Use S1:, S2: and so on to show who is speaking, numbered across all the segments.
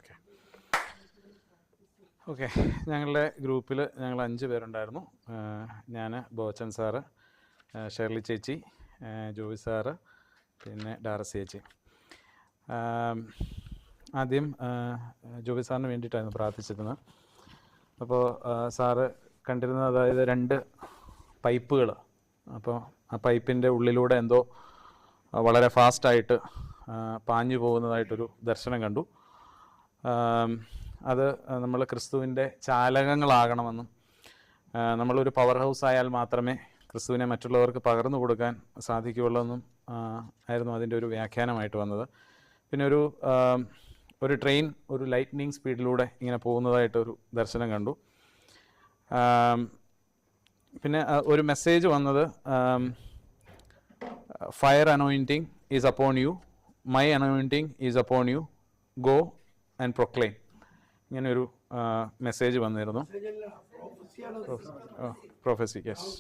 S1: Okay okay ഞങ്ങളുടെ ഗ്രൂപ്പിൽ ഞങ്ങൾ 5 പേരുണ്ടായിരുന്നു. ഞാൻ, ബോച്ചൻ സാറ്, ഷെർലി ചേച്ചി, ജോബി സാറ്, പിന്നെ ഡാറസ് ചേച്ചി. ആദ്യം ജോബി സാറിന് വേണ്ടിയിട്ടായിരുന്നു പ്രാർത്ഥിച്ചിരുന്നത്. അപ്പോൾ സാറ് കണ്ടിരുന്നത് അതായത് 2 പൈപ്പുകൾ. അപ്പോൾ ആ പൈപ്പിൻ്റെ ഉള്ളിലൂടെ എന്തോ വളരെ ഫാസ്റ്റായിട്ട് പാഞ്ഞു പോകുന്നതായിട്ടൊരു ദർശനം കണ്ടു. അത് നമ്മൾ ക്രിസ്തുവിൻ്റെ ചാലകങ്ങളാകണമെന്നും നമ്മളൊരു പവർ ഹൗസ് ആയാൽ മാത്രമേ ക്രിസ്തുവിനെ മറ്റുള്ളവർക്ക് പകർന്നു കൊടുക്കാൻ സാധിക്കുകയുള്ളൂ എന്നും ആയിരുന്നു അതിൻ്റെ ഒരു വ്യാഖ്യാനമായിട്ട് വന്നത്. പിന്നെ ഒരു ട്രെയിൻ ഒരു ലൈറ്റ്നിങ് സ്പീഡിലൂടെ ഇങ്ങനെ പോകുന്നതായിട്ടൊരു ദർശനം കണ്ടു. പിന്നെ ഒരു മെസ്സേജ് വന്നത്, fire anointing is upon you, my anointing is upon you, go and proclaim. ഇങ്ങനെയൊരു മെസ്സേജ് വന്നിരുന്നു. പ്രൊഫസി, യെസ്,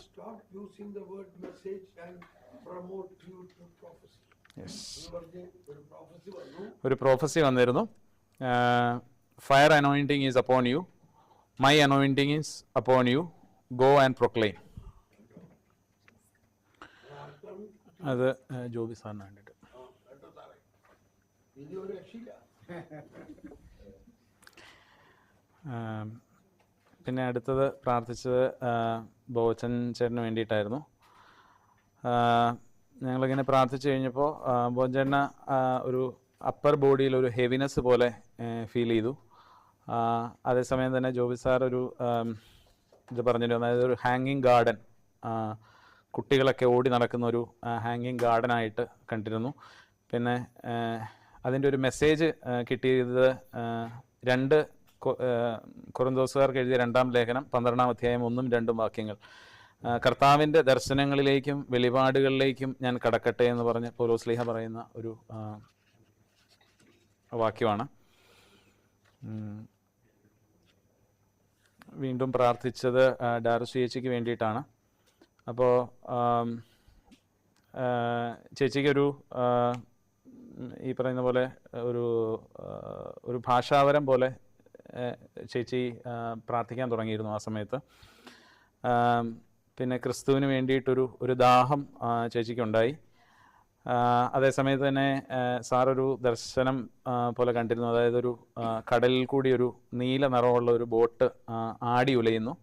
S1: ഒരു പ്രൊഫസി വന്നിരുന്നു. Fire anointing is upon you, my anointing is upon you, go and proclaim. അത് ജോബി സാറിന് വേണ്ടിയിട്ട്. പിന്നെ അടുത്തത് പ്രാർത്ഥിച്ചത് ബോച്ചൻ ചേട്ടന് വേണ്ടിയിട്ടായിരുന്നു. ഞങ്ങളിങ്ങനെ പ്രാർത്ഥിച്ചു കഴിഞ്ഞപ്പോൾ ബോച്ചേട്ടന് ഒരു അപ്പർ ബോഡിയിൽ ഒരു ഹെവിനെസ് പോലെ ഫീൽ ചെയ്തു. അതേസമയം തന്നെ ജോബി സാർ ഇത് പറഞ്ഞിരുന്നു, അതായത് ഒരു ഹാങ്ങിങ് ഗാർഡൻ, കുട്ടികളൊക്കെ ഓടി നടക്കുന്ന ഒരു ഹാങ്ങിങ് ഗാർഡനായിട്ട് കണ്ടിരുന്നു. പിന്നെ അതിൻ്റെ ഒരു മെസ്സേജ് കിട്ടിയത് 2 കൊറിന്തോസുകാർക്ക് എഴുതിയ 2-ാം ലേഖനം 12-ാം അധ്യായം 1-2 വാക്യങ്ങൾ. കർത്താവിൻ്റെ ദർശനങ്ങളിലേക്കും വെളിപാടുകളിലേക്കും ഞാൻ കടക്കട്ടെ എന്ന് പറഞ്ഞ് പൗലോസ്ലീഹ പറയുന്ന ഒരു വാക്യമാണ്. വീണ്ടും പ്രാർത്ഥിച്ചത് ഡാറസ് ചേച്ചിക്ക് വേണ്ടിയിട്ടാണ്. അപ്പോൾ ചേച്ചിക്കൊരു ഈ പറയുന്ന പോലെ ഒരു ഭാഷാവരം പോലെ ചേച്ചി പ്രാർത്ഥിക്കാൻ തുടങ്ങിയിരുന്നു ആ സമയത്ത്. പിന്നെ ക്രിസ്തുവിന് വേണ്ടിയിട്ടൊരു ദാഹം ചേച്ചിക്കുണ്ടായി. അതേസമയത്ത് തന്നെ സാറൊരു ദർശനം പോലെ കണ്ടിരുന്നു, അതായത് ഒരു കടലിൽ കൂടി ഒരു നീല നിറമുള്ള ഒരു ബോട്ട് ആടി ഉലയുന്നു.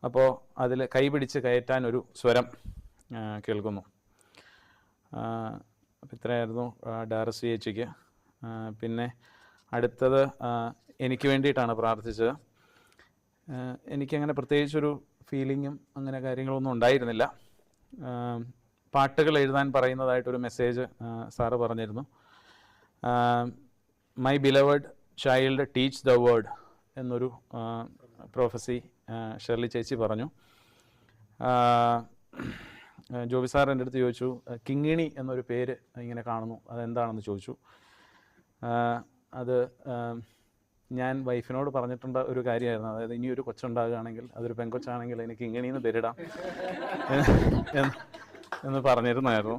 S1: അപ്പോൾ അതിൽ കൈപിടിച്ച് കയറ്റാൻ ഒരു സ്വരം കേൾക്കുന്നു. അപ്പോൾ ഇത്രയായിരുന്നു ഡാറസ് ചേച്ചിക്ക്. പിന്നെ അടുത്തത് എനിക്ക് വേണ്ടിയിട്ടാണ് പ്രാർത്ഥിച്ചത്. എനിക്കങ്ങനെ പ്രത്യേകിച്ചൊരു ഫീലിങ്ങും അങ്ങനെ കാര്യങ്ങളൊന്നും ഉണ്ടായിരുന്നില്ല. പാട്ടുകൾ എഴുതാൻ പറയുന്നതായിട്ടൊരു മെസ്സേജ് സാറ് പറഞ്ഞിരുന്നു. My beloved child teach the word എന്നൊരു പ്രൊഫസി ഷെർലി ചേച്ചി പറഞ്ഞു. ജോബി സാർ എൻ്റെ അടുത്ത് ചോദിച്ചു, കിങ്ങിണി എന്നൊരു പേര് ഇങ്ങനെ കാണുന്നു, അതെന്താണെന്ന് ചോദിച്ചു. അത് ഞാൻ വൈഫിനോട് പറഞ്ഞിട്ടുള്ള ഒരു കാര്യമായിരുന്നു, അതായത് ഇനിയൊരു കൊച്ചുണ്ടാകുകയാണെങ്കിൽ അതൊരു പെൺകൊച്ചാണെങ്കിൽ അതിന് കിങ്ങിണിന്ന് പേരിടാം എന്ന് പറഞ്ഞിരുന്നായിരുന്നു.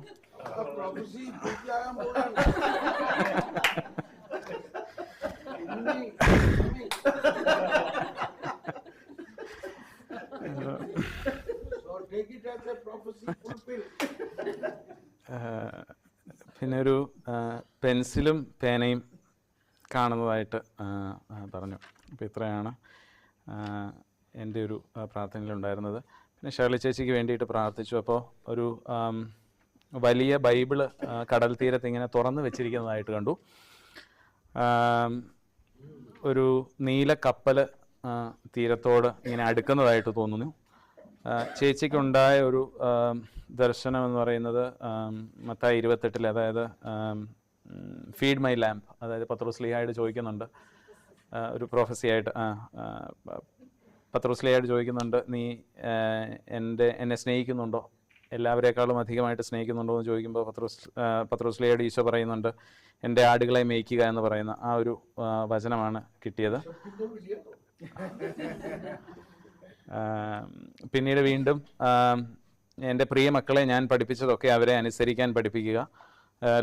S1: പിന്നെ ഒരു പെൻസിലും പേനയും കാണുന്നതായിട്ട് പറഞ്ഞു. അപ്പോൾ ഇത്രയാണ് എൻ്റെ ഒരു പ്രാർത്ഥനയിലുണ്ടായിരുന്നത്. പിന്നെ ഷേർലി ചേച്ചിക്ക് വേണ്ടിയിട്ട് പ്രാർത്ഥിച്ചു. അപ്പോൾ ഒരു വലിയ ബൈബിള് കടൽ തീരത്ത് ഇങ്ങനെ തുറന്നു വെച്ചിരിക്കുന്നതായിട്ട് കണ്ടു. ഒരു നീല കപ്പൽ തീരത്തോട് ഇങ്ങനെ അടുക്കുന്നതായിട്ട് തോന്നുന്നു. ചേച്ചിക്കുണ്ടായ ഒരു ദർശനം എന്ന് പറയുന്നത് മത്തായി 28, അതായത് ഫീഡ് മൈ ലാമ്പ്, അതായത് പത്രോസ്ലീഹായോട് ചോദിക്കുന്നുണ്ട്, ഒരു പ്രൊഫസിയായിട്ട് പത്രോസ്ലീഹായോട് ചോദിക്കുന്നുണ്ട്, നീ എന്നെ സ്നേഹിക്കുന്നുണ്ടോ, എല്ലാവരേക്കാളും അധികമായിട്ട് സ്നേഹിക്കുന്നുണ്ടോ എന്ന് ചോദിക്കുമ്പോൾ പത്രോസ്ലീഹായോട് ഈശോ പറയുന്നുണ്ട്, എൻ്റെ ആടുകളെ മേയ്ക്കുക എന്ന് പറയുന്ന ആ ഒരു വചനമാണ് കിട്ടിയത്. പിന്നീട് വീണ്ടും എൻ്റെ പ്രിയ മക്കളെ ഞാൻ പഠിപ്പിച്ചതൊക്കെ അവരെ അനുസരിക്കാൻ പഠിപ്പിക്കുക,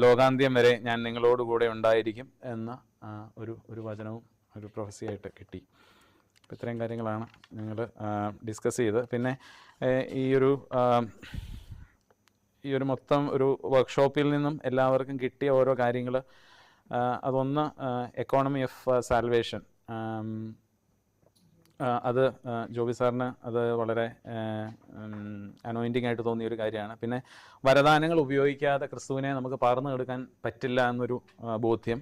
S1: ലോകാന്ത്യം വരെ ഞാൻ നിങ്ങളോട് കൂടെ ഉണ്ടായിരിക്കും എന്ന ഒരു വചനവും ഒരു പ്രൊഫസിയായിട്ട് കിട്ടി. അപ്പോൾ ഇത്രയും കാര്യങ്ങളാണ് ഞങ്ങൾ ഡിസ്കസ് ചെയ്തത്. പിന്നെ ഈ ഒരു മൊത്തം ഒരു വർക്ക്ഷോപ്പിൽ നിന്നും എല്ലാവർക്കും കിട്ടിയ ഓരോ കാര്യങ്ങൾ, അതൊന്ന് എക്കോണമി ഓഫ് സാൽവേഷൻ, അത് ജോബി സാറിന് അത് വളരെ അനോയിൻറ്റിങ് ആയിട്ട് തോന്നിയ ഒരു കാര്യമാണ്. പിന്നെ വരദാനങ്ങൾ ഉപയോഗിക്കാതെ ക്രിസ്തുവിനെ നമുക്ക് പകർന്നു കൊടുക്കാൻ പറ്റില്ല എന്നൊരു ബോധ്യം,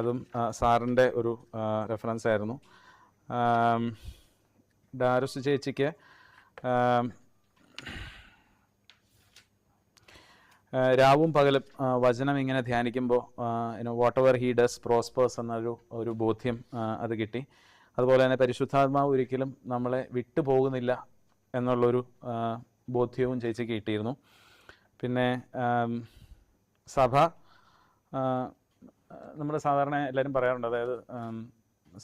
S1: അതും സാറിൻ്റെ ഒരു റെഫറൻസ് ആയിരുന്നു. ഡാരുസ് ചേച്ചിക്ക് രാവും പകലും വചനം ഇങ്ങനെ ധ്യാനിക്കുമ്പോൾ whatever he does prospers എന്നൊരു ബോധ്യം അത് കിട്ടി. അതുപോലെ തന്നെ പരിശുദ്ധാത്മാവ് ഒരിക്കലും നമ്മളെ വിട്ടു പോകുന്നില്ല എന്നുള്ളൊരു ബോധ്യവും ചേച്ചിക്ക് കിട്ടിയിരുന്നു. പിന്നെ സഭ, നമ്മൾ സാധാരണ എല്ലാവരും പറയാറുണ്ട്, അതായത്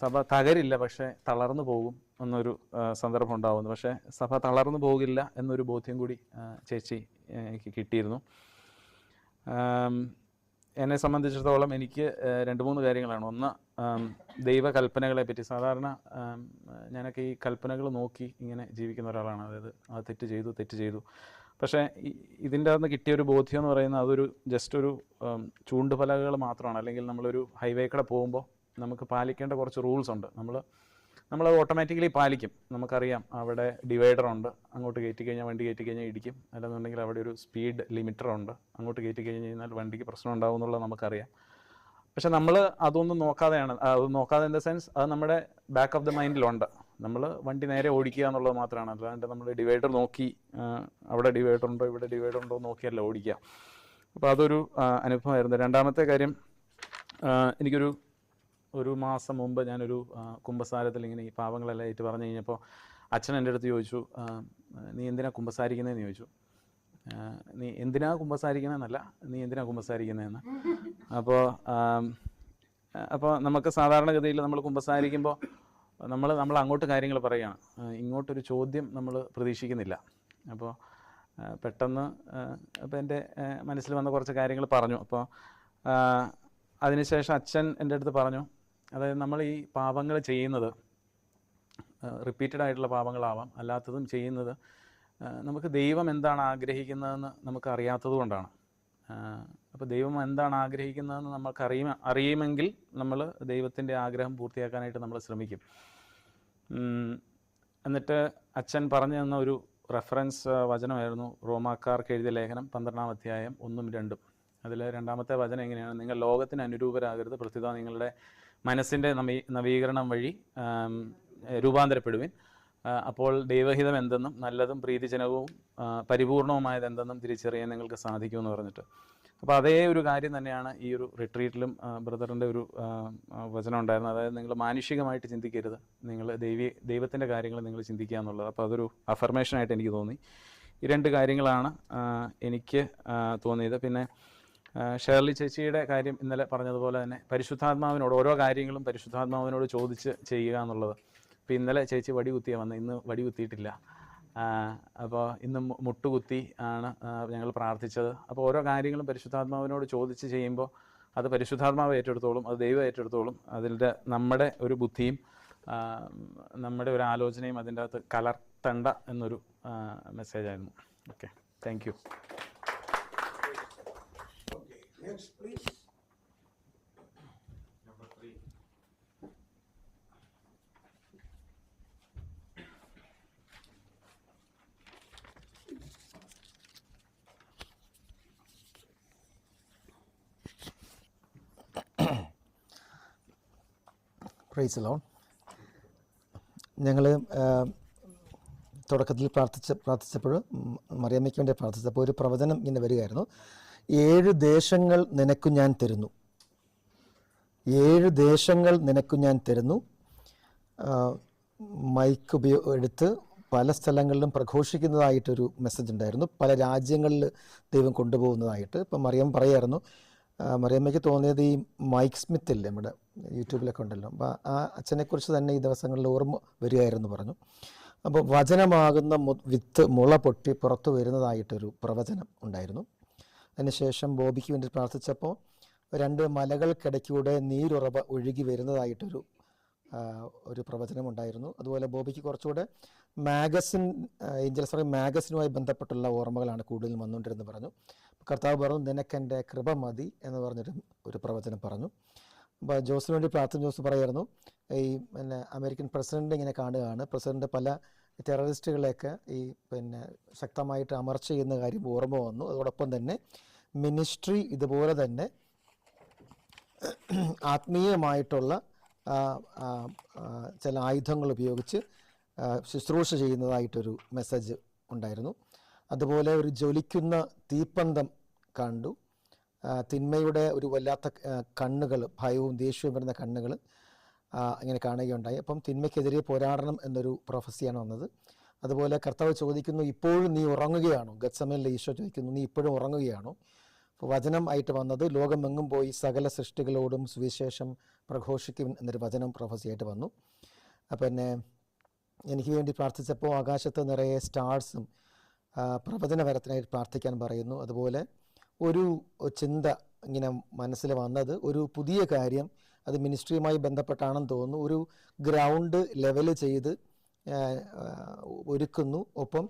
S1: സഭ തകരില്ല പക്ഷേ തളർന്നു പോകും എന്നൊരു സന്ദർഭം ഉണ്ടാകുന്നു. പക്ഷേ സഭ തളർന്നു പോകില്ല എന്നൊരു ബോധ്യം കൂടി ചേച്ചി എനിക്ക് കിട്ടിയിരുന്നു. എന്നെ സംബന്ധിച്ചിടത്തോളം എനിക്ക് 2-3 കാര്യങ്ങളാണ്. ഒന്ന്, ദൈവകൽപ്പനകളെ പറ്റി. സാധാരണ ഞാനൊക്കെ ഈ കൽപ്പനകൾ നോക്കി ഇങ്ങനെ ജീവിക്കുന്ന ഒരാളാണ്. അതായത് ആ തെറ്റ് ചെയ്തു. പക്ഷേ ഇതിൻ്റെ അകത്ത് കിട്ടിയൊരു ബോധ്യം എന്ന് പറയുന്നത് അതൊരു ജസ്റ്റ് ഒരു ചൂണ്ടുപലകകൾ മാത്രമാണ്. അല്ലെങ്കിൽ നമ്മളൊരു ഹൈവേ കൂടെ പോകുമ്പോൾ നമുക്ക് പാലിക്കേണ്ട കുറച്ച് റൂൾസ് ഉണ്ട്. നമ്മൾ ഓട്ടോമാറ്റിക്കലി പാലിക്കും. നമുക്കറിയാം അവിടെ ഡിവൈഡർ ഉണ്ട്, അങ്ങോട്ട് വണ്ടി കയറ്റി കഴിഞ്ഞാൽ ഇടിക്കും. അല്ലെന്നുണ്ടെങ്കിൽ അവിടെ ഒരു സ്പീഡ് ലിമിറ്ററുണ്ട്, അങ്ങോട്ട് കയറ്റി കഴിഞ്ഞാൽ വണ്ടിക്ക് പ്രശ്നം ഉണ്ടാവും എന്നുള്ളത് നമുക്കറിയാം. പക്ഷെ നമ്മൾ അതൊന്നും നോക്കാതെ ഇൻ ദ സെൻസ് അത് നമ്മുടെ ബാക്ക് ഓഫ് ദ മൈൻഡിലുണ്ട്. നമ്മൾ വണ്ടി നേരെ ഓടിക്കുക എന്നുള്ളത് മാത്രമാണ്. അല്ലാണ്ട് നമ്മൾ ഡിവൈഡർ നോക്കി അവിടെ ഡിവൈഡർ ഉണ്ടോ ഇവിടെ ഡിവൈഡർ ഉണ്ടോ നോക്കിയല്ല ഓടിക്കുക. അപ്പോൾ അതൊരു അനുഭവമായിരുന്നു. രണ്ടാമത്തെ കാര്യം, ഒരു മാസം മുമ്പ് ഞാനൊരു കുമ്പസാരത്തിൽ ഇങ്ങനെ ഈ പാവങ്ങളെല്ലാം ആയിട്ട് പറഞ്ഞു കഴിഞ്ഞപ്പോൾ അച്ഛൻ എൻ്റെ അടുത്ത് ചോദിച്ചു, നീ എന്തിനാ കുമ്പസാരിക്കുന്നതെന്ന് ചോദിച്ചു. നീ എന്തിനാ കുമ്പസാരിക്കണമെന്നല്ല, നീ എന്തിനാ കുമ്പസാരിക്കുന്നതെന്ന്. അപ്പോൾ നമുക്ക് സാധാരണഗതിയിൽ നമ്മൾ കുമ്പസാരിക്കുമ്പോൾ നമ്മൾ അങ്ങോട്ട് കാര്യങ്ങൾ പറയുകയാണ്, ഇങ്ങോട്ടൊരു ചോദ്യം നമ്മൾ പ്രതീക്ഷിക്കുന്നില്ല. അപ്പോൾ പെട്ടെന്ന് എൻ്റെ മനസ്സിൽ വന്ന കുറച്ച് കാര്യങ്ങൾ പറഞ്ഞു. അപ്പോൾ അതിനുശേഷം അച്ഛൻ എൻ്റെ അടുത്ത് പറഞ്ഞു, അതായത് നമ്മൾ ഈ പാപങ്ങൾ ചെയ്യുന്നത് റിപ്പീറ്റഡ് ആയിട്ടുള്ള പാപങ്ങളാവാം, അല്ലാത്തതും ചെയ്യുന്നത് നമുക്ക് ദൈവം എന്താണ് ആഗ്രഹിക്കുന്നതെന്ന് നമുക്ക് അറിയാത്തത് കൊണ്ടാണ്. അപ്പോൾ ദൈവം എന്താണ് ആഗ്രഹിക്കുന്നതെന്ന് നമുക്ക് അറിയുമെങ്കിൽ നമ്മൾ ദൈവത്തിൻ്റെ ആഗ്രഹം പൂർത്തിയാക്കാനായിട്ട് നമ്മൾ ശ്രമിക്കും. എന്നിട്ട് അച്ഛൻ പറഞ്ഞു തന്ന ഒരു റെഫറൻസ് വചനമായിരുന്നു റോമാക്കാർക്ക് എഴുതിയ ലേഖനം 12-ാം അധ്യായം 1-2. അതിൽ 2-ാമത്തെ വചനം എങ്ങനെയാണ്, നിങ്ങൾ ലോകത്തിന് അനുരൂപരാകരുത്, പ്രത്യുത നിങ്ങളുടെ മനസ്സിൻ്റെ നവീകരണം വഴി രൂപാന്തരപ്പെടുവിൻ, അപ്പോൾ ദൈവഹിതം എന്തെന്നും നല്ലതും പ്രീതിജനകവും പരിപൂർണവുമായത് എന്തെന്നും തിരിച്ചറിയാൻ നിങ്ങൾക്ക് സാധിക്കുമെന്ന് പറഞ്ഞിട്ട്. അപ്പോൾ അതേ ഒരു കാര്യം തന്നെയാണ് ഈ ഒരു റിട്രീറ്റിലും ബ്രദറിൻ്റെ ഒരു വചനം ഉണ്ടായിരുന്നു. അതായത് നിങ്ങൾ മാനുഷികമായിട്ട് ചിന്തിക്കരുത്, നിങ്ങൾ ദൈവത്തിൻ്റെ കാര്യങ്ങൾ നിങ്ങൾ ചിന്തിക്കുക എന്നുള്ളത്. അപ്പോൾ അതൊരു അഫർമേഷനായിട്ട് എനിക്ക് തോന്നി. ഈ 2 കാര്യങ്ങളാണ് എനിക്ക് തോന്നിയത്. പിന്നെ ഷേർലി ചേച്ചിയുടെ കാര്യം ഇന്നലെ പറഞ്ഞതുപോലെ തന്നെ പരിശുദ്ധാത്മാവിനോട് ഓരോ കാര്യങ്ങളും പരിശുദ്ധാത്മാവിനോട് ചോദിച്ച് ചെയ്യുക എന്നുള്ളത്. ഇപ്പോൾ ഇന്നലെ ചേച്ചി വടി കുത്തിയാണ് വന്നത്, ഇന്ന് വടി കുത്തിയിട്ടില്ല. അപ്പോൾ ഇന്ന് മുട്ടുകുത്തി ആണ് ഞങ്ങൾ പ്രാർത്ഥിച്ചത്. അപ്പോൾ ഓരോ കാര്യങ്ങളും പരിശുദ്ധാത്മാവിനോട് ചോദിച്ച് ചെയ്യുമ്പോൾ അത് പരിശുദ്ധാത്മാവ് ഏറ്റെടുത്തോളും, അത് ദൈവം ഏറ്റെടുത്തോളും. അതിൻ്റെ നമ്മുടെ ഒരു ബുദ്ധിയും നമ്മുടെ ഒരു ആലോചനയും അതിൻ്റെ അകത്ത് കലർത്തണ്ട എന്നൊരു മെസ്സേജായിരുന്നു. Okay, thank you.
S2: Next, please.
S1: Number 3.
S2: Praise the lord. ഞങ്ങൾ തുടക്കത്തിൽ പ്രാർത്ഥിച്ചപ്പോൾ മറിയമ്മയ്ക്ക് വേണ്ടി പ്രാർത്ഥിച്ചപ്പോൾ ഒരു പ്രവചനം ഇങ്ങനെ വരികയായിരുന്നു. 7 ദേശങ്ങൾ നിനക്കു ഞാൻ തരുന്നു, 7 ദേശങ്ങൾ നിനക്കു ഞാൻ തരുന്നു. മൈക്ക് എടുത്ത് പല സ്ഥലങ്ങളിലും പ്രഘോഷിക്കുന്നതായിട്ടൊരു മെസ്സേജ് ഉണ്ടായിരുന്നു, പല രാജ്യങ്ങളിൽ ദൈവം കൊണ്ടുപോകുന്നതായിട്ട്. ഇപ്പം മറിയം പറയായിരുന്നു, മറിയമ്മയ്ക്ക് തോന്നിയത് ഈ മൈക്ക് സ്മിത്ത് ഇല്ലേ നമ്മുടെ യൂട്യൂബിലൊക്കെ ഉണ്ടല്ലോ, അപ്പോൾ ആ അച്ഛനെക്കുറിച്ച് തന്നെ ഈ ദിവസങ്ങളിൽ ഓർമ്മ വരികയായിരുന്നു പറഞ്ഞു. അപ്പോൾ വചനമാകുന്ന വിത്ത് മുള പൊട്ടി പുറത്തു വരുന്നതായിട്ടൊരു പ്രവചനം ഉണ്ടായിരുന്നു. അതിനുശേഷം ബോബിക്ക് വേണ്ടി പ്രാർത്ഥിച്ചപ്പോൾ 2 മലകൾക്കിടയ്ക്കൂടെ നീരുറവ ഒഴുകി വരുന്നതായിട്ടൊരു ഒരു പ്രവചനമുണ്ടായിരുന്നു. അതുപോലെ ബോബിക്ക് കുറച്ചുകൂടെ മാഗസിൻ ഏഞ്ചൽസ് മാഗസിനുമായി ബന്ധപ്പെട്ടുള്ള ഓർമ്മകളാണ് കൂടുതലും വന്നുകൊണ്ടിരുന്നത് പറഞ്ഞു. കർത്താവ് പറഞ്ഞു നിനക്കെൻ്റെ കൃപ മതി എന്ന് പറഞ്ഞൊരു ഒരു പ്രവചനം പറഞ്ഞു. അപ്പോൾ ജോസിന് വേണ്ടി പ്രാർത്ഥന ജോസ് പറയായിരുന്നു ഈ അമേരിക്കൻ പ്രസിഡന്റ് ഇങ്ങനെ കാണുകയാണ്, പ്രസിഡന്റ് പല ടെററിസ്റ്റുകളെയൊക്കെ ശക്തമായിട്ട് അമർച്ച ചെയ്യുന്ന കാര്യം ഓർമ്മ വന്നു. അതോടൊപ്പം തന്നെ മിനിസ്ട്രി ഇതുപോലെ തന്നെ ആത്മീയമായിട്ടുള്ള ചില ആയുധങ്ങൾ ഉപയോഗിച്ച് ശുശ്രൂഷ ചെയ്യുന്നതായിട്ടൊരു മെസ്സേജ് ഉണ്ടായിരുന്നു. അതുപോലെ ഒരു ജ്വലിക്കുന്ന തീപ്പന്തം കണ്ടു. തിന്മയുടെ ഒരു വല്ലാത്ത കണ്ണുകൾ, ഭയവും ദേഷ്യവും വരുന്ന കണ്ണുകൾ ഇങ്ങനെ കാണുകയുണ്ടായി. അപ്പം തിന്മയ്ക്കെതിരെ പോരാടണം എന്നൊരു പ്രൊഫസിയാണ് വന്നത്. അതുപോലെ കർത്താവ് ചോദിക്കുന്നു, ഇപ്പോഴും നീ ഉറങ്ങുകയാണോ? ഗത്സമനിലെ ഈശോ ചോദിക്കുന്നു, നീ ഇപ്പോഴും ഉറങ്ങുകയാണോ? അപ്പോൾ വചനം ആയിട്ട് വന്നത് ലോകമെങ്ങും പോയി സകല സൃഷ്ടികളോടും സുവിശേഷം പ്രഘോഷിക്കും എന്നൊരു വചനം പ്രൊഫസിയായിട്ട് വന്നു. പിന്നെ എനിക്ക് വേണ്ടി പ്രാർത്ഥിച്ചപ്പോൾ ആകാശത്ത് നിറയെ സ്റ്റാർസും പ്രവചനപരത്തിനായിട്ട് പ്രാർത്ഥിക്കാൻ പറയുന്നു. അതുപോലെ ഒരു ചിന്ത ഇങ്ങനെ മനസ്സിൽ വന്നത്, ഒരു പുതിയ കാര്യം, അത് മിനിസ്ട്രിയുമായി ബന്ധപ്പെട്ടാണെന്ന് തോന്നുന്നു. ഒരു ഗ്രൗണ്ട് ലെവൽ ചെയ്ത് ഒരുക്കുന്നു, ഒപ്പം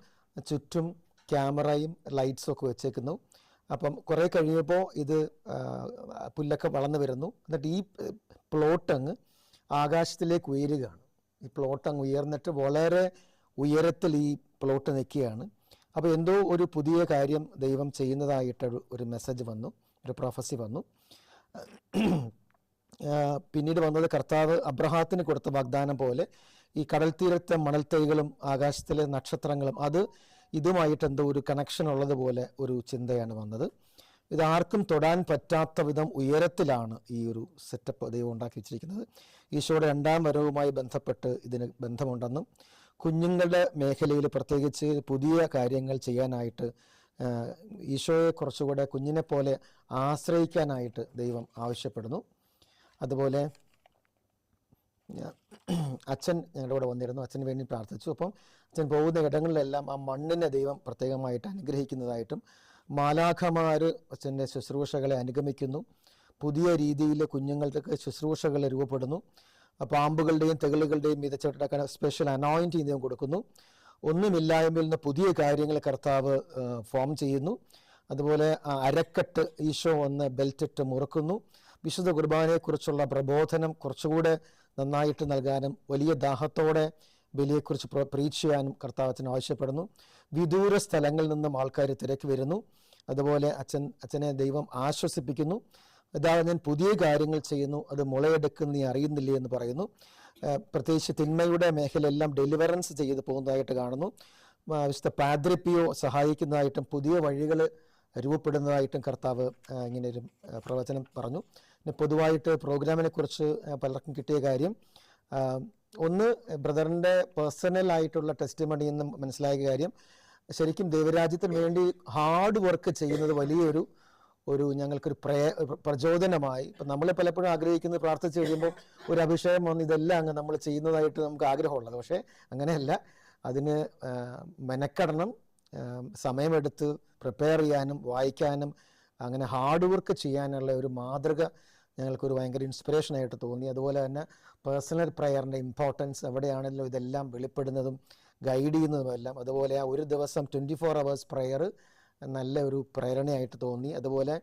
S2: ചുറ്റും ക്യാമറയും ലൈറ്റ്സും ഒക്കെ വെച്ചേക്കുന്നു. അപ്പം കുറേ കഴിയുമ്പോൾ ഇത് പുല്ലൊക്കെ വളർന്നു വരുന്നു. എന്നിട്ട് ഈ പ്ലോട്ടങ്ങ് ആകാശത്തിലേക്ക് ഉയരുകയാണ്. ഈ പ്ലോട്ടങ്ങ് ഉയർന്നിട്ട് വളരെ ഉയരത്തിൽ ഈ പ്ലോട്ട് നിൽക്കുകയാണ്. അപ്പോൾ എന്തോ ഒരു പുതിയ കാര്യം ദൈവം ചെയ്യുന്നതായിട്ട് ഒരു മെസ്സേജ് വന്നു, ഒരു പ്രൊഫസി വന്നു. പിന്നീട് വന്നത് കർത്താവ് അബ്രഹാത്തിന് കൊടുത്ത വാഗ്ദാനം പോലെ ഈ കടൽ തീരത്തെ മണൽത്തൈകളും ആകാശത്തിലെ നക്ഷത്രങ്ങളും അത് ഇതുമായിട്ട് എന്തോ ഒരു കണക്ഷൻ ഉള്ളതുപോലെ ഒരു ചിന്തയാണ് വന്നത്. ഇതാർക്കും തൊടാൻ പറ്റാത്ത വിധം ഉയരത്തിലാണ് ഈ ഒരു സെറ്റപ്പ് ദൈവം ഉണ്ടാക്കി വെച്ചിരിക്കുന്നത്. ഈശോയുടെ 2ാം വരവുമായി ബന്ധപ്പെട്ട് ഇതിന് ബന്ധമുണ്ടെന്നും കുഞ്ഞുങ്ങളുടെ മേഖലയിൽ പ്രത്യേകിച്ച് പുതിയ കാര്യങ്ങൾ ചെയ്യാനായിട്ട് ഈശോയെ കുറച്ചുകൂടെ കുഞ്ഞിനെ പോലെ ആശ്രയിക്കാനായിട്ട് ദൈവം ആവശ്യപ്പെടുന്നു. അതുപോലെ അച്ഛൻ ഞങ്ങളുടെ കൂടെ വന്നിരുന്നു, അച്ഛന് വേണ്ടി പ്രാർത്ഥിച്ചു. അപ്പം അച്ഛൻ പോകുന്ന ഇടങ്ങളിലെല്ലാം ആ മണ്ണിനെ ദൈവം പ്രത്യേകമായിട്ട് അനുഗ്രഹിക്കുന്നതായിട്ടും മാലാഖമാർ അച്ഛൻ്റെ ശുശ്രൂഷകളെ അനുഗമിക്കുന്നു. പുതിയ രീതിയിൽ കുഞ്ഞുങ്ങൾക്ക് ശുശ്രൂഷകൾ രൂപപ്പെടുന്നു. പാമ്പുകളുടെയും തെകളുകളുടെയും മിതച്ചെടുക്കാൻ സ്പെഷ്യൽ അനോയിൻറ്റിങ് ദൈവം കൊടുക്കുന്നു. ഒന്നുമില്ലായ്മയിൽ നിന്ന് പുതിയ കാര്യങ്ങൾ കർത്താവ് ഫോം ചെയ്യുന്നു. അതുപോലെ അരക്കെട്ട് ഈശോ വന്ന് ബെൽറ്റിട്ട് മുറുക്കുന്നു. വിശുദ്ധ കുർബാനയെക്കുറിച്ചുള്ള പ്രബോധനം കുറച്ചുകൂടെ നന്നായിട്ട് നൽകാനും വലിയ ദാഹത്തോടെ ബലിയെക്കുറിച്ച് പ്രീച്ച് ചെയ്യാനും കർത്താവച്ചൻ ആവശ്യപ്പെടുന്നു. വിദൂര സ്ഥലങ്ങളിൽ നിന്നും ആൾക്കാർ തിരക്ക് വരുന്നു. അതുപോലെ അച്ഛനെ ദൈവം ആശ്വസിപ്പിക്കുന്നു. ഇതാ ഞാൻ പുതിയ കാര്യങ്ങൾ ചെയ്യുന്നു, അത് മുളയെടുക്കുന്ന നീ അറിയുന്നില്ലേ എന്ന് പറയുന്നു. പ്രത്യേകിച്ച് തിന്മയുടെ മേഖലയെല്ലാം ഡെലിവറൻസ് ചെയ്ത് പോകുന്നതായിട്ട് കാണുന്നു. വിശുദ്ധ പാദ്രിപ്പിയോ സഹായിക്കുന്നതായിട്ടും പുതിയ വഴികൾ രൂപപ്പെടുന്നതായിട്ടും കർത്താവ് ഇങ്ങനെയൊരു പ്രവചനം പറഞ്ഞു. പിന്നെ പൊതുവായിട്ട് പ്രോഗ്രാമിനെ കുറിച്ച് പലർക്കും കിട്ടിയ കാര്യം, ഒന്ന് ബ്രദറിൻ്റെ പേഴ്സണലായിട്ടുള്ള ടെസ്റ്റ് മണി എന്ന് മനസ്സിലായ കാര്യം, ശരിക്കും ദൈവരാജ്യത്തിന് വേണ്ടി ഹാർഡ് വർക്ക് ചെയ്യുന്നത് വലിയൊരു ഞങ്ങൾക്കൊരു പ്രചോദനമായി. ഇപ്പം നമ്മൾ പലപ്പോഴും ആഗ്രഹിക്കുന്നത് പ്രാർത്ഥിച്ച് കഴിയുമ്പോൾ ഒരു അഭിഷേകം വന്ന് ഇതെല്ലാം അങ്ങ് നമ്മൾ ചെയ്യുന്നതായിട്ട് നമുക്ക് ആഗ്രഹമുള്ളത്. പക്ഷേ അങ്ങനെയല്ല, അതിന് മെനക്കെടണം, സമയമെടുത്ത് പ്രിപ്പയർ ചെയ്യാനും വായിക്കാനും അങ്ങനെ ഹാർഡ് വർക്ക് ചെയ്യാനുള്ള ഒരു മാതൃക ഞങ്ങൾക്കൊരു ഭയങ്കര ഇൻസ്പിറേഷനായിട്ട് തോന്നി. അതുപോലെ തന്നെ പേഴ്സണൽ പ്രയറിൻ്റെ ഇമ്പോർട്ടൻസ് എവിടെയാണല്ലോ ഇതെല്ലാം വെളിപ്പെടുന്നതും ഗൈഡ് ചെയ്യുന്നതുമെല്ലാം. അതുപോലെ ആ ഒരു ദിവസം 24 hours പ്രയർ നല്ല ഒരു പ്രേരണയായിട്ട് തോന്നി. അതുപോലെ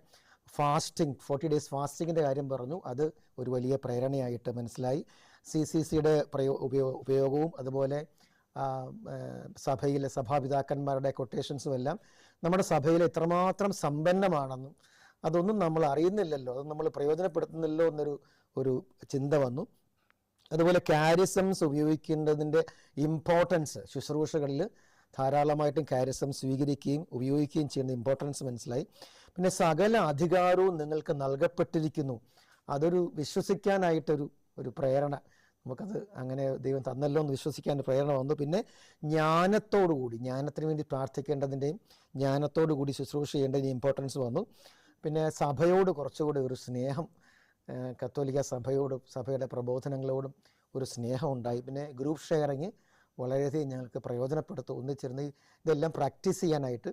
S2: ഫാസ്റ്റിംഗ് 40 days ഫാസ്റ്റിങ്ങിൻ്റെ കാര്യം പറഞ്ഞു, അത് ഒരു വലിയ പ്രേരണയായിട്ട് മനസ്സിലായി. CCCയുടെ ഉപയോഗവും അതുപോലെ സഭയിലെ സഭാപിതാക്കന്മാരുടെ കൊട്ടേഷൻസും എല്ലാം നമ്മുടെ സഭയിൽ എത്രമാത്രം സമ്പന്നമാണെന്നും അതൊന്നും നമ്മൾ അറിയുന്നില്ലല്ലോ, അത് നമ്മൾ പ്രയോജനപ്പെടുത്തുന്നില്ലോ എന്നൊരു ചിന്ത വന്നു. അതുപോലെ കാരിസംസ് ഉപയോഗിക്കേണ്ടതിൻ്റെ ഇമ്പോർട്ടൻസ്, ശുശ്രൂഷകളിൽ ധാരാളമായിട്ടും കാരിസം സ്വീകരിക്കുകയും ഉപയോഗിക്കുകയും ചെയ്യുന്ന ഇമ്പോർട്ടൻസ് മനസ്സിലായി. പിന്നെ സകല അധികാരവും നിങ്ങൾക്ക് നൽകപ്പെട്ടിരിക്കുന്നു, അതൊരു വിശ്വസിക്കാനായിട്ടൊരു പ്രേരണ, നമുക്കത് അങ്ങനെ ദൈവം തന്നല്ലോ എന്ന് വിശ്വസിക്കാൻ പ്രേരണ വന്നു. പിന്നെ ജ്ഞാനത്തിന് വേണ്ടി പ്രാർത്ഥിക്കേണ്ടതിൻ്റെയും ജ്ഞാനത്തോടു കൂടി ശുശ്രൂഷ ചെയ്യേണ്ടതിൻ്റെ ഇമ്പോർട്ടൻസ് വന്നു. പിന്നെ സഭയോട് കുറച്ചുകൂടി ഒരു സ്നേഹം, കത്തോലിക്ക സഭയുടെ പ്രബോധനങ്ങളോടും ഒരു സ്നേഹം ഉണ്ടായി. പിന്നെ ഗ്രൂപ്പ് ഷെയറിങ് വളരെയധികം ഞങ്ങൾക്ക് പ്രയോജനപ്പെടുത്തും. ഒന്നിച്ചിരുന്ന് ഇതെല്ലാം പ്രാക്ടീസ് ചെയ്യാനായിട്ട്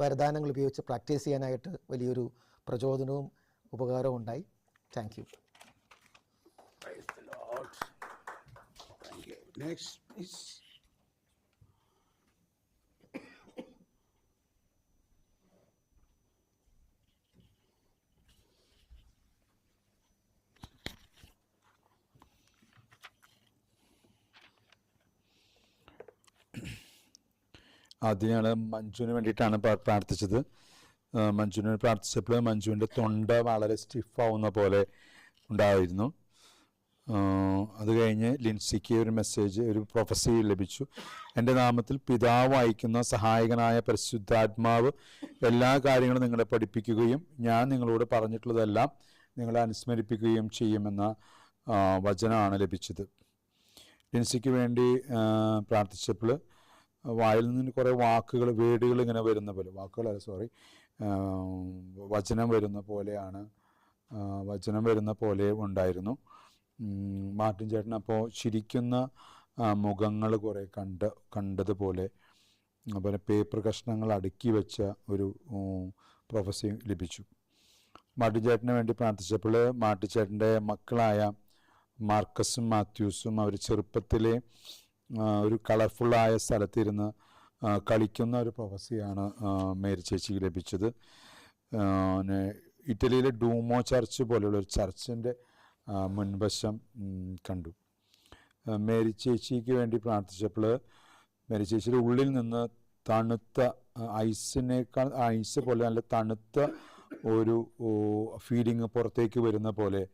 S2: വരദാനങ്ങൾ ഉപയോഗിച്ച് പ്രാക്ടീസ് ചെയ്യാനായിട്ട് വലിയൊരു പ്രചോദനവും ഉപകാരവും ഉണ്ടായി. Thank you.
S3: Praise the Lord. Thank you. Next, please.
S4: ആദ്യം ഞങ്ങൾ മഞ്ജുവിന് വേണ്ടിയിട്ടാണ് പ്രാർത്ഥിച്ചത്. മഞ്ജുവിന് പ്രാർത്ഥിച്ചപ്പോൾ മഞ്ജുവിൻ്റെ തൊണ്ട വളരെ സ്റ്റിഫാവുന്ന പോലെ ഉണ്ടായിരുന്നു. അത് കഴിഞ്ഞ് ലിൻസിക്ക് ഒരു മെസ്സേജ്, ഒരു പ്രൊഫസി ലഭിച്ചു. എൻ്റെ നാമത്തിൽ പിതാവ് അയക്കുന്ന സഹായകനായ പരിശുദ്ധാത്മാവ് എല്ലാ കാര്യങ്ങളും നിങ്ങളെ പഠിപ്പിക്കുകയും ഞാൻ നിങ്ങളോട് പറഞ്ഞിട്ടുള്ളതെല്ലാം നിങ്ങളെ അനുസ്മരിപ്പിക്കുകയും ചെയ്യുമെന്ന വചനമാണ് ലഭിച്ചത്. ലിൻസിക്ക് വേണ്ടി പ്രാർത്ഥിച്ചപ്പോൾ വായിൽ നിന്ന് കുറേ വാക്കുകൾ, വേർഡുകൾ ഇങ്ങനെ വരുന്ന പോലെ, വചനം വരുന്ന പോലെ ഉണ്ടായിരുന്നു. മാർട്ടിൻ ചേട്ടൻ അപ്പോൾ ചിരിക്കുന്ന മുഖങ്ങൾ കുറേ കണ്ടതുപോലെ, അതുപോലെ പേപ്പർ കഷ്ണങ്ങൾ അടുക്കി വെച്ച ഒരു പ്രൊഫസി ലഭിച്ചു. മാർട്ടിൻ ചേട്ടന് വേണ്ടി പ്രാർത്ഥിച്ചപ്പോൾ മാർട്ടിൻ ചേട്ടൻ്റെ മക്കളായ മാർക്കസും മാത്യൂസും അവർ ചെറുപ്പത്തിലെ ഒരു കളർഫുള്ളായ സ്ഥലത്തിരുന്ന് കളിക്കുന്ന ഒരു പ്രൊഫസിയാണ് മേരി ചേച്ചിക്ക് ലഭിച്ചത്. ഇറ്റലിയിലെ ഡൂമോ ചർച്ച് പോലെയുള്ള ഒരു ചർച്ചിൻ്റെ മുൻവശം കണ്ടു. മേരി ചേച്ചിക്ക് വേണ്ടി പ്രാർത്ഥിച്ചപ്പോൾ മേരി ചേച്ചിയുടെ ഉള്ളിൽ നിന്ന് തണുത്ത ഐസ് പോലെ നല്ല തണുത്ത ഒരു ഫീലിംഗ് പുറത്തേക്ക് വരുന്ന പോലെ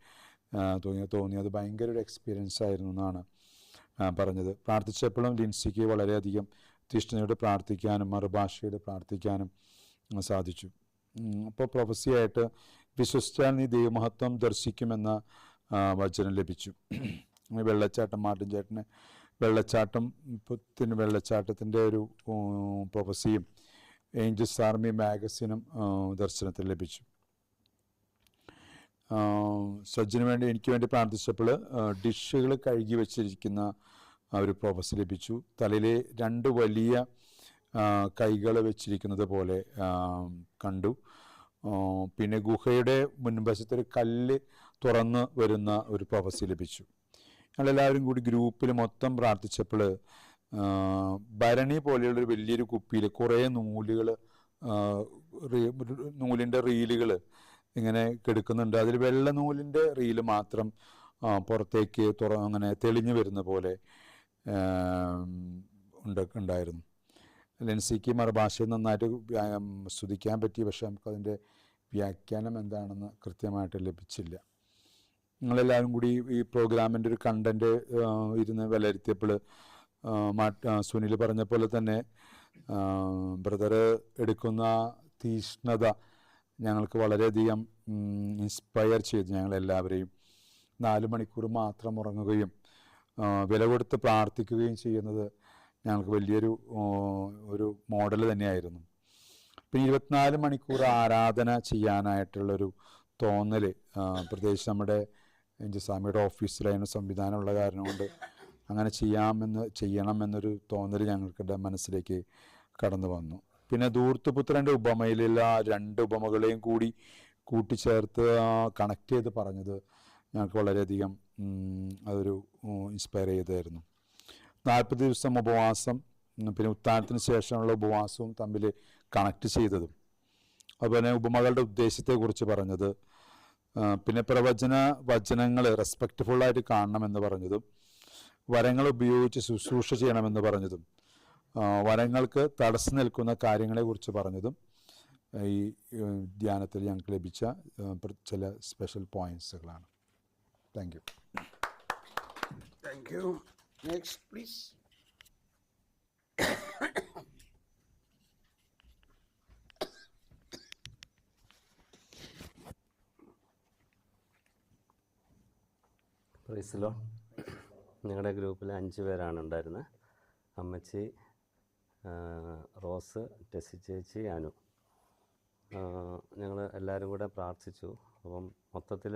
S4: തോന്നി. അത് ഭയങ്കര ഒരു എക്സ്പീരിയൻസ് ആയിരുന്നു എന്നാണ് പറഞ്ഞത്. പ്രാർത്ഥിച്ചപ്പോഴും ലിൻസിക്ക് വളരെയധികം തീഷ്ണതയോടെ പ്രാർത്ഥിക്കാനും മറുഭാഷയോടെ പ്രാർത്ഥിക്കാനും സാധിച്ചു. അപ്പോൾ പ്രൊഫസിയായിട്ട് വിശ്വസിച്ചാൽ നീ ദൈവമഹത്വം ദർശിക്കുമെന്ന വചനം ലഭിച്ചു. വെള്ളച്ചാട്ടം, മാർട്ടിൻ ചേട്ടന് വെള്ളച്ചാട്ടത്തിൻ്റെ ഒരു പ്രൊഫസിയും ഏഞ്ചൽസ് ആർമി മാഗസിനും ദർശനത്തിൽ ലഭിച്ചു. എനിക്ക് വേണ്ടി പ്രാർത്ഥിച്ചപ്പോൾ ഡിഷുകൾ കഴുകി വെച്ചിരിക്കുന്ന ഒരു പ്രൊഫസി ലഭിച്ചു. തലയിലെ 2 വലിയ കൈകൾ വെച്ചിരിക്കുന്നത് പോലെ കണ്ടു. പിന്നെ ഗുഹയുടെ മുൻവശത്തൊരു കല്ല് തുറന്ന് വരുന്ന ഒരു പ്രൊഫസി ലഭിച്ചു. ഞങ്ങളെല്ലാവരും കൂടി ഗ്രൂപ്പിൽ മൊത്തം പ്രാർത്ഥിച്ചപ്പോൾ ഭരണി പോലെയുള്ളൊരു വലിയൊരു കുപ്പിയിൽ കുറേ നൂലിൻ്റെ റീലുകൾ ഇങ്ങനെ കിടക്കുന്നുണ്ട്. അതിൽ വെള്ള നൂലിൻ്റെ റീല് മാത്രം പുറത്തേക്ക് അങ്ങനെ തെളിഞ്ഞു വരുന്ന പോലെ ഉണ്ടായിരുന്നു. ലെൻസിക്ക് മറുഭാഷയിൽ നന്നായിട്ട് സ്തുതിക്കാൻ പറ്റി, പക്ഷെ നമുക്കതിൻ്റെ വ്യാഖ്യാനം എന്താണെന്ന് കൃത്യമായിട്ട് ലഭിച്ചില്ല. നിങ്ങളെല്ലാവരും കൂടി ഈ പ്രോഗ്രാമിൻ്റെ ഒരു കണ്ടൻറ്റ് ഇരുന്ന് വിലയിരുത്തിയപ്പോൾ സുനിൽ പറഞ്ഞ പോലെ തന്നെ ബ്രദർ എടുക്കുന്ന തീഷ്ണത ഞങ്ങൾക്ക് വളരെയധികം ഇൻസ്പയർ ചെയ്തു. ഞങ്ങളെല്ലാവരെയും 4 മണിക്കൂർ മാത്രം ഉറങ്ങുകയും വില കൊടുത്ത് പ്രാർത്ഥിക്കുകയും ചെയ്യുന്നത് ഞങ്ങൾക്ക് വലിയൊരു മോഡൽ തന്നെയായിരുന്നു. പിന്നെ 24 മണിക്കൂർ ആരാധന ചെയ്യാനായിട്ടുള്ളൊരു തോന്നൽ, പ്രത്യേകിച്ച് നമ്മുടെ സ്വാമിയുടെ ഓഫീസിലായിരുന്നു സംവിധാനമുള്ള കാരണം കൊണ്ട് അങ്ങനെ ചെയ്യണമെന്നൊരു തോന്നൽ ഞങ്ങൾക്ക് മനസ്സിലേക്ക് കടന്നു വന്നു. പിന്നെ ധൂർത്തുപുത്രൻ്റെ ഉപമയിലുള്ള 2 ഉപമകളെയും കൂട്ടിച്ചേർത്ത് കണക്ട് ചെയ്ത് പറഞ്ഞത് ഞങ്ങൾക്ക് വളരെയധികം അതൊരു ഇൻസ്പയർ ചെയ്തായിരുന്നു. 40 ദിവസം ഉപവാസം പിന്നെ ഉത്ഥാനത്തിന് ശേഷമുള്ള ഉപവാസവും തമ്മിൽ കണക്ട് ചെയ്തതും, അതുപോലെ ഉപമകളുടെ ഉദ്ദേശത്തെക്കുറിച്ച് പറഞ്ഞത്, പിന്നെ വചനങ്ങൾ റെസ്പെക്റ്റ്ഫുള്ളായിട്ട് കാണണമെന്ന് പറഞ്ഞതും, വരങ്ങൾ ഉപയോഗിച്ച് ശുശ്രൂഷ ചെയ്യണമെന്ന് പറഞ്ഞതും, വരങ്ങൾക്ക് തടസ്സം നിൽക്കുന്ന കാര്യങ്ങളെക്കുറിച്ച് പറഞ്ഞതും ഈ ധ്യാനത്തിൽ ഞങ്ങൾക്ക് ലഭിച്ച ചില സ്പെഷ്യൽ പോയിന്റ്സുകളാണ്. Thank you.
S3: Thank you. Next, please.
S5: Praise the lord. ഞങ്ങളുടെ ഗ്രൂപ്പിൽ 5 പേരാണ് ഉണ്ടായിരുന്നത്. അമ്മച്ചി, റോസ്, ടെസി ചേച്ചി, അനു. ഞങ്ങൾ എല്ലാവരും കൂടെ പ്രാർത്ഥിച്ചു. അപ്പം മൊത്തത്തിൽ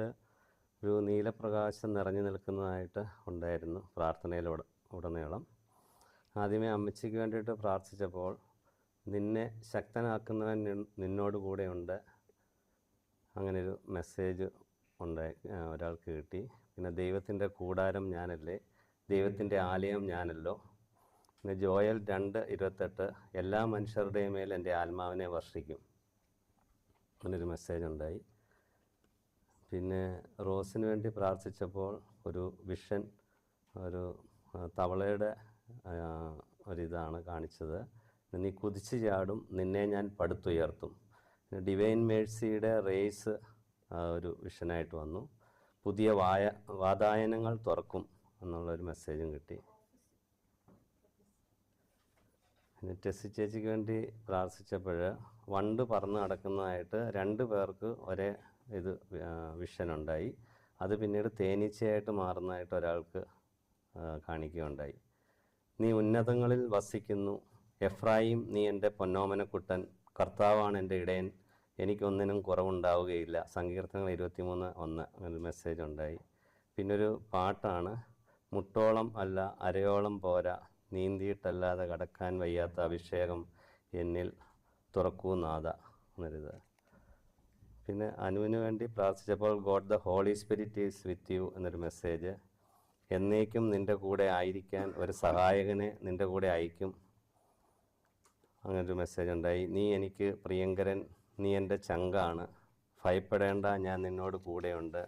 S5: ഒരു നീലപ്രകാശം നിറഞ്ഞു നിൽക്കുന്നതായിട്ട് ഉണ്ടായിരുന്നു പ്രാർത്ഥനയിലുടനീളം. ആദ്യമേ അമ്മച്ചിക്ക് വേണ്ടിയിട്ട് പ്രാർത്ഥിച്ചപ്പോൾ നിന്നെ ശക്തനാക്കുന്നവൻ നിന്നോട് കൂടെയുണ്ട്. അങ്ങനൊരു മെസ്സേജ് ഉണ്ടായി ഒരാൾക്ക് കിട്ടി. പിന്നെ ദൈവത്തിൻ്റെ കൂടാരം ഞാനല്ലേ, ദൈവത്തിൻ്റെ ആലയം ഞാനല്ലോ. പിന്നെ ജോയൽ 2:28 എല്ലാ മനുഷ്യരുടെയും മേൽ എൻ്റെ ആത്മാവിനെ വർഷിക്കും. അങ്ങനൊരു മെസ്സേജ് ഉണ്ടായി. പിന്നെ റോസിന് വേണ്ടി പ്രാർത്ഥിച്ചപ്പോൾ ഒരു വിഷൻ, ഒരു തവളയുടെ ഒരിതാണ് കാണിച്ചത്. നീ കുതിച്ചു ചാടും, നിന്നെ ഞാൻ പടുത്തുയർത്തും. ഡിവൈൻ മേഴ്സിയുടെ റേസ് ഒരു വിഷനായിട്ട് വന്നു. പുതിയ വാതായനങ്ങൾ തുറക്കും എന്നുള്ളൊരു മെസ്സേജും കിട്ടി. പിന്നെ ടെസ്സി ചേച്ചിക്ക് വേണ്ടി പ്രാർത്ഥിച്ചപ്പോൾ വണ്ട് പറന്ന് നടക്കുന്നതായിട്ട് 2 പേർക്ക് ഒരേ ഇത് വിഷനുണ്ടായി. അത് പിന്നീട് തേനീച്ചയായിട്ട് മാറുന്നതായിട്ട് ഒരാൾക്ക് കാണിക്കുകയുണ്ടായി. നീ ഉന്നതങ്ങളിൽ വസിക്കുന്നു എഫ്രായിം, നീ എൻ്റെ പൊന്നോമനക്കുട്ടൻ, കർത്താവാണ് എൻ്റെ ഇടയൻ, എനിക്കൊന്നിനും കുറവുണ്ടാവുകയില്ല. സങ്കീർത്തനങ്ങൾ 23:1 അങ്ങനെ മെസ്സേജ് ഉണ്ടായി. പിന്നൊരു പാട്ടാണ്, മുട്ടോളം അല്ല അരയോളം പോരാ, നീന്തിയിട്ടല്ലാതെ കടക്കാൻ വയ്യാത്ത അഭിഷേകം എന്നിൽ തുറക്കൂ നാഥ എന്നൊരിത്. പിന്നെ അനുവിന് വേണ്ടി പ്രാർത്ഥിച്ചപ്പോൾ God the holy spirit is with you എന്നൊരു മെസ്സേജ്. എന്നേക്കും നിൻ്റെ കൂടെ ആയിരിക്കാൻ ഒരു സഹായകനെ നിൻ്റെ കൂടെ അയക്കും. അങ്ങനൊരു മെസ്സേജ് ഉണ്ടായി. നീ എനിക്ക് പ്രിയങ്കരൻ, നീ എൻ്റെ ചങ്കാണ്, ഭയപ്പെടേണ്ട, ഞാൻ നിന്നോട് കൂടെയുണ്ട്.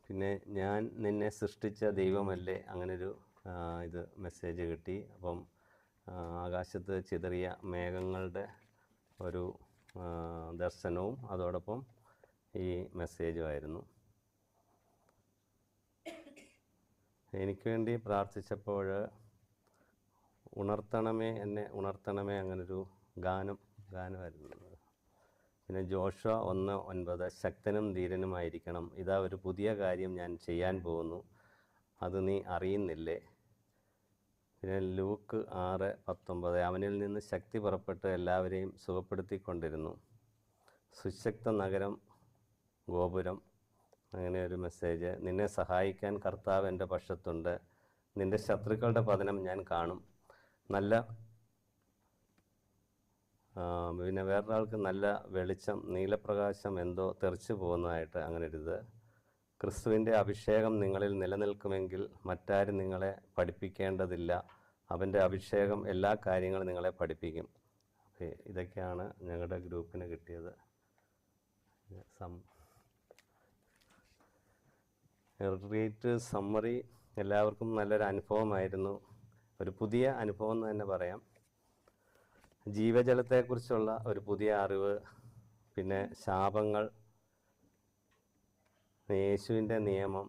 S5: പിന്നെ ഞാൻ നിന്നെ സൃഷ്ടിച്ച ദൈവമല്ലേ, അങ്ങനൊരു ഇത് മെസ്സേജ് കിട്ടി. അപ്പം ആകാശത്ത് ചിതറിയ മേഘങ്ങളുടെ ഒരു ദർശനവും അതോടൊപ്പം ഈ മെസ്സേജുമായിരുന്നു. എനിക്ക് വേണ്ടി പ്രാർത്ഥിച്ചപ്പോൾ ഉണർത്തണമേ എന്നെ ഉണർത്തണമേ അങ്ങനൊരു ഗാനമായിരുന്നു. പിന്നെ ജോഷുവ 1:9 ശക്തനും ധീരനുമായിരിക്കണം, ഇതാ ഒരു പുതിയ കാര്യം ഞാൻ ചെയ്യാൻ പോകുന്നു, അത് നീ അറിയുന്നില്ലേ. പിന്നെ ലൂക്ക് 6:19 അവനിൽ നിന്ന് ശക്തി പുറപ്പെട്ട് എല്ലാവരെയും സുഖപ്പെടുത്തിക്കൊണ്ടിരുന്നു. സുശക്ത നഗരം ഗോപുരം, അങ്ങനെ ഒരു മെസ്സേജ്. നിന്നെ സഹായിക്കാൻ കർത്താവ് എൻ്റെ പക്ഷത്തുണ്ട്, നിൻ്റെ ശത്രുക്കളുടെ പതനം ഞാൻ കാണും. പിന്നെ വേറൊരാൾക്ക് നല്ല വെളിച്ചം, നീലപ്രകാശം എന്തോ തെറിച്ചു പോകുന്നതായിട്ട് അങ്ങനൊരിത്. ക്രിസ്തുവിൻ്റെ അഭിഷേകം നിങ്ങളിൽ നിലനിൽക്കുമെങ്കിൽ മറ്റാരും നിങ്ങളെ പഠിപ്പിക്കേണ്ടതില്ല, അവൻ്റെ അഭിഷേകം എല്ലാ കാര്യങ്ങളും നിങ്ങളെ പഠിപ്പിക്കും. ഇതൊക്കെയാണ് ഞങ്ങളുടെ ഗ്രൂപ്പിന് കിട്ടിയത്. റിട്രീറ്റ് സമ്മറി എല്ലാവർക്കും നല്ലൊരു അനുഭവമായിരുന്നു, ഒരു പുതിയ അനുഭവം എന്ന് തന്നെ പറയാം. ജീവജലത്തെക്കുറിച്ചുള്ള ഒരു പുതിയ അറിവ്, പിന്നെ ശാപങ്ങൾ, യേശുവിൻ്റെ നിയമം,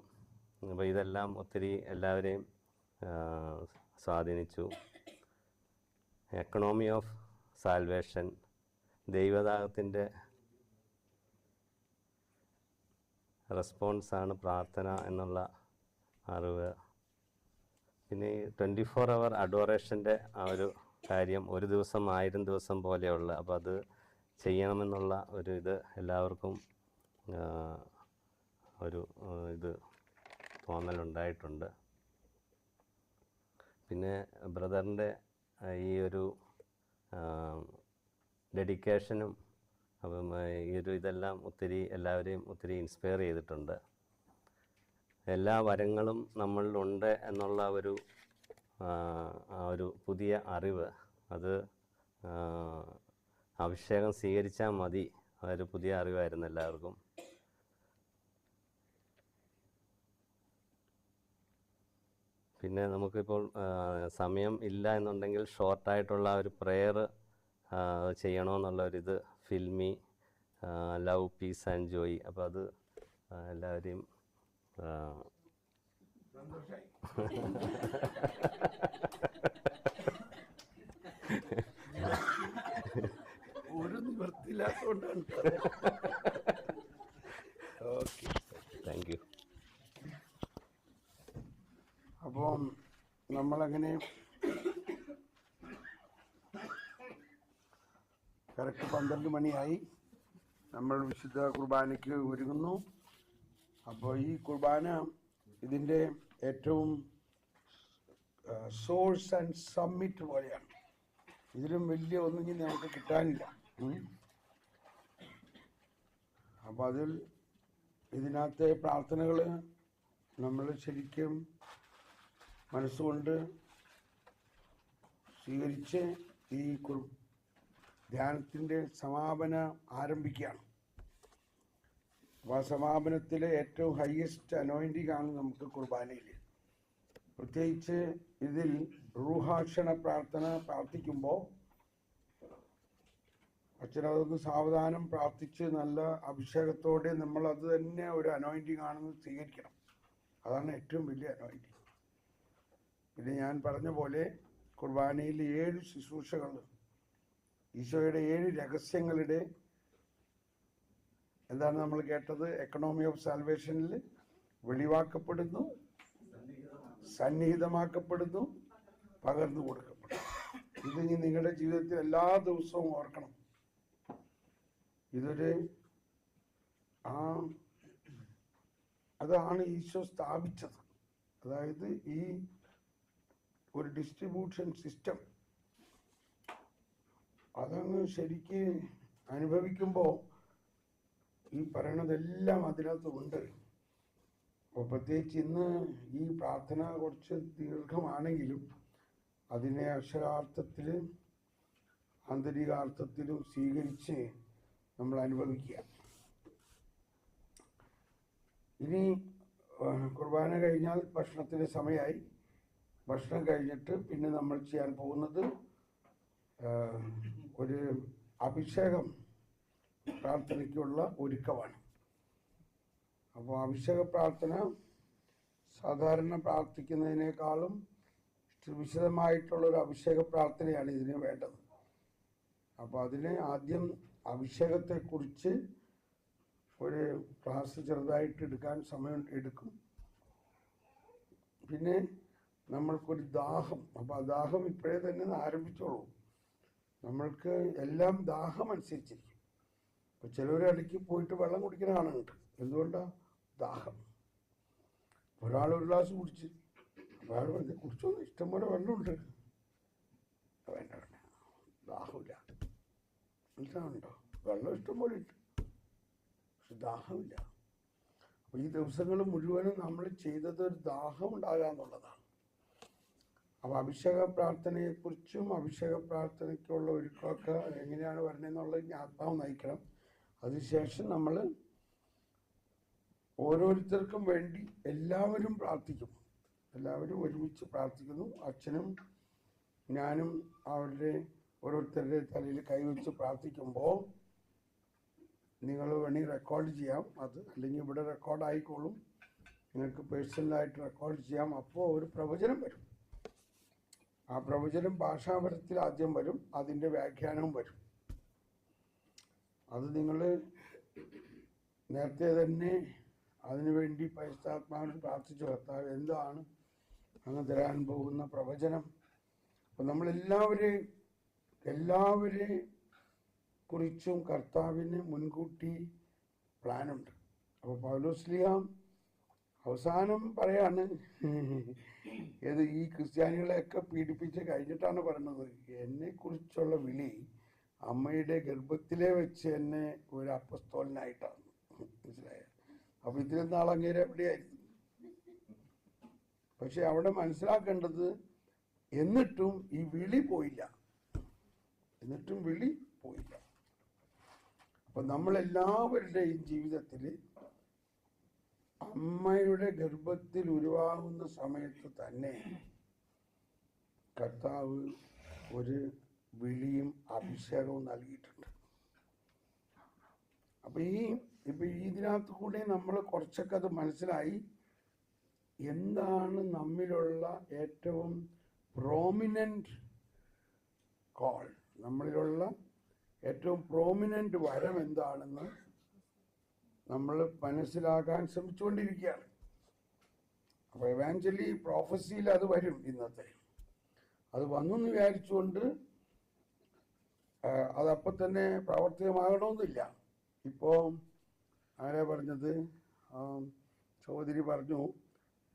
S5: അപ്പോൾ ഇതെല്ലാം ഒത്തിരി എല്ലാവരെയും സ്വാധീനിച്ചു. എക്കണോമി ഓഫ് സാൽവേഷൻ, ദൈവദാഹത്തിൻ്റെ റെസ്പോൺസാണ് പ്രാർത്ഥന എന്നുള്ള അറിവ്. പിന്നെ 24 hour അഡോറേഷൻ്റെ ആ ഒരു കാര്യം, ഒരു ദിവസം 1000 ദിവസം പോലെയുള്ള, അപ്പോൾ അത് ചെയ്യണമെന്നുള്ള ഒരു ഇത് എല്ലാവർക്കും ഒരു ഇത് തോന്നലുണ്ടായിട്ടുണ്ട്. പിന്നെ ബ്രദറിൻ്റെ ഈ ഒരു ഡെഡിക്കേഷനും അപ്പം ഈ ഒരു ഇതെല്ലാം ഒത്തിരി എല്ലാവരെയും ഒത്തിരി ഇൻസ്പയർ ചെയ്തിട്ടുണ്ട്. എല്ലാ വരങ്ങളും നമ്മളിലുണ്ട് എന്നുള്ള ഒരു പുതിയ അറിവ്, അത് അഭിഷേകം സ്വീകരിച്ചാൽ മതി, അതൊരു പുതിയ അറിവായിരുന്നു എല്ലാവർക്കും. പിന്നെ നമുക്കിപ്പോൾ സമയം ഇല്ല എന്നുണ്ടെങ്കിൽ ഷോർട്ടായിട്ടുള്ള ഒരു പ്രെയർ ചെയ്യണമെന്നുള്ളൊരിത്, fill me love peace and joy. അപ്പോൾ അത് എല്ലാവരെയും
S3: ഒരു നിവൃത്തിയില്ലാത്തതുകൊണ്ടാണ്. Okay,
S5: thank U.
S3: അപ്പം നമ്മളങ്ങനെ കറക്റ്റ് 12 മണിയായി, നമ്മൾ വിശുദ്ധ കുർബാനയ്ക്ക് ഒരുങ്ങുന്നു. അപ്പോൾ ഈ കുർബാന ഇതിൻ്റെ ഏറ്റവും സോഴ്സ് ആൻഡ് സബ്മിറ്റ് പോലെയാണ്. ഇതിലും വലിയ ഒന്നും ഇനി നമുക്ക് കിട്ടാനില്ല. അപ്പം ഇതിനകത്തെ പ്രാർത്ഥനകൾ നമ്മൾ ശരിക്കും മനസ്സുകൊണ്ട് സ്വീകരിച്ച് ഈ ധ്യാനത്തിൻ്റെ സമാപനം ആരംഭിക്കുകയാണ്. അപ്പോൾ ആ സമാപനത്തിലെ ഏറ്റവും ഹയസ്റ്റ് അനോയിൻറ്റിംഗ് ആണ് നമുക്ക് കുർബാനയിൽ. പ്രത്യേകിച്ച് ഇതിൽ റൂഹാക്ഷണ പ്രാർത്ഥന പ്രാർത്ഥിക്കുമ്പോൾ അച്ഛനതൊന്ന് സാവധാനം പ്രാർത്ഥിച്ച് നല്ല അഭിഷേകത്തോടെ നമ്മൾ അത് തന്നെ ഒരു അനോയിൻറ്റിംഗ് ആണെന്ന് സ്വീകരിക്കണം. അതാണ് ഏറ്റവും വലിയ അനോയിൻറ്റിംഗ്. പിന്നെ ഞാൻ പറഞ്ഞ പോലെ കുർബാനയിൽ 7 ശുശ്രൂഷകൾ, ഈശോയുടെ 7 രഹസ്യങ്ങളുടെ എന്താണ് നമ്മൾ കേട്ടത്? എക്കണോമി ഓഫ് സാൽവേഷനിൽ വെളിവാക്കപ്പെടുന്നു, സന്നിഹിതമാക്കപ്പെടുന്നു, പകർന്നു കൊടുക്കപ്പെടുന്നു. ഇത് ഇനി നിങ്ങളുടെ ജീവിതത്തിൽ എല്ലാ ദിവസവും ഓർക്കണം. ഇതൊരു അതാണ് ഈശോ സ്ഥാപിച്ചത്. അതായത് ഈ ഒരു ഡിസ്ട്രിബ്യൂഷൻ സിസ്റ്റം അതങ്ങ് ശരിക്ക് അനുഭവിക്കുമ്പോൾ ഈ പറയണതെല്ലാം അതിനകത്തുണ്ട്. അപ്പോൾ പ്രത്യേകിച്ച് ഇന്ന് ഈ പ്രാർത്ഥന കുറച്ച് ദീർഘമാണെങ്കിലും അതിനെ അക്ഷരാർത്ഥത്തിലും ആന്തരികാർത്ഥത്തിലും സ്വീകരിച്ച് നമ്മൾ അനുഭവിക്കുക. ഇനി കുർബാന കഴിഞ്ഞാൽ ഭക്ഷണത്തിന് സമയമായി. ഭക്ഷണം കഴിഞ്ഞിട്ട് പിന്നെ നമ്മൾ ചെയ്യാൻ പോകുന്നത് ഒരു അഭിഷേകം പ്രാർത്ഥനയ്ക്കുള്ള ഒരുക്കമാണ്. അപ്പോൾ അഭിഷേക പ്രാർത്ഥന സാധാരണ പ്രാർത്ഥിക്കുന്നതിനേക്കാളും വിശദമായിട്ടുള്ളൊരു അഭിഷേക പ്രാർത്ഥനയാണ് ഇതിന് വേണ്ടത്. അപ്പോൾ അതിന് ആദ്യം അഭിഷേകത്തെക്കുറിച്ച് ഒരു ക്ലാസ് ചെറുതായിട്ട് എടുക്കാൻ സമയം എടുക്കും. പിന്നെ നമ്മൾക്കൊരു ദാഹം, അപ്പോൾ ആ ദാഹം ഇപ്പോഴേ തന്നെ ആരംഭിച്ചോളൂ. നമ്മൾക്ക് എല്ലാം ദാഹം അനുസരിച്ചിരിക്കും. ഇപ്പോൾ ചിലവർ ഇടയ്ക്ക് പോയിട്ട് വെള്ളം കുടിക്കുന്ന കാണുന്നുണ്ട്. എന്തുകൊണ്ടാണ്? ദാഹം. ഒരാൾ ഒരു ഗ്ലാസ് കുടിച്ച് ഒരാൾ പറഞ്ഞ് കുടിച്ചോന്ന്, ഇഷ്ടംപോലെ വെള്ളമുണ്ട്. വേണ്ട വേണ്ട, ദാഹമില്ല. മനസ്സിലാവുന്നുണ്ടോ? വെള്ളം ഇഷ്ടംപോലെ ഉണ്ട്, പക്ഷെ ദാഹമില്ല. അപ്പോൾ ഈ ദിവസങ്ങൾ മുഴുവനും നമ്മൾ ചെയ്തത് ഒരു ദാഹം ഉണ്ടാകുക എന്നുള്ളതാണ്. അപ്പോൾ അഭിഷേക പ്രാർത്ഥനയെക്കുറിച്ചും അഭിഷേക പ്രാർത്ഥനയ്ക്കുള്ള ഒരുക്കമൊക്കെ എങ്ങനെയാണ് വരുന്നതെന്നുള്ളത് ആത്മാവ് നയിക്കണം. അതിനുശേഷം നമ്മൾ ഓരോരുത്തർക്കും വേണ്ടി എല്ലാവരും പ്രാർത്ഥിക്കും. എല്ലാവരും ഒരുമിച്ച് പ്രാർത്ഥിക്കുന്നു. അച്ഛനും ഞാനും അവരുടെ ഓരോരുത്തരുടെ തലയിൽ കൈവച്ച് പ്രാർത്ഥിക്കുമ്പോൾ നിങ്ങൾ വേണമെങ്കിൽ റെക്കോർഡ് ചെയ്യാം. അത് അല്ലെങ്കിൽ ഇവിടെ റെക്കോർഡ് ആയിക്കോളും. നിങ്ങൾക്ക് പേഴ്സണലായിട്ട് റെക്കോർഡ് ചെയ്യാം. അപ്പോൾ ഒരു പ്രവചനം വരും. ആ പ്രവചനം ഭാഷാപരത്തിൽ ആദ്യം വരും, അതിൻ്റെ വ്യാഖ്യാനവും വരും. അത് നിങ്ങൾ നേരത്തെ തന്നെ അതിനുവേണ്ടി പരിശുദ്ധാത്മാവിനോട് പ്രാർത്ഥിച്ചു, കർത്താവ് എന്താണ് അങ്ങ് തരാൻ പോകുന്ന പ്രവചനം. അപ്പം നമ്മളെല്ലാവരെ കുറിച്ചും കർത്താവിന് മുൻകൂട്ടി പ്ലാനുണ്ട്. അപ്പോൾ പൗലോസ്ലീഹ അവസാനം പറയാണ്, ഏത് ഈ ക്രിസ്ത്യാനികളെയൊക്കെ പീഡിപ്പിച്ച് കഴിഞ്ഞിട്ടാണ് പറയുന്നത്, എന്നെക്കുറിച്ചുള്ള വിളി അമ്മയുടെ ഗർഭത്തിലെ വെച്ച് എന്നെ ഒരു അപ്പസ്തോലനായിട്ടാണ്. മനസ്സിലായ? അപ്പോൾ ഇത്രയും നാൾ അങ്ങേരെ എവിടെയായിരുന്നു. പക്ഷെ അവിടെ മനസ്സിലാക്കേണ്ടത്, എന്നിട്ടും ഈ വിളി പോയില്ല. അപ്പം നമ്മളെല്ലാവരുടെയും ജീവിതത്തിൽ അമ്മയുടെ ഗർഭത്തിൽ ഉരുവാകുന്ന സമയത്ത് തന്നെ കർത്താവ് ഒരു വിളിയും അഭിഷേകവും നൽകിയിട്ടുണ്ട്. അപ്പം ഇതിനകത്ത് കൂടെ നമ്മൾ കുറച്ചൊക്കെ അത് മനസ്സിലായി. എന്താണ് നമ്മിലുള്ള ഏറ്റവും പ്രോമിനൻ്റ് കോൾ, നമ്മളിലുള്ള ഏറ്റവും പ്രോമിനൻ്റ് വരം എന്താണെന്ന് നമ്മൾ മനസ്സിലാക്കാൻ ശ്രമിച്ചുകൊണ്ടിരിക്കുകയാണ്. അപ്പോൾ എവാഞ്ചലി പ്രോഫസിയിൽ അത് വരും. ഇന്നത്തെ അത് വന്നെന്ന് വിചാരിച്ചുകൊണ്ട് അതപ്പം തന്നെ പ്രാവർത്തികമാകണമെന്നില്ല. ഇപ്പോൾ ആരാ പറഞ്ഞത്? ചൗധരി പറഞ്ഞു,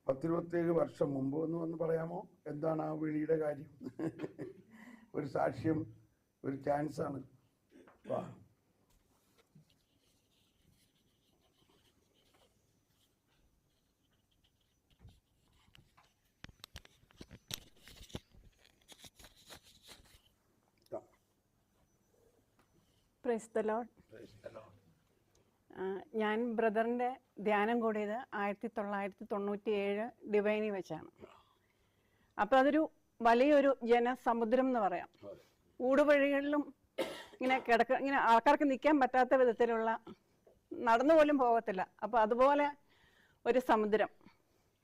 S3: 10-27 വർഷം മുമ്പ് ഒന്ന് പറയാമോ? എന്താണ് ആ വിളിയുടെ കാര്യം? ഒരു സാക്ഷ്യം, ഒരു ചാൻസാണ്. വാ.
S6: Praise the Lord. ഞാൻ ബ്രദറിൻ്റെ ധ്യാനം കൂടിയത് 1997 ഡിവൈനി വെച്ചാണ്. അപ്പോൾ അതൊരു വലിയൊരു ജനസമുദ്രം എന്ന് പറയാം. ഊടുവഴികളിലും ഇങ്ങനെ ഇങ്ങനെ ആൾക്കാർക്ക് നിൽക്കാൻ പറ്റാത്ത വിധത്തിലുള്ള, നടന്നു പോലും പോകത്തില്ല. അപ്പോൾ അതുപോലെ ഒരു സമുദ്രം.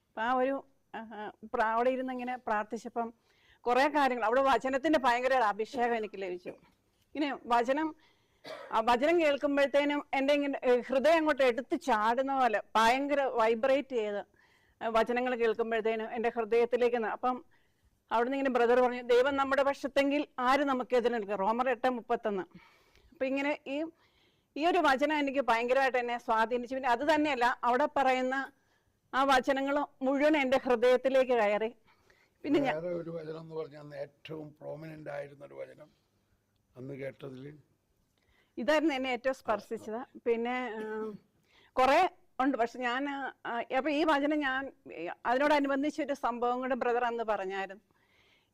S6: അപ്പം ആ ഒരു അവിടെ ഇരുന്ന് ഇങ്ങനെ പ്രാർത്ഥിച്ചപ്പം കുറേ കാര്യങ്ങൾ, അവിടെ വചനത്തിൻ്റെ ഭയങ്കര അഭിഷേകം എനിക്ക് ലഭിച്ചു. ഇങ്ങനെ വചനം കേൾക്കുമ്പോഴത്തേനും എൻ്റെ ഇങ്ങനെ ഹൃദയം അങ്ങോട്ട് എടുത്ത് ചാടുന്ന പോലെ ഭയങ്കര വൈബ്രേറ്റ് ചെയ്ത് വചനങ്ങൾ കേൾക്കുമ്പോഴത്തേനും എൻ്റെ ഹൃദയത്തിലേക്ക്. അപ്പം അവിടുന്ന് ഇങ്ങനെ ബ്രദർ പറഞ്ഞു, ദൈവം നമ്മുടെ പക്ഷത്തെങ്കിൽ ആര് നമുക്കെതിരെ നിൽക്കുക, റോമർ 8:31. അപ്പം ഇങ്ങനെ ഈ ഒരു വചനം എനിക്ക് ഭയങ്കരമായിട്ട് എന്നെ സ്വാധീനിച്ചു. പിന്നെ അത് തന്നെയല്ല, അവിടെ പറയുന്ന ആ വചനങ്ങൾ മുഴുവൻ എൻ്റെ ഹൃദയത്തിലേക്ക് കയറി. പിന്നെ ഞാൻ
S3: ഒരു വചനം എന്ന് പറഞ്ഞാൽ ഏറ്റവും പ്രോമിനന്റ് ആയിരുന്ന ഒരു വചനം അന്ന് കേട്ടതിൽ
S6: ഇതായിരുന്നു എന്നെ ഏറ്റവും സ്പർശിച്ചത്. പിന്നെ കുറേ ഉണ്ട്, പക്ഷെ ഞാൻ അപ്പം ഈ വചനം ഞാൻ അതിനോടനുബന്ധിച്ചൊരു സംഭവം കൂടെ ബ്രദർ അന്ന് പറഞ്ഞായിരുന്നു.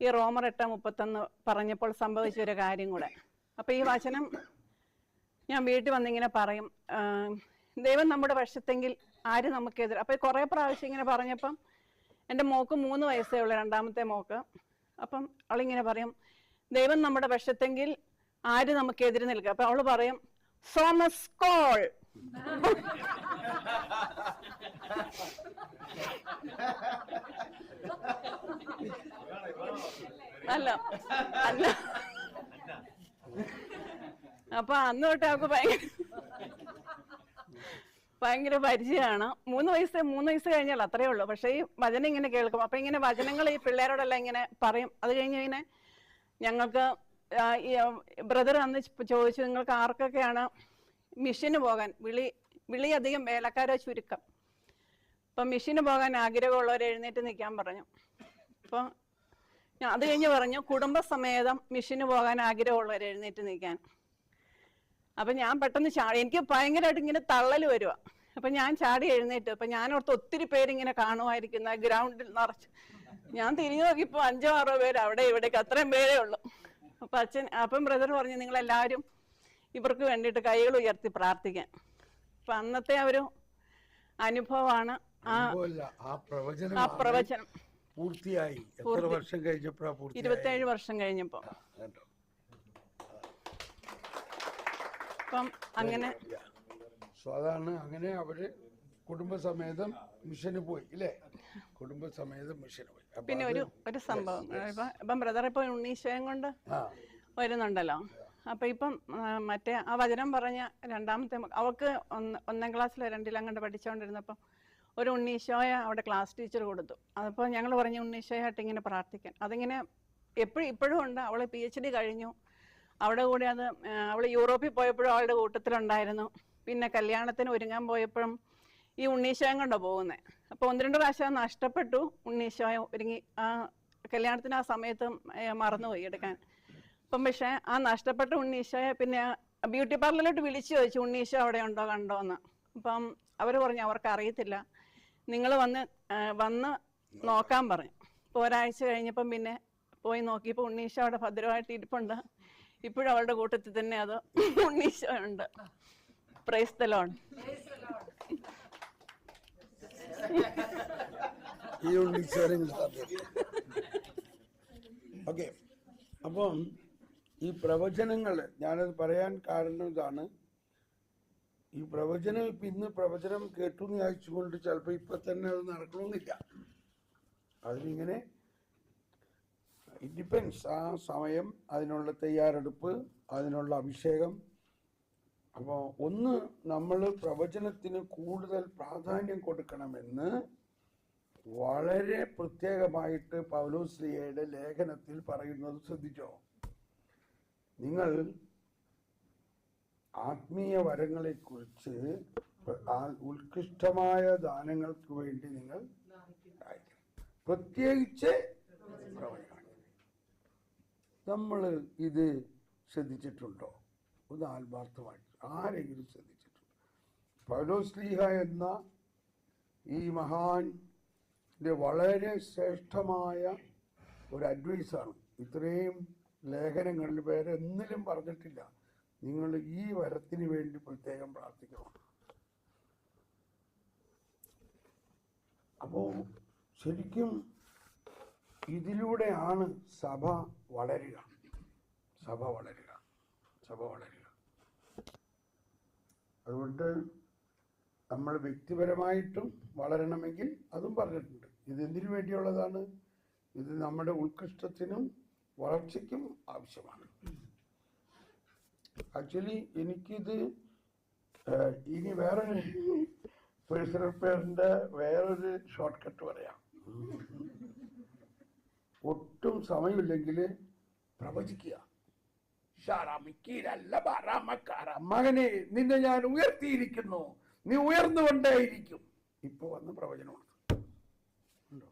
S6: ഈ റോമർ 8:31 പറഞ്ഞപ്പോൾ സംഭവിച്ചൊരു കാര്യം കൂടെ. അപ്പം ഈ വചനം ഞാൻ വീട്ടിൽ വന്നിങ്ങനെ പറയും, ദൈവം നമ്മുടെ പക്ഷത്തെങ്കിൽ ആര് നമുക്കെതിരെ. അപ്പം കുറേ പ്രാവശ്യം ഇങ്ങനെ പറഞ്ഞപ്പം എൻ്റെ മോക്ക് 3 വയസ്സേ ഉള്ളൂ, രണ്ടാമത്തെ മോക്ക്. അപ്പം അവളിങ്ങനെ പറയും, ദൈവം നമ്മുടെ പക്ഷത്തെങ്കിൽ ആര് നമുക്കെതിരെ നിൽക്കുക. അപ്പൊ അവള് പറയും, സോമസ് കോൾ. അല്ല അല്ല അപ്പൊ അന്ന് തൊട്ട് അവൾക്ക് ഭയങ്കര പരിചയമാണ്. 3 വയസ്സ് കഴിഞ്ഞാൽ അത്രേ ഉള്ളൂ. പക്ഷെ ഈ വചനം ഇങ്ങനെ കേൾക്കും. അപ്പൊ ഇങ്ങനെ വചനങ്ങൾ ഈ പിള്ളേരോടെല്ലാം ഇങ്ങനെ പറയും. അത് കഴിഞ്ഞ് ഇങ്ങനെ ഞങ്ങൾക്ക് ബ്രദർ അന്ന് ചോദിച്ചു, നിങ്ങൾക്ക് ആർക്കൊക്കെയാണ് മിഷന് പോകാൻ വിളി അധികം വേലക്കാരോ ചുരുക്കം. അപ്പം മിഷന് പോകാൻ ആഗ്രഹമുള്ളവർ എഴുന്നേറ്റ് നിൽക്കാൻ പറഞ്ഞു. അപ്പോൾ ഞാൻ അത് കഴിഞ്ഞ് പറഞ്ഞു, കുടുംബസമേതം മിഷന് പോകാൻ ആഗ്രഹമുള്ളവർ എഴുന്നേറ്റ് നിൽക്കാൻ. അപ്പം ഞാൻ പെട്ടെന്ന് ചാടി, എനിക്ക് ഭയങ്കരമായിട്ട് ഇങ്ങനെ തള്ളൽ വരുക. അപ്പം ഞാൻ ചാടി എഴുന്നേറ്റ്. അപ്പം ഞാനോർത്ത് ഒത്തിരി പേരിങ്ങനെ കാണുമായിരിക്കുന്ന ഗ്രൗണ്ടിൽ നിറച്ച്. ഞാൻ തിരിഞ്ഞു നോക്കിയപ്പോൾ 5-6 പേര് അവിടെ ഇവിടേക്ക്, അത്രയും പേരേ ഉള്ളൂ. അപ്പം ബ്രദർ പറഞ്ഞു, നിങ്ങളെല്ലാവരും ഇവർക്ക് വേണ്ടിയിട്ട് കൈകൾ ഉയർത്തി പ്രാർത്ഥിക്കാൻ. അപ്പം അന്നത്തെ ഒരു അനുഭവമാണ് ആ പ്രവചനം
S3: പൂർത്തിയായി. 27
S6: വർഷം കഴിഞ്ഞപ്പോ. അപ്പം അങ്ങനെ
S3: അതാണ്. അങ്ങനെ അവര് കുടുംബസമേതം മിഷന് പോയി അല്ലേ? കുടുംബസമേതം മിഷന് പോയി.
S6: പിന്നെ ഒരു സംഭവം, ഇപ്പം ബ്രദർ ഇപ്പൊ ഉണ്ണീശോയം കൊണ്ട് വരുന്നുണ്ടല്ലോ. അപ്പൊ ഇപ്പം മറ്റേ ആ വചനം പറഞ്ഞ രണ്ടാമത്തെ അവൾക്ക് 1ാം ക്ലാസ്സിലോ 2ലും അങ്ങോട്ട് പഠിച്ചുകൊണ്ടിരുന്നപ്പം ഒരു ഉണ്ണീശോയ അവിടെ ക്ലാസ് ടീച്ചർ കൊടുത്തു. അപ്പോൾ ഞങ്ങൾ പറഞ്ഞു ഉണ്ണീശോയായിട്ട് ഇങ്ങനെ പ്രാർത്ഥിക്കാൻ. അതിങ്ങനെ ഇപ്പോഴും ഉണ്ട്. അവൾ PhD കഴിഞ്ഞു. അവിടെ കൂടി അത് അവൾ യൂറോപ്പിൽ പോയപ്പോഴും അവളുടെ കൂട്ടത്തിലുണ്ടായിരുന്നു. പിന്നെ കല്യാണത്തിന് ഒരുങ്ങാൻ പോയപ്പോഴും ഈ ഉണ്ണീശോയം കൊണ്ടാണ് പോകുന്നത്. അപ്പോൾ 1-2 പ്രാവശ്യം നഷ്ടപ്പെട്ടു. ഉണ്ണീശോയം ഒരുങ്ങി ആ കല്യാണത്തിന് ആ സമയത്ത് മറന്നുപോയി എടുക്കാൻ. അപ്പം പക്ഷേ ആ നഷ്ടപ്പെട്ട ഉണ്ണീശോയെ പിന്നെ ബ്യൂട്ടി പാർലറിലോട്ട് വിളിച്ചു ചോദിച്ചു, ഉണ്ണീശോ അവിടെ ഉണ്ടോ കണ്ടോ എന്ന്. അപ്പം അവർ പറഞ്ഞു അവർക്ക് അറിയത്തില്ല, നിങ്ങൾ വന്ന് നോക്കാൻ പറഞ്ഞു. ഇപ്പോൾ ഒരാഴ്ച കഴിഞ്ഞപ്പം പിന്നെ പോയി നോക്കിയപ്പോൾ ഉണ്ണീശോ അവിടെ ഭദ്രമായിട്ട് ഇരിപ്പുണ്ട്. ഇപ്പോഴും അവളുടെ കൂട്ടത്തിൽ തന്നെ അത് ഉണ്ണീശോ ഉണ്ട്. Price the Lord.
S3: ഓക്കെ. അപ്പം ഈ പ്രവചനങ്ങൾ, ഞാനത് പറയാൻ കാരണം ഇതാണ്. ഈ പ്രവചനം ഇന്ന് പ്രവചനം കേട്ടു എന്ന് അയച്ചുകൊണ്ട് ചിലപ്പോൾ ഇപ്പൊ തന്നെ അത് നടക്കണമെന്നില്ല. അതിനിങ്ങനെ ഇറ്റ് ഡിപ്പെൻസ്. ആ സമയം, അതിനുള്ള തയ്യാറെടുപ്പ്, അതിനുള്ള അഭിഷേകം. അപ്പോൾ ഒന്ന്, നമ്മൾ പ്രവചനത്തിന് കൂടുതൽ പ്രാധാന്യം കൊടുക്കണമെന്ന് വളരെ പ്രത്യേകമായിട്ട് പൗലോസ്ലീഹയുടെ ലേഖനത്തിൽ പറയുന്നത് ശ്രദ്ധിച്ചോ? നിങ്ങൾ ആത്മീയ വരങ്ങളെക്കുറിച്ച് ഉത്കൃഷ്ടമായ ദാനങ്ങൾക്ക് വേണ്ടി നിങ്ങൾ പ്രത്യേകിച്ച് പ്രവചനം. നമ്മൾ ഇത് ശ്രദ്ധിച്ചിട്ടുണ്ടോ? ഒന്ന് ആത്മാർത്ഥമായി ആരെങ്കിലും ശ്രദ്ധിച്ചിട്ടുണ്ടോ? പൗലോസ്ലീഹ എന്ന ഈ മഹാന്റെ വളരെ ശ്രേഷ്ഠമായ ഒരു അഡ്വൈസാണ്. ഇത്രയും ലേഖനങ്ങളിൽ വേറെ എന്നിലും പറഞ്ഞിട്ടില്ല, നിങ്ങൾ ഈ വരത്തിന് വേണ്ടി പ്രത്യേകം പ്രാർത്ഥിക്കണം. അപ്പോൾ ശരിക്കും ഇതിലൂടെയാണ് സഭ വളരുക. അതുകൊണ്ട് നമ്മൾ വ്യക്തിപരമായിട്ടും വളരണമെങ്കിൽ അതും പറഞ്ഞിട്ടുണ്ട്. ഇത് എന്തിനു വേണ്ടിയുള്ളതാണ്? ഇത് നമ്മുടെ ഉത്കൃഷ്ടത്തിനും വളർച്ചയ്ക്കും ആവശ്യമാണ്. ആക്ച്വലി എനിക്കിത് ഇനി വേറൊരു പേഴ്സണൽ പേരിൻ്റെ വേറൊരു ഷോർട്ട് കട്ട് പറയാം. ഒട്ടും സമയമില്ലെങ്കിൽ പ്രവചിക്കുക. മകനെ, നിന്നെ ഞാൻ ഉയർത്തിയിരിക്കുന്നു, നീ ഉയർന്നുകൊണ്ടേയിരിക്കും. ഇപ്പൊ വന്ന് പ്രവചനമാണ്. ഉണ്ടോ?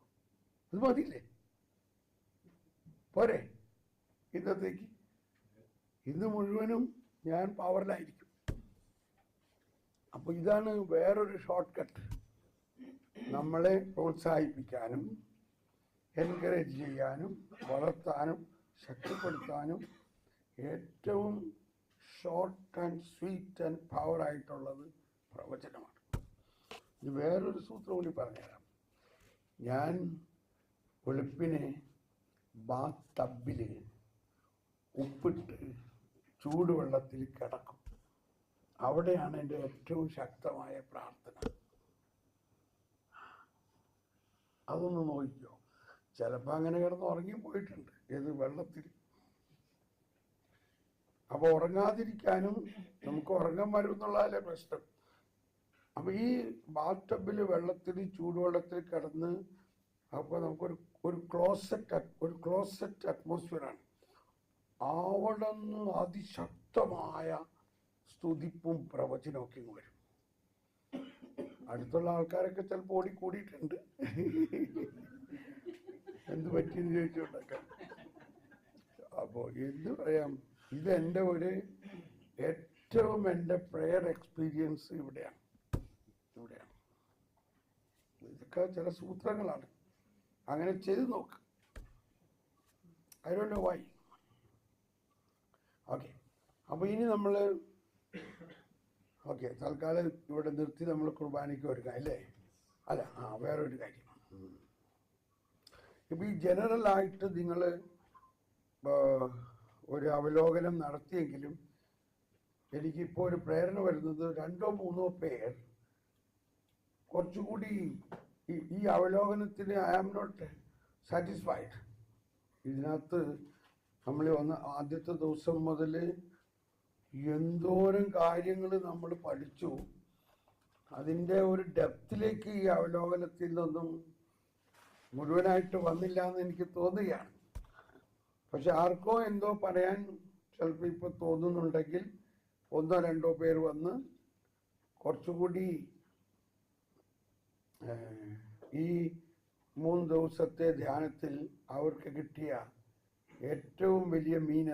S3: അത് മതിയില്ലേ? പോരെ? ഇന്നത്തേക്ക് ഇന്ന് മുഴുവനും ഞാൻ പവറിലായിരിക്കും. അപ്പൊ ഇതാണ് വേറൊരു ഷോർട്ട് കട്ട്. നമ്മളെ പ്രോത്സാഹിപ്പിക്കാനും എൻകറേജ് ചെയ്യാനും വളർത്താനും ശക്തിപ്പെടുത്താനും ഏറ്റവും short and sweet and power ആയിട്ടുള്ളത് പ്രവചനമാണ്. ഇത് വേറൊരു സൂത്രം കൂടി പറഞ്ഞുതരാം. ഞാൻ വെളുപ്പിനെ ബാത്ത് ടബിൽ ഉപ്പിട്ട് ചൂടുവെള്ളത്തിൽ കിടക്കും. അവിടെയാണ് എൻ്റെ ഏറ്റവും ശക്തമായ പ്രാർത്ഥന. അതൊന്ന് നോക്കിക്കോ. ചിലപ്പോൾ അങ്ങനെ കിടന്ന് ഉറങ്ങി പോയിട്ടുണ്ട്, ഏത് വെള്ളത്തിൽ. അപ്പോൾ ഉറങ്ങാതിരിക്കാനും നമുക്ക് ഉറങ്ങാൻ വരും എന്നുള്ളതല്ലേ പ്രശ്നം. അപ്പോൾ ഈ ബാത്ത് ടബിൽ വെള്ളത്തിൽ ചൂടുവെള്ളത്തിൽ കിടന്ന് അപ്പോൾ നമുക്കൊരു ക്ലോസറ്റ് അറ്റ്മോസ്ഫിയറാണ്. അവിടെ നിന്ന് അതിശക്തമായ സ്തുതിപ്പും പ്രവചനമൊക്കെ വരും. അടുത്തുള്ള ആൾക്കാരൊക്കെ ചിലപ്പോൾ ഓടിക്കൂടിയിട്ടുണ്ട്. എന്ത് പറ്റിയെന്ന് ചോദിച്ചുകൊണ്ടൊക്കെ. അപ്പോൾ എന്ത് പറയാം, ഇതെൻ്റെ ഏറ്റവും എൻ്റെ പ്രെയർ എക്സ്പീരിയൻസ് ഇവിടെയാണ്. ഇതൊക്കെ ചില സൂത്രങ്ങളാണ്. അങ്ങനെ ചെയ്ത് നോക്ക്. I don't know why. Okay, അപ്പോൾ ഇനി നമ്മൾ തൽക്കാലം ഇവിടെ നിർത്തി നമ്മൾ കുർബാനയ്ക്ക് ഒരുക്കാം അല്ലേ? അല്ല, വേറൊരു കാര്യം. ഇപ്പം ഈ ജനറലായിട്ട് നിങ്ങൾ ഒരു അവലോകനം നടത്തിയെങ്കിലും എനിക്കിപ്പോൾ ഒരു പ്രേരണ വരുന്നത് 2-3 പേർ കുറച്ചുകൂടി ഈ അവലോകനത്തിന് ഐ ആം നോട്ട് സാറ്റിസ്ഫൈഡ്. ഇതിനകത്ത് നമ്മൾ ആദ്യത്തെ ദിവസം മുതൽ എന്തോരം കാര്യങ്ങൾ നമ്മൾ പഠിച്ചു. അതിൻ്റെ ഒരു ഡെപ്തിലേക്ക് ഈ അവലോകനത്തിൽ നിന്നൊന്നും മുഴുവനായിട്ട് വന്നില്ല എന്ന് എനിക്ക് തോന്നുകയാണ്. പക്ഷെ ആർക്കോ എന്തോ പറയാൻ ചിലപ്പോൾ ഇപ്പോൾ തോന്നുന്നുണ്ടെങ്കിൽ 1-2 പേർ വന്ന് കുറച്ചുകൂടി ഈ 3 ദിവസത്തെ ധ്യാനത്തിൽ അവർക്ക് കിട്ടിയ ഏറ്റവും വലിയ മീൻ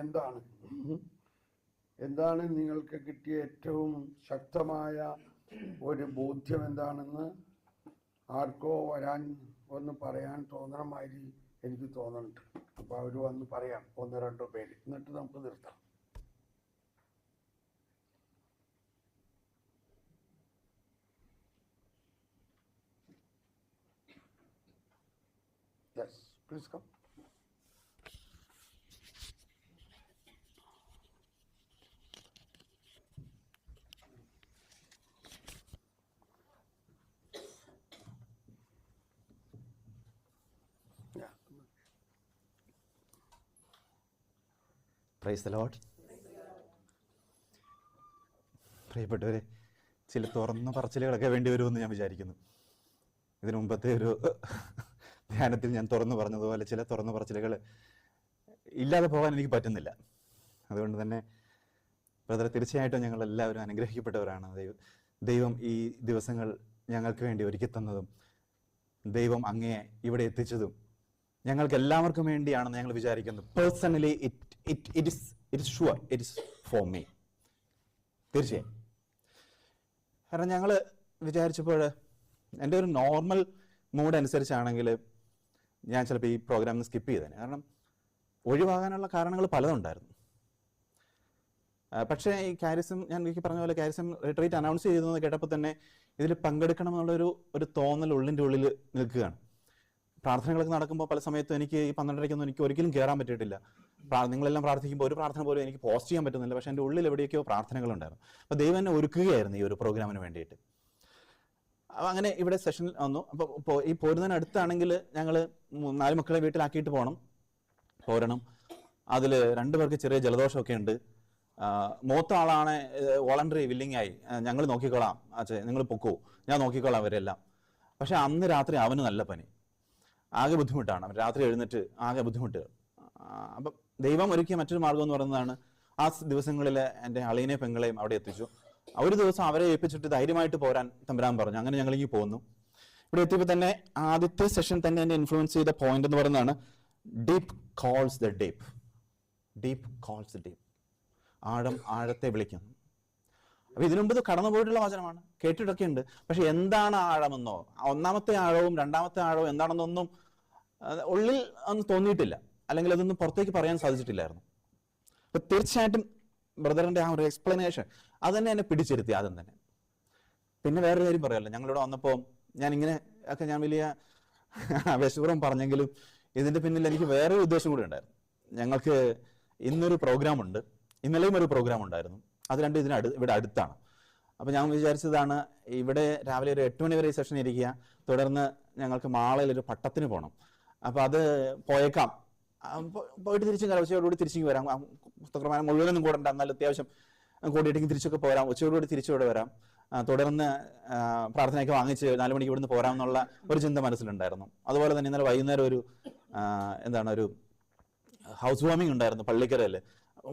S3: എന്താണ് നിങ്ങൾക്ക് കിട്ടിയ ഏറ്റവും ശക്തമായ ഒരു ബോധ്യം എന്താണെന്ന് ആർക്കോ വന്ന് പറയാൻ തോന്നണമാതിരി എനിക്ക് തോന്നുന്നുണ്ട്. അപ്പോൾ അവർ വന്ന് പറയാം 1-2 പേര്, എന്നിട്ട് നമുക്ക് നിർത്താം. Yes, please come.
S7: Price the Lord. പ്രിയപ്പെട്ടവരെ, ചില തുറന്ന പറച്ചിലുകളൊക്കെ വേണ്ടി വരുമെന്ന് ഞാൻ വിചാരിക്കുന്നു. ഇതിനു മുമ്പത്തെ ഒരു ധ്യാനത്തിൽ ഞാൻ തുറന്നു പറഞ്ഞതുപോലെ ചില തുറന്ന പറച്ചിലുകൾ ഇല്ലാതെ പോകാൻ എനിക്ക് പറ്റുന്നില്ല. അതുകൊണ്ട് തന്നെ ബ്രദർ, തീർച്ചയായിട്ടും ഞങ്ങളെല്ലാവരും അനുഗ്രഹിക്കപ്പെട്ടവരാണ്. ദൈവം ഈ ദിവസങ്ങൾ ഞങ്ങൾക്ക് വേണ്ടി ഒരുക്കി തന്നതും ദൈവം അങ്ങയെ ഇവിടെ എത്തിച്ചതും ഞങ്ങൾക്ക് എല്ലാവർക്കും വേണ്ടിയാണെന്ന് ഞങ്ങൾ വിചാരിക്കുന്നു. Personally it is sure it is for me. തീർച്ചയായും. കാരണം ഞങ്ങൾ വിചാരിച്ചപ്പോൾ എൻ്റെ ഒരു നോർമൽ മൂഡ് അനുസരിച്ചാണെങ്കിൽ ഞാൻ ചിലപ്പോൾ ഈ പ്രോഗ്രാമിന് സ്കിപ്പ് ചെയ്തേനെ. കാരണം ഒഴിവാകാനുള്ള കാരണങ്ങൾ പലതുണ്ടായിരുന്നു. പക്ഷേ ഈ കാരിസം, ഞാൻ എനിക്ക് പറഞ്ഞ പോലെ കാരിസം റിട്രീറ്റ് അനൗൺസ് ചെയ്തതെന്ന് കേട്ടപ്പോൾ തന്നെ ഇതിൽ പങ്കെടുക്കണം എന്നുള്ളൊരു തോന്നൽ ഉള്ളിൻ്റെ ഉള്ളിൽ നിൽക്കുകയാണ്. പ്രാർത്ഥനകളൊക്കെ നടക്കുമ്പോൾ പല സമയത്തും എനിക്ക് ഈ 12:30 എനിക്ക് ഒരിക്കലും കയറാൻ പറ്റിയിട്ടില്ല. നിങ്ങളെല്ലാം പ്രാർത്ഥിക്കുമ്പോൾ ഒരു പ്രാർത്ഥന പോലും എനിക്ക് പോസ്റ്റ് ചെയ്യാൻ പറ്റുന്നില്ല. പക്ഷേ എൻ്റെ ഉള്ളിൽ എവിടെയൊക്കെയോ പ്രാർത്ഥനകളുണ്ടായിരുന്നു. അപ്പോൾ ദൈവം എന്നെ ഒരുക്കുകയായിരുന്നു ഈ ഒരു പ്രോഗ്രാമിന് വേണ്ടിയിട്ട്. അപ്പോൾ അങ്ങനെ ഇവിടെ സെഷൻ വന്നു. അപ്പോൾ ഈ പോരുന്നതിനടുത്താണെങ്കിൽ ഞങ്ങൾ 4 മക്കളെ വീട്ടിലാക്കിയിട്ട് പോരണം. അതിൽ 2 പേർക്ക് ചെറിയ ജലദോഷമൊക്കെ ഉണ്ട്. മൂത്ത ആളാണ് വോളണ്ടറി വില്ലിംഗ് ആയി, ഞങ്ങൾ നോക്കിക്കോളാം അച്ഛേ, നിങ്ങൾ പൊക്കോ, ഞാൻ നോക്കിക്കോളാം അവരെല്ലാം. പക്ഷെ അന്ന് രാത്രി അവന് നല്ല പനി, ആകെ ബുദ്ധിമുട്ടാണ്. അവൻ രാത്രി എഴുന്നേറ്റ് ആകെ ബുദ്ധിമുട്ട്. അപ്പം ദൈവം ഒരുക്കിയ മറ്റൊരു മാർഗം എന്ന് പറയുന്നതാണ്, ആ ദിവസങ്ങളിൽ എൻ്റെ അളിയനെ പെങ്ങളെയും അവിടെ എത്തിച്ചു. ഒരു ദിവസം അവരെ ഏൽപ്പിച്ചിട്ട് ധൈര്യമായിട്ട് പോരാൻ തമ്പുരാൻ പറഞ്ഞു. അങ്ങനെ ഞങ്ങളിങ്ങി പോന്നു. ഇവിടെ എത്തിയപ്പോൾ തന്നെ ആദ്യത്തെ സെഷൻ തന്നെ എന്നെ ഇൻഫ്ലുവൻസ് ചെയ്ത പോയിന്റ് എന്ന് പറയുന്നതാണ് deep calls the deep. Deep calls the deep. ആഴം ആഴത്തെ വിളിക്കുന്നു. അപ്പൊ ഇതിനു മുമ്പ് ഇത് കടന്നു പോയിട്ടുള്ള വചനമാണ്, കേട്ടിട്ടൊക്കെ ഉണ്ട്. പക്ഷെ എന്താണ് ആഴമെന്നോ, ഒന്നാമത്തെ ആഴവും രണ്ടാമത്തെ ആഴവും എന്താണെന്നൊന്നും ഉള്ളിൽ ഒന്നും തോന്നിയിട്ടില്ല, അല്ലെങ്കിൽ അതൊന്നും പുറത്തേക്ക് പറയാൻ സാധിച്ചിട്ടില്ലായിരുന്നു. അപ്പൊ തീർച്ചയായിട്ടും ബ്രദറിന്റെ ആ ഒരു എക്സ്പ്ലനേഷൻ അത് തന്നെ എന്നെ പിടിച്ചിരുത്തി ആദ്യം തന്നെ. പിന്നെ വേറൊരു കാര്യം പറയാമല്ലോ, ഞങ്ങളിവിടെ വന്നപ്പോൾ ഞാൻ വലിയ വിശുപുറം പറഞ്ഞെങ്കിലും ഇതിന്റെ പിന്നിൽ എനിക്ക് വേറൊരു ഉദ്ദേശം കൂടി ഉണ്ടായിരുന്നു. ഞങ്ങൾക്ക് ഇന്നൊരു പ്രോഗ്രാം ഉണ്ട്, ഇന്നലെയും ഒരു പ്രോഗ്രാം ഉണ്ടായിരുന്നു. അത് രണ്ടും ഇവിടെ അടുത്താണ്. അപ്പോൾ ഞാൻ വിചാരിച്ചതാണ്, ഇവിടെ രാവിലെ ഒരു 8 മണി വരെ ഈ സെഷൻ ഇരിക്കുക, തുടർന്ന് ഞങ്ങൾക്ക് മാളയിൽ ഒരു പട്ടത്തിന് പോകണം. അപ്പോൾ അത് പോയേക്കാം, പോയിട്ട് തിരിച്ചും കയറാം, ഉച്ചയോടുകൂടി തിരിച്ചു വരാം. പുസ്തകമാനം മുഴുവനൊന്നും കൂടണ്ട, എന്നാലും അത്യാവശ്യം കൂടിയിട്ടെങ്കിൽ തിരിച്ചൊക്കെ പോരാം, ഉച്ചയോടുകൂടി തിരിച്ചിവിടെ വരാം. തുടർന്ന് പ്രാർത്ഥനയൊക്കെ വാങ്ങിച്ച് 4 മണിക്ക് ഇവിടുന്ന് പോരാമെന്നുള്ള ഒരു ചിന്ത മനസ്സിലുണ്ടായിരുന്നു. അതുപോലെ തന്നെ ഇന്നലെ വൈകുന്നേരം ഒരു ഹൗസ് വാമിംഗ് ഉണ്ടായിരുന്നു പള്ളിക്കരയിൽ.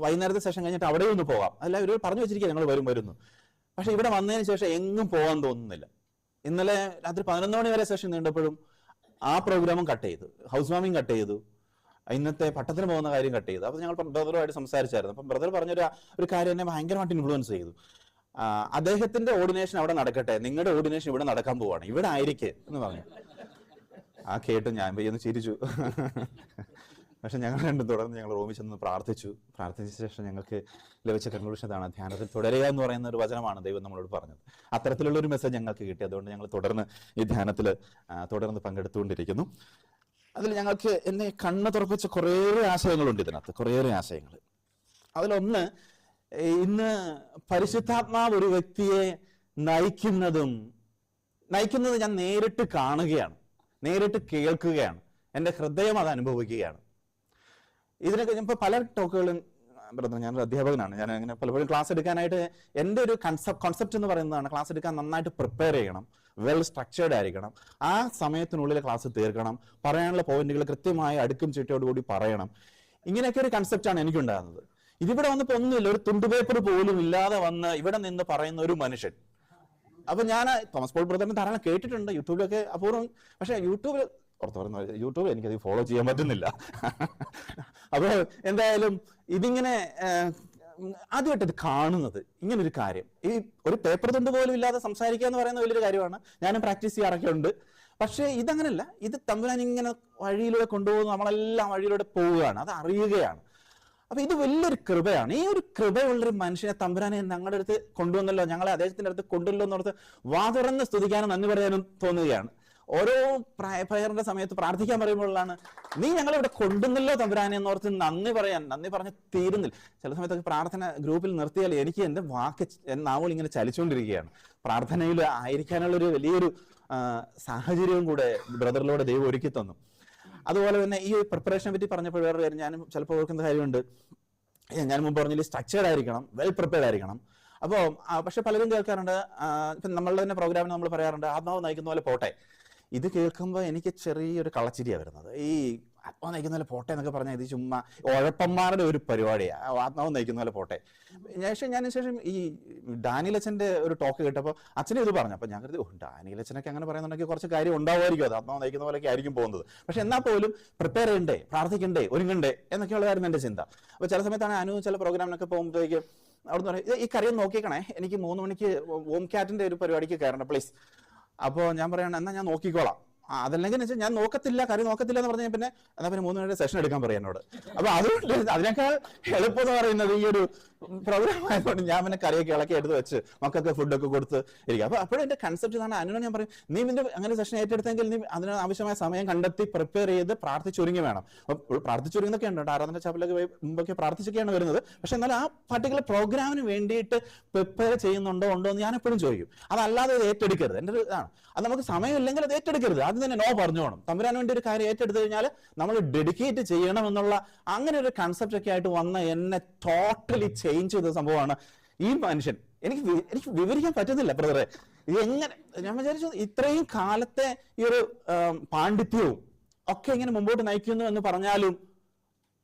S7: വൈകുന്നേരത്തെ സെഷൻ കഴിഞ്ഞിട്ട് അവിടെ ഒന്ന് പോകാം, അല്ല ഇവർ പറഞ്ഞു വെച്ചിരിക്കുക ഞങ്ങൾ വരുന്നു. പക്ഷെ ഇവിടെ വന്നതിന് ശേഷം എങ്ങും പോകാൻ തോന്നുന്നില്ല. ഇന്നലെ രാത്രി 11 മണി വരെ സെഷൻ നീണ്ടപ്പോഴും ആ പ്രോഗ്രാമും കട്ട് ചെയ്തു, ഹൗസ് വാമിംഗ് കട്ട് ചെയ്തു, ഇന്നത്തെ പട്ടത്തിന് പോകുന്ന കാര്യം കട്ട് ചെയ്തു. അപ്പോൾ ഞങ്ങൾ ബ്രദറുമായിട്ട് സംസാരിച്ചായിരുന്നു. അപ്പം ബ്രദർ പറഞ്ഞൊരു കാര്യം എന്നെ ഭയങ്കരമായിട്ട് ഇൻഫ്ലുവൻസ് ചെയ്തു. അദ്ദേഹത്തിന്റെ ഓർഡിനേഷൻ അവിടെ നടക്കട്ടെ, നിങ്ങളുടെ ഓർഡിനേഷൻ ഇവിടെ നടക്കാൻ പോവാണ്, ഇവിടെ ആയിരിക്കെ എന്ന് പറഞ്ഞു. ആ കേട്ടു ഞാൻ ഒന്ന് ചിരിച്ചു. പക്ഷെ ഞങ്ങൾ രണ്ടും തുടർന്ന് ഞങ്ങൾ റൂമിൽ ചെന്ന് പ്രാർത്ഥിച്ച ശേഷം ഞങ്ങൾക്ക് ലഭിച്ച കൺക്ലൂഷൻ അതാണ്, ധ്യാനത്തിൽ തുടരുക എന്ന് പറയുന്ന ഒരു വചനമാണ് ദൈവം നമ്മളോട് പറഞ്ഞത്. അത്തരത്തിലുള്ള ഒരു മെസ്സേജ് ഞങ്ങൾക്ക് കിട്ടി. അതുകൊണ്ട് ഞങ്ങൾ തുടർന്ന് ഈ ധ്യാനത്തിൽ തുടർന്ന് പങ്കെടുത്തുകൊണ്ടിരിക്കുന്നു. അതിൽ ഞങ്ങൾക്ക് എന്നെ കണ്ണ് തുറപ്പിച്ച കുറേയേറെ ആശയങ്ങളുണ്ട് ഇതിനകത്ത്, കുറേയേറെ ആശയങ്ങൾ. അതിലൊന്ന്, ഇന്ന് പരിശുദ്ധാത്മാവ് ഒരു വ്യക്തിയെ നയിക്കുന്നത് ഞാൻ നേരിട്ട് കാണുകയാണ്, നേരിട്ട് കേൾക്കുകയാണ്, എൻ്റെ ഹൃദയം അത് അനുഭവിക്കുകയാണ്. ഇതിനൊക്കെ ഇപ്പോൾ പല ടോക്കുകളും ബ്രദർ, ഞാനൊരു അധ്യാപകനാണ്, ഞാൻ അങ്ങനെ പലപ്പോഴും ക്ലാസ് എടുക്കാനായിട്ട് എൻ്റെ ഒരു കോൺസെപ്റ്റ് എന്ന് പറയുന്നതാണ്, ക്ലാസ് എടുക്കാൻ നന്നായിട്ട് പ്രിപ്പയർ ചെയ്യണം, വെൽ സ്ട്രക്ചേർഡ് ആയിരിക്കണം, ആ സമയത്തിനുള്ളിൽ ക്ലാസ് തീർക്കണം, പറയാനുള്ള പോയിന്റുകൾ കൃത്യമായി അടുക്കും ചിട്ടയോടുകൂടി പറയണം. ഇങ്ങനെയൊക്കെ ഒരു കൺസെപ്റ്റാണ് എനിക്കുണ്ടാകുന്നത്. ഇതിവിടെ വന്നപ്പോൾ ഒന്നുമില്ല, ഒരു തുണ്ട് പേപ്പർ പോലും ഇല്ലാതെ വന്ന് ഇവിടെ നിന്ന് പറയുന്ന ഒരു മനുഷ്യൻ. അപ്പൊ ഞാൻ തോമസ് പോൾ ബ്രദറിനെ ധാരാളം കേട്ടിട്ടുണ്ട്, യൂട്യൂബിലൊക്കെ അപൂർവം. പക്ഷെ യൂട്യൂബിൽ എനിക്കത് ഫോളോ ചെയ്യാൻ പറ്റുന്നില്ല. അപ്പോൾ എന്തായാലും ഇതിങ്ങനെ ആദ്യമായിട്ട് കാണുന്നത് ഇങ്ങനൊരു കാര്യം, ഈ ഒരു പേപ്പർ തുണ്ട് പോലും ഇല്ലാതെ സംസാരിക്കുക എന്ന് പറയുന്ന വലിയൊരു കാര്യമാണ്. ഞാനും പ്രാക്ടീസ് ചെയ്യാറൊക്കെ ഉണ്ട്. പക്ഷേ ഇതങ്ങനല്ല, ഇത് തമ്പുരാൻ ഇങ്ങനെ വഴിയിലൂടെ കൊണ്ടുപോകുന്നു, നമ്മളെല്ലാം വഴിയിലൂടെ പോവുകയാണ്, അത് അറിയുകയാണ്. അപ്പൊ ഇത് വലിയൊരു കൃപയാണ്. ഈ ഒരു കൃപയുള്ളൊരു മനുഷ്യനെ തമ്പുരാനെ ഞങ്ങളുടെ അടുത്ത് കൊണ്ടുവന്നല്ലോ, ഞങ്ങളെ അദ്ദേഹത്തിന്റെ അടുത്ത് കൊണ്ടുവല്ലോ എന്നോർത്ത് വാതുറന്ന് സ്തുതിക്കാനും നന്ദി പറയാനും തോന്നുകയാണ്. ഓരോ പ്രയറിന്റെ സമയത്ത് പ്രാർത്ഥിക്കാൻ പറയുമ്പോഴാണ്, നീ ഞങ്ങളിവിടെ കൊണ്ടുവന്നല്ലോ തമ്പുരാനെ എന്നോർത്ത് നന്ദി പറഞ്ഞ് തീരുന്നില്ല. ചില സമയത്തൊക്കെ പ്രാർത്ഥന ഗ്രൂപ്പിൽ നിർത്തിയാൽ എനിക്ക് എൻ്റെ നാവുകൾ ഇങ്ങനെ ചലിച്ചുകൊണ്ടിരിക്കുകയാണ്. പ്രാർത്ഥനയിൽ ആയിരിക്കാനുള്ളൊരു വലിയൊരു സാഹചര്യവും കൂടെ ബ്രദറിലൂടെ ദൈവം ഒരുക്കി തന്നു. അതുപോലെ തന്നെ ഈ പ്രിപ്പറേഷനെ പറ്റി പറഞ്ഞപ്പോൾ വേറൊരു കാര്യം ഞാനും ചിലപ്പോൾ ഓർക്കുന്ന കാര്യമുണ്ട്. ഞാൻ മുമ്പ് പറഞ്ഞാൽ സ്ട്രക്ചേർഡ് ആയിരിക്കണം, വെൽ പ്രിപ്പയർഡ് ആയിരിക്കണം. അപ്പോൾ പക്ഷെ പലരും കേൾക്കാറുണ്ട്, ഇപ്പം നമ്മളുടെ തന്നെ പ്രോഗ്രാമിന് നമ്മൾ പറയാറുണ്ട്, ആത്മാവ് നയിക്കുന്ന പോലെ പോട്ടെ. ഇത് കേൾക്കുമ്പോൾ എനിക്ക് ചെറിയൊരു കളച്ചിരിയാണ് വരുന്നത്. ഈ ആത്മാവ് നയിക്കുന്ന പോലെ പോട്ടെ എന്നൊക്കെ പറഞ്ഞാൽ ഇത് ചുമ്മാ ഉഴപ്പന്മാരുടെ ഒരു പരിപാടിയാണ്, ആത്മാവ് നയിക്കുന്ന പോലെ പോട്ടെ. ശേഷം ഈ ഡാനിയൽ അച്ഛൻ്റെ ഒരു ടോക്ക് കേട്ടപ്പോൾ അച്ഛനെ ഇത് പറഞ്ഞു. അപ്പോൾ ഞാൻ കരുതി ഡാനിയൽ അച്ഛനൊക്കെ അങ്ങനെ പറയുന്നുണ്ടെങ്കിൽ കുറച്ച് കാര്യം ഉണ്ടാവുമായിരിക്കും, അത് ആത്മാവ് നയിക്കുന്ന പോലെയൊക്കെ ആയിരിക്കും പോകുന്നത്. പക്ഷെ എന്നാൽ പോലും പ്രിപ്പയർ ചെയ്യണ്ടേ, പ്രാർത്ഥിക്കണ്ടേ, ഒരുങ്ങണ്ടേ എന്നൊക്കെയുള്ളതായിരുന്നു എൻ്റെ ചിന്ത. അപ്പോൾ ചില സമയത്താണ് അനു ചില പ്രോഗ്രാമിനൊക്കെ പോകുമ്പോഴത്തേക്ക് അവിടുന്ന് പറയും ഈ കാര്യം നോക്കിക്കണേ, എനിക്ക് 3 മണിക്ക് ഓം ക്യാറ്റിൻ്റെ ഒരു പരിപാടിക്ക് കയറണം പ്ലീസ്. അപ്പോൾ ഞാൻ പറയണം എന്നാൽ ഞാൻ നോക്കിക്കോളാം. അതല്ലെങ്കിൽ വെച്ചാൽ ഞാൻ നോക്കത്തില്ല, കാര്യം നോക്കത്തില്ല എന്ന് പറഞ്ഞാൽ പിന്നെ എന്നാൽ പിന്നെ 3 മണിയുടെ സെഷൻ എടുക്കാൻ പറയാം എന്നോട്. അപ്പൊ അതുകൊണ്ട് അതിനേക്കാൾ എളുപ്പം എന്ന് പറയുന്നത് ഈ ഒരു പ്രോഗ്രാം ആയതുകൊണ്ട് ഞാൻ പിന്നെ കറിയൊക്കെ ഇളക്കി എടുത്ത് വെച്ച് മക്കൾക്ക് ഫുഡൊക്കെ കൊടുത്ത് ഇരിക്കുക. അപ്പൊ അപ്പോഴും എന്റെ കൺസെപ്റ്റ് ഇതാണ്. അനുവിനോട് ഞാൻ പറയും, നീ നിന്റെ അങ്ങനെ സെഷൻ ഏറ്റെടുത്തെങ്കിൽ നീ അതിന് ആവശ്യമായ സമയം കണ്ടെത്തി പ്രിപ്പയർ ചെയ്ത് പ്രാർത്ഥിച്ചൊരുങ്ങി വേണം. അപ്പൊ പ്രാർത്ഥിച്ചൊരുങ്ങുന്നൊക്കെ ഉണ്ട്, ആരാധന ചാപ്പലൊക്കെ മുമ്പൊക്കെ പ്രാർത്ഥിച്ചൊക്കെയാണ് വരുന്നത്. പക്ഷെ എന്നാൽ ആ പർട്ടിക്കുലർ പ്രോഗ്രാമിന് വേണ്ടിയിട്ട് പ്രിപ്പയർ ചെയ്യുന്നുണ്ടോ എന്ന് ഞാൻ എപ്പോഴും ചോദിക്കും. അതല്ലാതെ അത് ഏറ്റെടുക്കരുത്. എൻ്റെ ഒരു ഇതാണ്, അത് നമുക്ക് സമയമില്ലെങ്കിൽ അത് ഏറ്റെടുക്കരുത്, ആദ്യം തന്നെ നോ പറഞ്ഞു വേണം. തമ്പുരാൻ വേണ്ടി ഒരു കാര്യം ഏറ്റെടുത്തു കഴിഞ്ഞാൽ നമ്മൾ ഡെഡിക്കേറ്റ് ചെയ്യണം എന്നുള്ള അങ്ങനെ ഒരു കൺസെപ്റ്റ് ഒക്കെ ആയിട്ട് വന്ന എന്നെ ടോട്ടലി ചേഞ്ച് ചെയ്ത സംഭവമാണ് ഈ മനുഷ്യൻ. എനിക്ക് വിവരിക്കാൻ പറ്റുന്നില്ല ബ്രദറെ, ഇത് എങ്ങനെ. ഞാൻ വിചാരിച്ചു ഇത്രയും കാലത്തെ ഈ ഒരു പാണ്ഡിത്യവും ഒക്കെ ഇങ്ങനെ മുമ്പോട്ട് നയിക്കുന്നു എന്ന് പറഞ്ഞാലും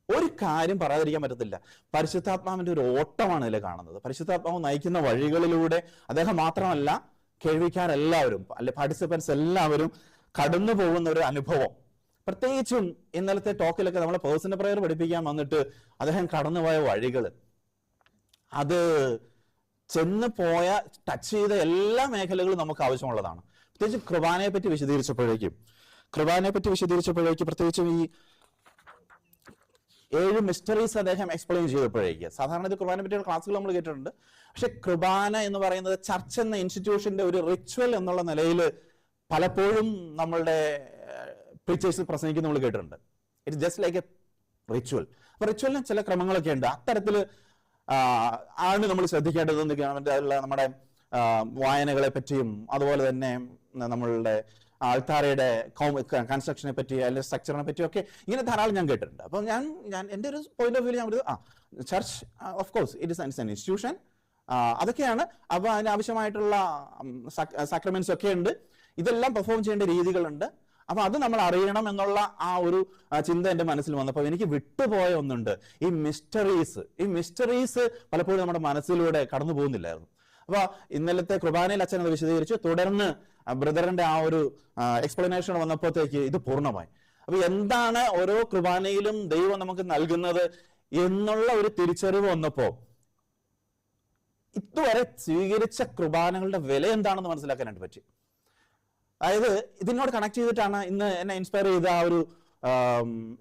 S7: ഒരു കാര്യം പറയാതിരിക്കാൻ പറ്റത്തില്ല. പരിശുദ്ധാത്മാവിന്റെ ഒരു ഓട്ടമാണ് ഇതിൽ കാണുന്നത്. പരിശുദ്ധാത്മാവ് നയിക്കുന്ന വഴികളിലൂടെ അദ്ദേഹം മാത്രമല്ല, കേൾവിക്കാരെല്ലാവരും അല്ലെ പാർട്ടിസിപ്പൻസ് എല്ലാവരും കടന്നു പോകുന്ന ഒരു അനുഭവം. പ്രത്യേകിച്ചും ഇന്നലത്തെ ടോക്കിലൊക്കെ നമ്മളെ പേഴ്സണൽ പ്രയർ പഠിപ്പിക്കാൻ വന്നിട്ട് അദ്ദേഹം കടന്നുപോയ വഴികൾ, അത് ചെന്ന് പോയ ടച്ച് ചെയ്ത എല്ലാ മേഖലകളും നമുക്ക് ആവശ്യമുള്ളതാണ്. പ്രത്യേകിച്ച് കൃപാനയെ പറ്റി വിശദീകരിച്ചപ്പോഴേക്കും പ്രത്യേകിച്ചും ഈ 7 മിസ്റ്ററീസ് അദ്ദേഹം എക്സ്പ്ലെയിൻ ചെയ്തപ്പോഴേക്ക്, സാധാരണ ഇത് കൃപാനെ പറ്റിയുള്ള ക്ലാസ്സുകൾ നമ്മൾ കേട്ടിട്ടുണ്ട്. പക്ഷെ കൃപാന എന്ന് പറയുന്നത് ചർച്ച് എന്ന ഇൻസ്റ്റിറ്റ്യൂഷന്റെ ഒരു റിച്വൽ എന്നുള്ള നിലയിൽ പലപ്പോഴും നമ്മളുടെ പ്രീച്ചേഴ്സ് പ്രസംഗിക്കുന്ന നമ്മൾ കേട്ടിട്ടുണ്ട്. It's just like A ritual. അപ്പൊ റിച്വലിന് ചില ക്രമങ്ങളൊക്കെ ഉണ്ട്. അത്തരത്തിൽ ആണ് നമ്മൾ ശ്രദ്ധിക്കേണ്ടത്. നമ്മുടെ വായനകളെ പറ്റിയും അതുപോലെ തന്നെ നമ്മളുടെ ആൾത്താരയുടെ കൺസ്ട്രക്ഷനെ പറ്റി അല്ലെങ്കിൽ സ്ട്രക്ചറിനെ പറ്റിയും ഒക്കെ ഇങ്ങനെ ധാരാളം ഞാൻ കേട്ടിട്ടുണ്ട്. അപ്പോൾ ഞാൻ എൻ്റെ ഒരു പോയിന്റ് ഓഫ് വ്യൂ ഞാൻ പറയുന്നത് church of course it is an institution, അതൊക്കെയാണ്. അപ്പോൾ അതിനാവശ്യമായിട്ടുള്ള സാക്രമെന്റ്സ് ഒക്കെ ഉണ്ട്, ഇതെല്ലാം പെർഫോം ചെയ്യേണ്ട രീതികളുണ്ട്. അപ്പൊ അത് നമ്മൾ അറിയണം എന്നുള്ള ആ ഒരു ചിന്ത എൻ്റെ മനസ്സിൽ വന്നപ്പോൾ എനിക്ക് വിട്ടുപോയ ഒന്നുണ്ട്, ഈ മിസ്റ്ററീസ് പലപ്പോഴും നമ്മുടെ മനസ്സിലൂടെ കടന്നു പോകുന്നില്ലായിരുന്നു. അപ്പൊ ഇന്നലത്തെ കുർബാനയിൽ അച്ഛൻ അത് വിശദീകരിച്ചു. തുടർന്ന് ബ്രദറിന്റെ ആ ഒരു എക്സ്പ്ലനേഷൻ വന്നപ്പോഴത്തേക്ക് ഇത് പൂർണ്ണമായി. അപ്പൊ എന്താണ് ഓരോ കുർബാനയിലും ദൈവം നമുക്ക് നൽകുന്നത് എന്നുള്ള ഒരു തിരിച്ചറിവ് വന്നപ്പോ ഇതുവരെ സ്വീകരിച്ച കുർബാനകളുടെ വില എന്താണെന്ന് മനസ്സിലാക്കാനായിട്ട് പറ്റി. അതായത് ഇതിനോട് കണക്ട് ചെയ്തിട്ടാണ് ഇന്ന് എന്നെ ഇൻസ്പയർ ചെയ്ത ആ ഒരു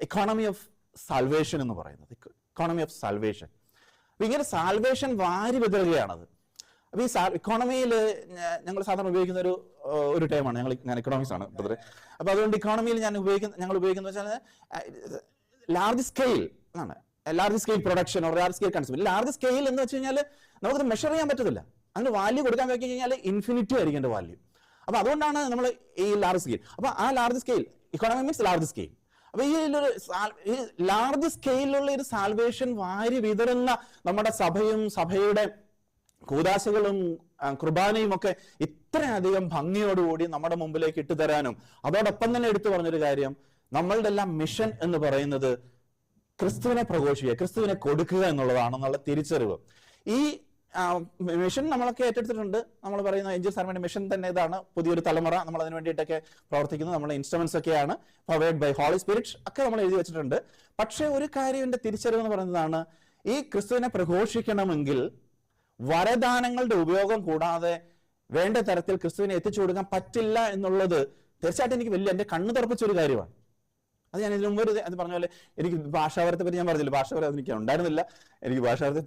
S7: എക്കോണമി ഓഫ് സാൽവേഷൻ എന്ന് പറയുന്നത്. Economy of salvation. അപ്പൊ ഇങ്ങനെ സാൽവേഷൻ വാരി വിതറുകയാണത്. അപ്പൊ ഈ ഇക്കോണമിയിൽ ഞങ്ങൾ സാധാരണ ഉപയോഗിക്കുന്ന ഒരു ടൈമാണ്, ഞാൻ എക്കണോമിക്സ് ആണ് ബ്രദറെ. അപ്പൊ അതുകൊണ്ട് ഇക്കോണമിയിൽ ഞങ്ങൾ ഉപയോഗിക്കുന്ന വെച്ചാൽ ലാർജ് സ്കെയിൽ ആണ്, large scale production or large scale consumer. Large scale എന്ന് വെച്ച് കഴിഞ്ഞാൽ നമുക്കത് മെഷർ ചെയ്യാൻ പറ്റത്തില്ല. അതിന് വാല്യൂ കൊടുക്കാൻ വെച്ച് കഴിഞ്ഞാൽ ഇൻഫിനിറ്റി ആയിരിക്കും എൻ്റെ വാല്യൂ. അപ്പൊ അതുകൊണ്ടാണ് നമ്മൾ ഈ ലാർജ് സ്കെയിൽ. അപ്പൊ ആ large scale economy means large scale. അപ്പൊ ഈ ലാർജ് സ്കെയിലുള്ള ഒരു സാൽവേഷൻ വാരി വിതറുന്ന നമ്മുടെ സഭയുടെ കൂദാശകളും കുർബാനയും ഒക്കെ ഇത്രയധികം ഭംഗിയോടുകൂടി നമ്മുടെ മുമ്പിലേക്ക് ഇട്ടുതരാനും, അതോടൊപ്പം തന്നെ എടുത്തു പറഞ്ഞൊരു കാര്യം, നമ്മളുടെ എല്ലാം മിഷൻ എന്ന് പറയുന്നത് ക്രിസ്തുവിനെ പ്രഘോഷിക്കുക, ക്രിസ്തുവിനെ കൊടുക്കുക എന്നുള്ളതാണെന്നുള്ള തിരിച്ചറിവ്. ഈ മിഷൻ നമ്മളൊക്കെ ഏറ്റെടുത്തിട്ടുണ്ട്. നമ്മൾ പറയുന്ന ഏഞ്ചൽസ് ആർമിയുടെ മിഷൻ തന്നെ ഇതാണ്. പുതിയൊരു തലമുറ നമ്മൾ അതിന് വേണ്ടിയിട്ടൊക്കെ പ്രവർത്തിക്കുന്നത്. നമ്മുടെ ഇൻസ്ട്രുമെന്റ്സ് ഒക്കെയാണ് പവേർഡ് ബൈ ഹോളി സ്പിരിറ്റ് ഒക്കെ നമ്മൾ എഴുതി വെച്ചിട്ടുണ്ട്. പക്ഷെ ഒരു കാര്യം എൻ്റെ തിരിച്ചറിവ് എന്ന് പറയുന്നതാണ്, ഈ ക്രിസ്തുവിനെ പ്രഘോഷിക്കണമെങ്കിൽ വരദാനങ്ങളുടെ ഉപയോഗം കൂടാതെ വേണ്ട തരത്തിൽ ക്രിസ്തുവിനെ എത്തിച്ചു കൊടുക്കാൻ പറ്റില്ല എന്നുള്ളത് തീർച്ചയായിട്ടും എനിക്ക് എൻ്റെ കണ്ണ് തുറപ്പിച്ചൊരു കാര്യമാണ്. അത് ഞാൻ ഇതിനു മുമ്പ് അത് പറഞ്ഞ പോലെ എനിക്ക് ഭാഷാപരത്തെ പറ്റി ഞാൻ പറഞ്ഞില്ല, ഭാഷാപരം എനിക്ക് ഉണ്ടായിരുന്നില്ല. എനിക്ക് ഭാഷാപരത്തെ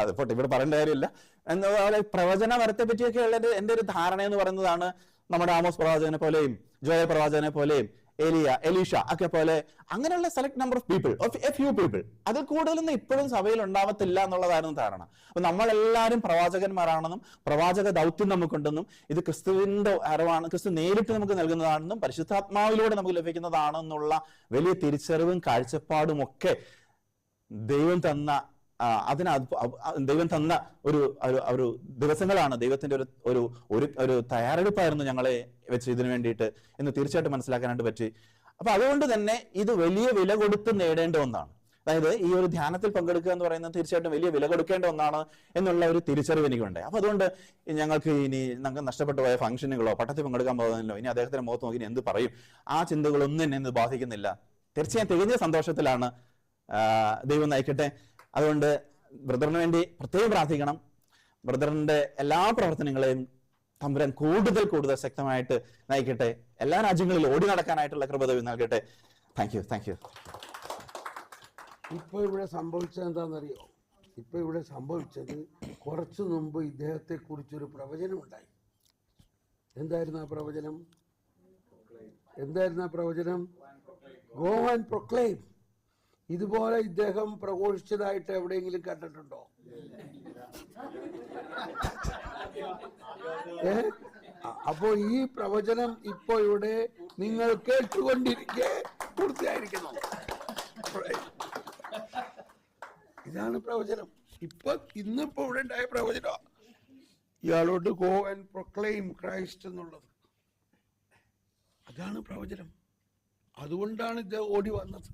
S7: അതിപ്പോട്ടെ ഇവിടെ പറയേണ്ട കാര്യമില്ല. എന്നതുപോലെ പ്രവചനപരത്തെ പറ്റിയൊക്കെ ഉള്ളത് എൻ്റെ ഒരു ധാരണ എന്ന് പറയുന്നതാണ്, നമ്മുടെ ആമോസ് പ്രവാചകനെ പോലെയും ജോയൽ പ്രവാചകനെ പോലെയും എലീഷ ഒക്കെ പോലെ അങ്ങനെയുള്ള select number of people, A few people, അതിൽ കൂടുതലൊന്നും ഇപ്പോഴും സഭയിൽ ഉണ്ടാവത്തില്ല എന്നുള്ളതായിരുന്നു ധാരണ. അപ്പൊ നമ്മളെല്ലാവരും പ്രവാചകന്മാരാണെന്നും പ്രവാചക ദൗത്യം നമുക്കുണ്ടെന്നും ഇത് ക്രിസ്തുവിന്റെ അറിവാണ്, ക്രിസ്തു നേരിട്ട് നമുക്ക് നൽകുന്നതാണെന്നും പരിശുദ്ധാത്മാവിലൂടെ നമുക്ക് ലഭിക്കുന്നതാണെന്നുള്ള വലിയ തിരിച്ചറിവും കാഴ്ചപ്പാടും ഒക്കെ ദൈവം തന്ന ഒരു ദിവസങ്ങളാണ്. ദൈവത്തിന്റെ ഒരു തയ്യാറെടുപ്പായിരുന്നു ഞങ്ങളെ വെച്ച് ഇതിനു വേണ്ടിയിട്ട് എന്ന് തീർച്ചയായിട്ടും മനസ്സിലാക്കാനായിട്ട് പറ്റി.
S8: അപ്പൊ അതുകൊണ്ട് തന്നെ ഇത് വലിയ വില കൊടുത്ത് നേടേണ്ട ഒന്നാണ്. അതായത് ഈ ഒരു ധ്യാനത്തിൽ പങ്കെടുക്കുക എന്ന് പറയുന്നത് തീർച്ചയായിട്ടും വലിയ വില കൊടുക്കേണ്ട ഒന്നാണ് എന്നുള്ള ഒരു തിരിച്ചറിവ് എനിക്കുണ്ടായി. അപ്പൊ അതുകൊണ്ട് ഞങ്ങൾക്ക് നഷ്ടപ്പെട്ടു പോയ ഫംഗ്ഷനുകളോ പട്ടത്തിൽ പങ്കെടുക്കാൻ പോകുന്നതിലോ ഇനി അദ്ദേഹത്തിന്റെ മുഖത്ത് നോക്കി എന്ത് പറയും, ആ ചിന്തകളൊന്നും എന്നെ ബാധിക്കുന്നില്ല. തീർച്ചയായും തികഞ്ഞ സന്തോഷത്തിലാണ്. ദൈവം നയിക്കട്ടെ. അതുകൊണ്ട് ബ്രദറിന് വേണ്ടി പ്രത്യേകം പ്രാർത്ഥിക്കണം. ബ്രദറിന്റെ എല്ലാ പ്രവർത്തനങ്ങളെയും തമ്പുരാൻ കൂടുതൽ ശക്തമായിട്ട് നയിക്കട്ടെ. എല്ലാ രാജ്യങ്ങളിലും ഓടി നടക്കാനായിട്ടുള്ള കൃപ ദൈവം നൽകട്ടെ. Thank you.
S3: ഇപ്പൊ ഇവിടെ സംഭവിച്ചത് എന്താണെന്നറിയോ? ഇപ്പൊ ഇവിടെ സംഭവിച്ചത് കുറച്ചു മുമ്പ് ഇദ്ദേഹത്തെ കുറിച്ചൊരു പ്രവചനം ഉണ്ടായി. എന്തായിരുന്നു ആ പ്രവചനം? Go and proclaim. ഇതുപോലെ ഇദ്ദേഹം പ്രഘോഷിച്ചതായിട്ട് എവിടെയെങ്കിലും കണ്ടിട്ടുണ്ടോ? അപ്പോ ഈ പ്രവചനം ഇപ്പോ ഇവിടെ നിങ്ങൾ കേട്ടുകൊണ്ടിരിക്കെ പൂർത്തിയായിരിക്കുന്നു. ഇതാണ് പ്രവചനം. ഇന്നിപ്പോ ഇവിടെ ഉണ്ടായ പ്രവചനം ഇയാളോട് ഗോ ആൻഡ് പ്രൊക്ലെയിം ക്രൈസ്റ്റ് എന്നുള്ളത്. അതാണ് പ്രവചനം. അതുകൊണ്ടാണ് ഇത് ഓടി വന്നത്.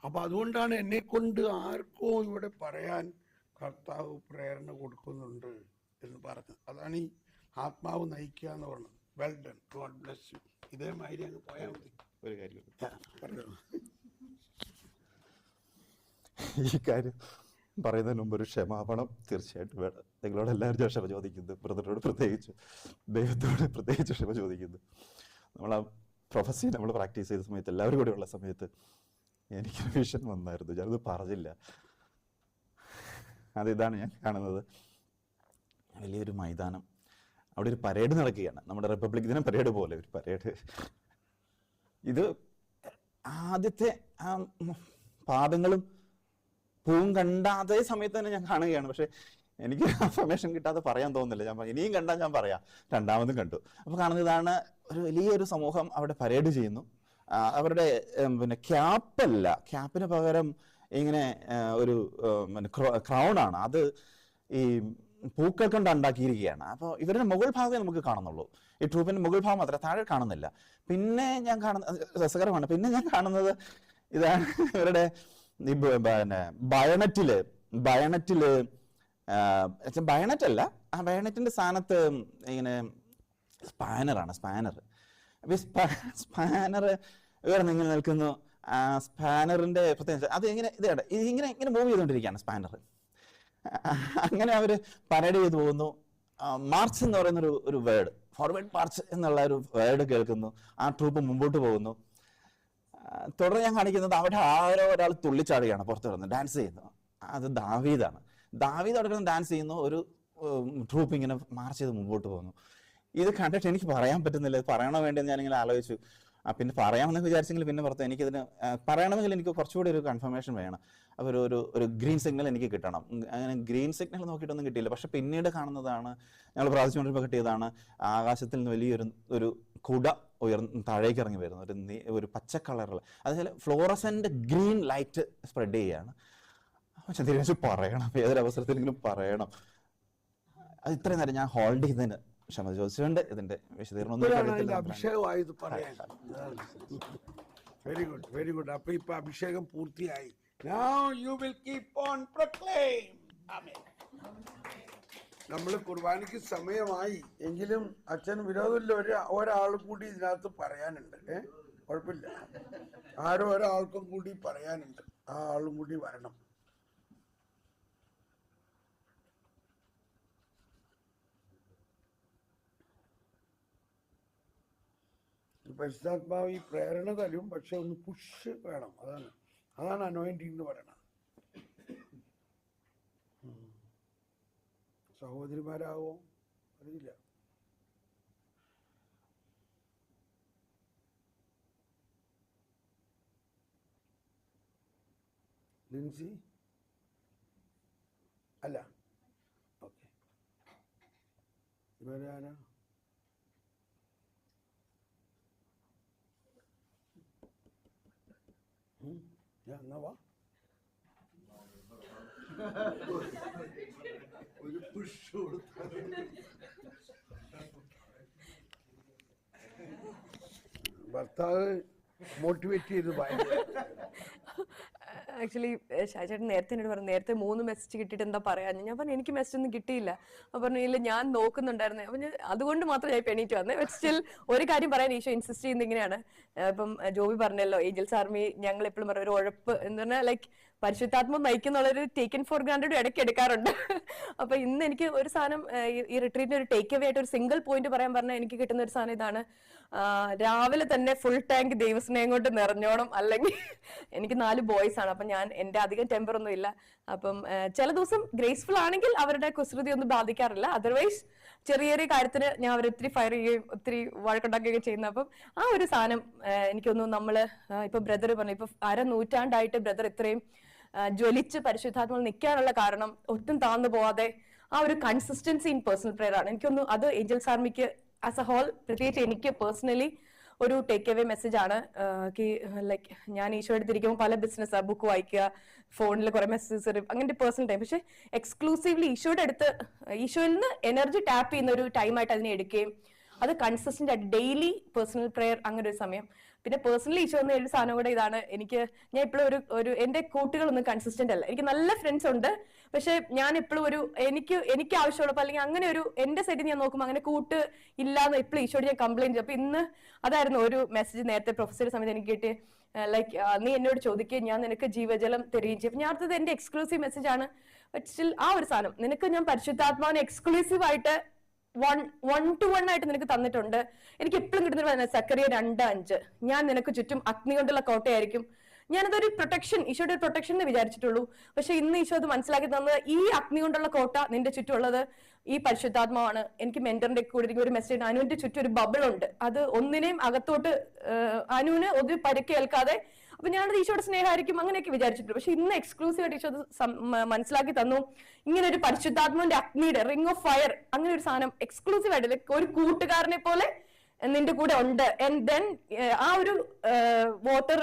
S3: അപ്പൊ അതുകൊണ്ടാണ് എന്നെ കൊണ്ട് ആർക്കോ ഇവിടെ പറയാൻ കർത്താവ് പ്രേരണ കൊടുക്കുന്നുണ്ട് എന്ന് പറഞ്ഞത്. അതാണ് ഈ ആത്മാവ് നയിക്കുക എന്ന് പറഞ്ഞത്. Well done, God bless you. ഇതേമാതിരി അങ്ങ് പോയാൽ മതി.
S7: ഒരു കാര്യം
S3: പറഞ്ഞു.
S7: ഈ കാര്യം പറയുന്നതിന് മുമ്പ് ഒരു ക്ഷമാപണം തീർച്ചയായിട്ടും വേണം. നിങ്ങളോട് എല്ലാവരും ക്ഷമ ചോദിക്കുന്നു, ബ്രദറിനോട് പ്രത്യേകിച്ച്, ദൈവത്തോട് പ്രത്യേകിച്ച് ക്ഷമ ചോദിക്കുന്നു. നമ്മൾ ആ പ്രൊഫസി നമ്മൾ പ്രാക്ടീസ് ചെയ്ത സമയത്ത് എല്ലാവരും കൂടെ ഉള്ള സമയത്ത് എനിക്കൊരു വിഷൻ വന്നായിരുന്നു. ഞാനത് പറഞ്ഞില്ല. അതിതാണ് ഞാൻ കാണുന്നത്. വലിയൊരു മൈതാനം, അവിടെ ഒരു പരേഡ് നടക്കുകയാണ്. നമ്മുടെ റിപ്പബ്ലിക് ദിനം പരേഡ് പോലെ ഒരു പരേഡ്. ഇത് ആദ്യത്തെ ആ പാദങ്ങളും പൂവും കണ്ട അതേ സമയത്ത് തന്നെ ഞാൻ കാണുകയാണ്. പക്ഷെ എനിക്ക് ഇൻഫർമേഷൻ കിട്ടാതെ പറയാൻ തോന്നുന്നില്ല. ഞാൻ ഇനിയും കണ്ടാൽ ഞാൻ പറയാം. രണ്ടാമതും കണ്ടു. അപ്പോൾ കാണുന്നത് ഇതാണ്, ഒരു വലിയൊരു സമൂഹം അവിടെ പരേഡ് ചെയ്യുന്നു. അവരുടെ ക്യാപ്പല്ല, ക്യാപ്പിന് പകരം ഇങ്ങനെ ഒരു ക്രൗണാണ്. അത് ഈ പൂക്കൾ കൊണ്ട് ഉണ്ടാക്കിയിരിക്കുകയാണ്. അപ്പോൾ ഇവരുടെ മുകൾ ഭാഗമേ നമുക്ക് കാണുന്നുള്ളൂ. ഈ ട്രൂപ്പിന്റെ മുകൾ ഭാഗം മാത്രമേ, താഴെ കാണുന്നില്ല. പിന്നെ ഞാൻ രസകരമാണ്. പിന്നെ ഞാൻ കാണുന്നത് ഇതാണ്, ഇവരുടെ ഈ ബയണറ്റില് ബയണറ്റല്ല, ആ ബയണറ്റിന്റെ സ്ഥാനത്ത് ഇങ്ങനെ സ്പാനറാണ്. സ്പാനർ ഇങ്ങനെ നിൽക്കുന്നു. സ്പാനറിന്റെ പ്രത്യേകത അത് ഇങ്ങനെ മൂവ് ചെയ്തുകൊണ്ടിരിക്കുകയാണ് സ്പാനർ. അങ്ങനെ അവർ പരേഡ് ചെയ്ത് പോകുന്നു. മാർച്ച് എന്ന് പറയുന്ന ഒരു വേർഡ്, ഫോർവേഡ് മാർച്ച് എന്നുള്ള ഒരു വേർഡ് കേൾക്കുന്നു. ആ ട്രൂപ്പ് മുമ്പോട്ട് പോകുന്നു. തുടർന്ന് ഞാൻ കാണിക്കുന്നത് അവിടെ ഒരാൾ തുള്ളിച്ചാടുകയാണ്, പുറത്ത് കിടന്ന് ഡാൻസ് ചെയ്യുന്നു. അത് ദാവീദാണ്. ദാവീദ് അവിടെ കിടന്ന് ഡാൻസ് ചെയ്യുന്നു. ഒരു ട്രൂപ്പ് ഇങ്ങനെ മാർച്ച് ചെയ്ത് മുമ്പോട്ട് പോകുന്നു. ഇത് കണ്ടിട്ട് എനിക്ക് പറയാൻ പറ്റുന്നില്ല. ഇത് പറയണോ വേണ്ടി ഞാനിങ്ങനെ ആലോചിച്ചു. പിന്നെ പറയാമെന്ന് വിചാരിച്ചെങ്കിൽ പിന്നെ പുറത്ത് എനിക്കിതിന് പറയണമെങ്കിൽ എനിക്ക് കുറച്ചുകൂടി ഒരു കൺഫർമേഷൻ വേണം. അപ്പോൾ ഒരു ഗ്രീൻ സിഗ്നൽ എനിക്ക് കിട്ടണം. അങ്ങനെ ഗ്രീൻ സിഗ്നൽ നോക്കിയിട്ടൊന്നും കിട്ടിയില്ല. പക്ഷെ പിന്നീട് കാണുന്നതാണ്, ഞങ്ങൾ പ്രാർത്ഥിച്ചുകൊണ്ടിരുമ്പോൾ കിട്ടിയതാണ്, ആകാശത്തിൽ നിന്ന് വലിയൊരു കുട താഴേക്ക് ഇറങ്ങി വരുന്നു. ഒരു പച്ച കളറുള്ള, അതുപോലെ ഫ്ലോറസെന്റ് ഗ്രീൻ ലൈറ്റ് സ്പ്രെഡ് ചെയ്യുകയാണ്. പക്ഷെ തിരിച്ചു പറയണം, ഏതൊരവസരത്തിലെങ്കിലും പറയണം. അത് ഇത്രയും നേരം ഞാൻ ഹോൾഡ് ചെയ്തതിന് ക്ഷമ ചോദിച്ചുകൊണ്ട് ഇതിന്റെ വിശദീകരണം
S3: അഭിഷേകമായത് പറയാൻ. Very good, very good. അപ്പൊ ഇപ്പൊ അഭിഷേകം പൂർത്തിയായി. Now you will keep on proclaim. Amen. നമ്മൾ കുർബാനയ്ക്ക് സമയമായി എങ്കിലും അച്ഛന് വിരോധമില്ല. ഒരാൾ കൂടി ഇതിനകത്ത് പറയാനുണ്ട്. കുഴപ്പമില്ല, ആരോ ഒരാൾക്കും കൂടി പറയാനുണ്ട്. ആ ആളും കൂടി വരണം. പരിശുദ്ധാത്മാവ് ഈ പ്രേരണ തരും, പക്ഷെ ഒന്ന് പുഷ് വേണം. അതാണ് അനോയിന്റിംഗ് എന്ന് പറയണത്. സഹോദരിമാരാവോ അറിയില്ല. ലിൻസി അല്ല, ഓക്കെ. ഇവരെ ആരാ? എന്നാ വാ, ഒരു പുഷ് കൊടുത്ത ഭർത്താവ് മോട്ടിവേറ്റ് ചെയ്ത് ഭയങ്കര.
S9: ആക്ച്വലി ഷാജേട്ടൻ നേരത്തെ എന്നോട് പറഞ്ഞു നേരത്തെ 3 മെസ്സേജ് കിട്ടിയിട്ട് എന്താ പറയാ. ഞാൻ പറഞ്ഞു എനിക്ക് മെസ്സേജ് ഒന്നും കിട്ടിയില്ല. അപ്പൊ പറഞ്ഞു ഇല്ല ഞാൻ നോക്കുന്നുണ്ടായിരുന്നു. അപ്പൊ അതുകൊണ്ട് മാത്രം ഞാൻ പെണീറ്റ് വന്നേ. ബട്ട് സ്റ്റിൽ ഒരു കാര്യം പറയാൻ ഈശോ ഇൻസിസ്റ്റ് ചെയ്യുന്നത് ഇങ്ങനെയാണ്. ഇപ്പം ജോബി പറഞ്ഞല്ലോ ഏഞ്ചൽസ് ആർമി ഞങ്ങൾ എപ്പോഴും പറയും ഒരു ഉഴപ്പ് എന്ന് പറഞ്ഞാൽ ലൈക്ക് പരിശുദ്ധാത്മം നയിക്കുന്നുള്ളൊരു ടേക്കൻ ഫോർ ഗ്രാൻഡഡ് ഇടയ്ക്ക് എടുക്കാറുണ്ട്. അപ്പൊ ഇന്ന് എനിക്ക് ഒരു സാധനം ഈ റിട്രീറ്റിന്റെ ഒരു ടേക്ക് അവേ ആയിട്ട് ഒരു സിംഗിൾ പോയിന്റ് പറയാൻ പറഞ്ഞാൽ എനിക്ക് കിട്ടുന്ന ഒരു സാധനം ഇതാണ്. രാവിലെ തന്നെ ഫുൾ ടാങ്ക് ദൈവസ്നേഹം കൊണ്ട് നിറഞ്ഞോണം. അല്ലെങ്കിൽ എനിക്ക് 4 ബോയ്സ് ആണ്. അപ്പൊ ഞാൻ എന്റെ അധികം ടെമ്പർ ഒന്നും ഇല്ല. അപ്പം ചില ദിവസം ഗ്രേസ്ഫുൾ ആണെങ്കിൽ അവരുടെ കുസൃതി ഒന്നും ബാധിക്കാറില്ല. അതർവൈസ് ചെറിയ ചെറിയ കാര്യത്തിന് ഞാൻ അവർ ഒത്തിരി ഫയർ ചെയ്യുകയും ഒത്തിരി വഴക്കുണ്ടാക്കുകയും ചെയ്യുന്ന. അപ്പം ആ ഒരു സാധനം എനിക്കൊന്നും നമ്മള് ഇപ്പൊ ബ്രദർ പറഞ്ഞു ഇപ്പൊ 1/2 നൂറ്റാണ്ടായിട്ട് ബ്രദർ ഇത്രയും ജ്വലിച്ച് പരിശുദ്ധാത്മാവിൽ നിൽക്കാനുള്ള കാരണം ഒട്ടും താഴ്ന്നു പോവാതെ ആ ഒരു കൺസിസ്റ്റൻസി ഇൻ പേഴ്സണൽ പ്രെയർ ആണ്. എനിക്കൊന്നും അത് ഏഞ്ചൽസ് ആർമിക്ക് ആസ് എ ഹോൾ പ്രത്യേകിച്ച് എനിക്ക് പേഴ്സണലി ഒരു ടേക്ക് അവേ മെസ്സേജ് ആണ്. ലൈക്ക് ഞാൻ ഈശോ എടുത്തിരിക്കുമ്പോൾ പല ബിസിനസ് ബുക്ക് വായിക്കുക, ഫോണിൽ കുറെ മെസ്സേജ്, അങ്ങനത്തെ പേഴ്സണൽ ടൈം. പക്ഷെ എക്സ്ക്ലൂസീവ്ലി ഈശോയുടെ അടുത്ത് ഈശോയിൽ നിന്ന് എനർജി ടാപ്പ് ചെയ്യുന്ന ഒരു ടൈമായിട്ട് അതിനെ എടുക്കുകയും അത് കൺസിസ്റ്റന്റ് ആയിട്ട് ഡെയിലി പേഴ്സണൽ പ്രെയർ അങ്ങനെ ഒരു സമയം. പിന്നെ പേഴ്സണലി ഈശോ എന്ന ഒരു സാധനം കൂടെ ഇതാണ്. ഞാൻ ഇപ്പോഴും ഒരു എന്റെ കൂട്ടുകളൊന്നും കൺസിസ്റ്റന്റ് അല്ല. എനിക്ക് നല്ല ഫ്രണ്ട്സ് ഉണ്ട്. പക്ഷെ ഞാൻ എപ്പോഴും എനിക്ക് ആവശ്യമുള്ളപ്പോൾ അല്ലെങ്കിൽ അങ്ങനെ ഒരു എന്റെ സൈഡിൽ ഞാൻ നോക്കുമ്പോൾ അങ്ങനെ കൂട്ട് ഇല്ലാന്ന് എപ്പോഴും ഈശോയോട് ഞാൻ കംപ്ലൈന്റ് ചെയ്യും. അപ്പൊ ഇന്ന് അതായിരുന്നു ഒരു മെസ്സേജ് നേരത്തെ പ്രൊഫസറുടെ സമയത്ത് എനിക്ക് കിട്ടി. ലൈക്ക് നീ എന്നോട് ചോദിക്കുകയും ഞാൻ നിനക്ക് ജീവജലം തരികയും ചെയ്യും. ഞാൻ അടുത്തത് എന്റെ എക്സ്ക്ലൂസീവ് മെസ്സേജ് ആണ്. ബട്ട് സ്റ്റിൽ ആ ഒരു സാധനം നിനക്ക് ഞാൻ പരിശുദ്ധാത്മാവിനെ എക്സ്ക്ലൂസീവ് ആയിട്ട് 1-to-1 ആയിട്ട് നിനക്ക് തന്നിട്ടുണ്ട്. എനിക്ക് എപ്പോഴും കിട്ടുന്ന സക്കറിയ 2:5 ഞാൻ നിനക്ക് ചുറ്റും അഗ്നി കൊണ്ടുള്ള കോട്ടയായിരിക്കും. ഞാനതൊരു പ്രൊട്ടക്ഷൻ ഈശോയുടെ ഒരു പ്രൊട്ടക്ഷൻ എന്ന് വിചാരിച്ചിട്ടുള്ളൂ. പക്ഷെ ഇന്ന് ഈശോ അത് മനസ്സിലാക്കി തന്നത് ഈ അഗ്നി കൊണ്ടുള്ള കോട്ട നിന്റെ ചുറ്റുമുള്ളത് ഈ പരിശുദ്ധാത്മാവാണ്. എനിക്ക് മെന്ററിന്റെ കൂടെ ഇരിക്കുന്ന ഒരു മെസ്സേജ് അനുവിന്റെ ചുറ്റും ഒരു ബബിൾ ഉണ്ട്. അത് ഒന്നിനെയും അകത്തോട്ട് അനുവിന് ഒരു പരിക്കേൽക്കാതെ. അപ്പൊ ഞാനത് ഈശോയുടെ സ്നേഹമായിരിക്കും അങ്ങനെയൊക്കെ വിചാരിച്ചിട്ടുണ്ട്. പക്ഷെ ഇന്ന് എക്സ്ക്ലൂസീവ് ആയിട്ട് ഈശോ അത് മനസ്സിലാക്കി തന്നു. ഇങ്ങനെ ഒരു പരിശുദ്ധാത്മാവിന്റെ അഗ്നിയുടെ റിംഗ് ഓഫ് ഫയർ അങ്ങനെ ഒരു സാധനം എക്സ്ക്ലൂസീവ് ആയിട്ട് ഒരു കൂട്ടുകാരനെ പോലെ നിന്റെ കൂടെ ഉണ്ട്. ആൻഡ് ദെൻ ആ ഒരു വാട്ടർ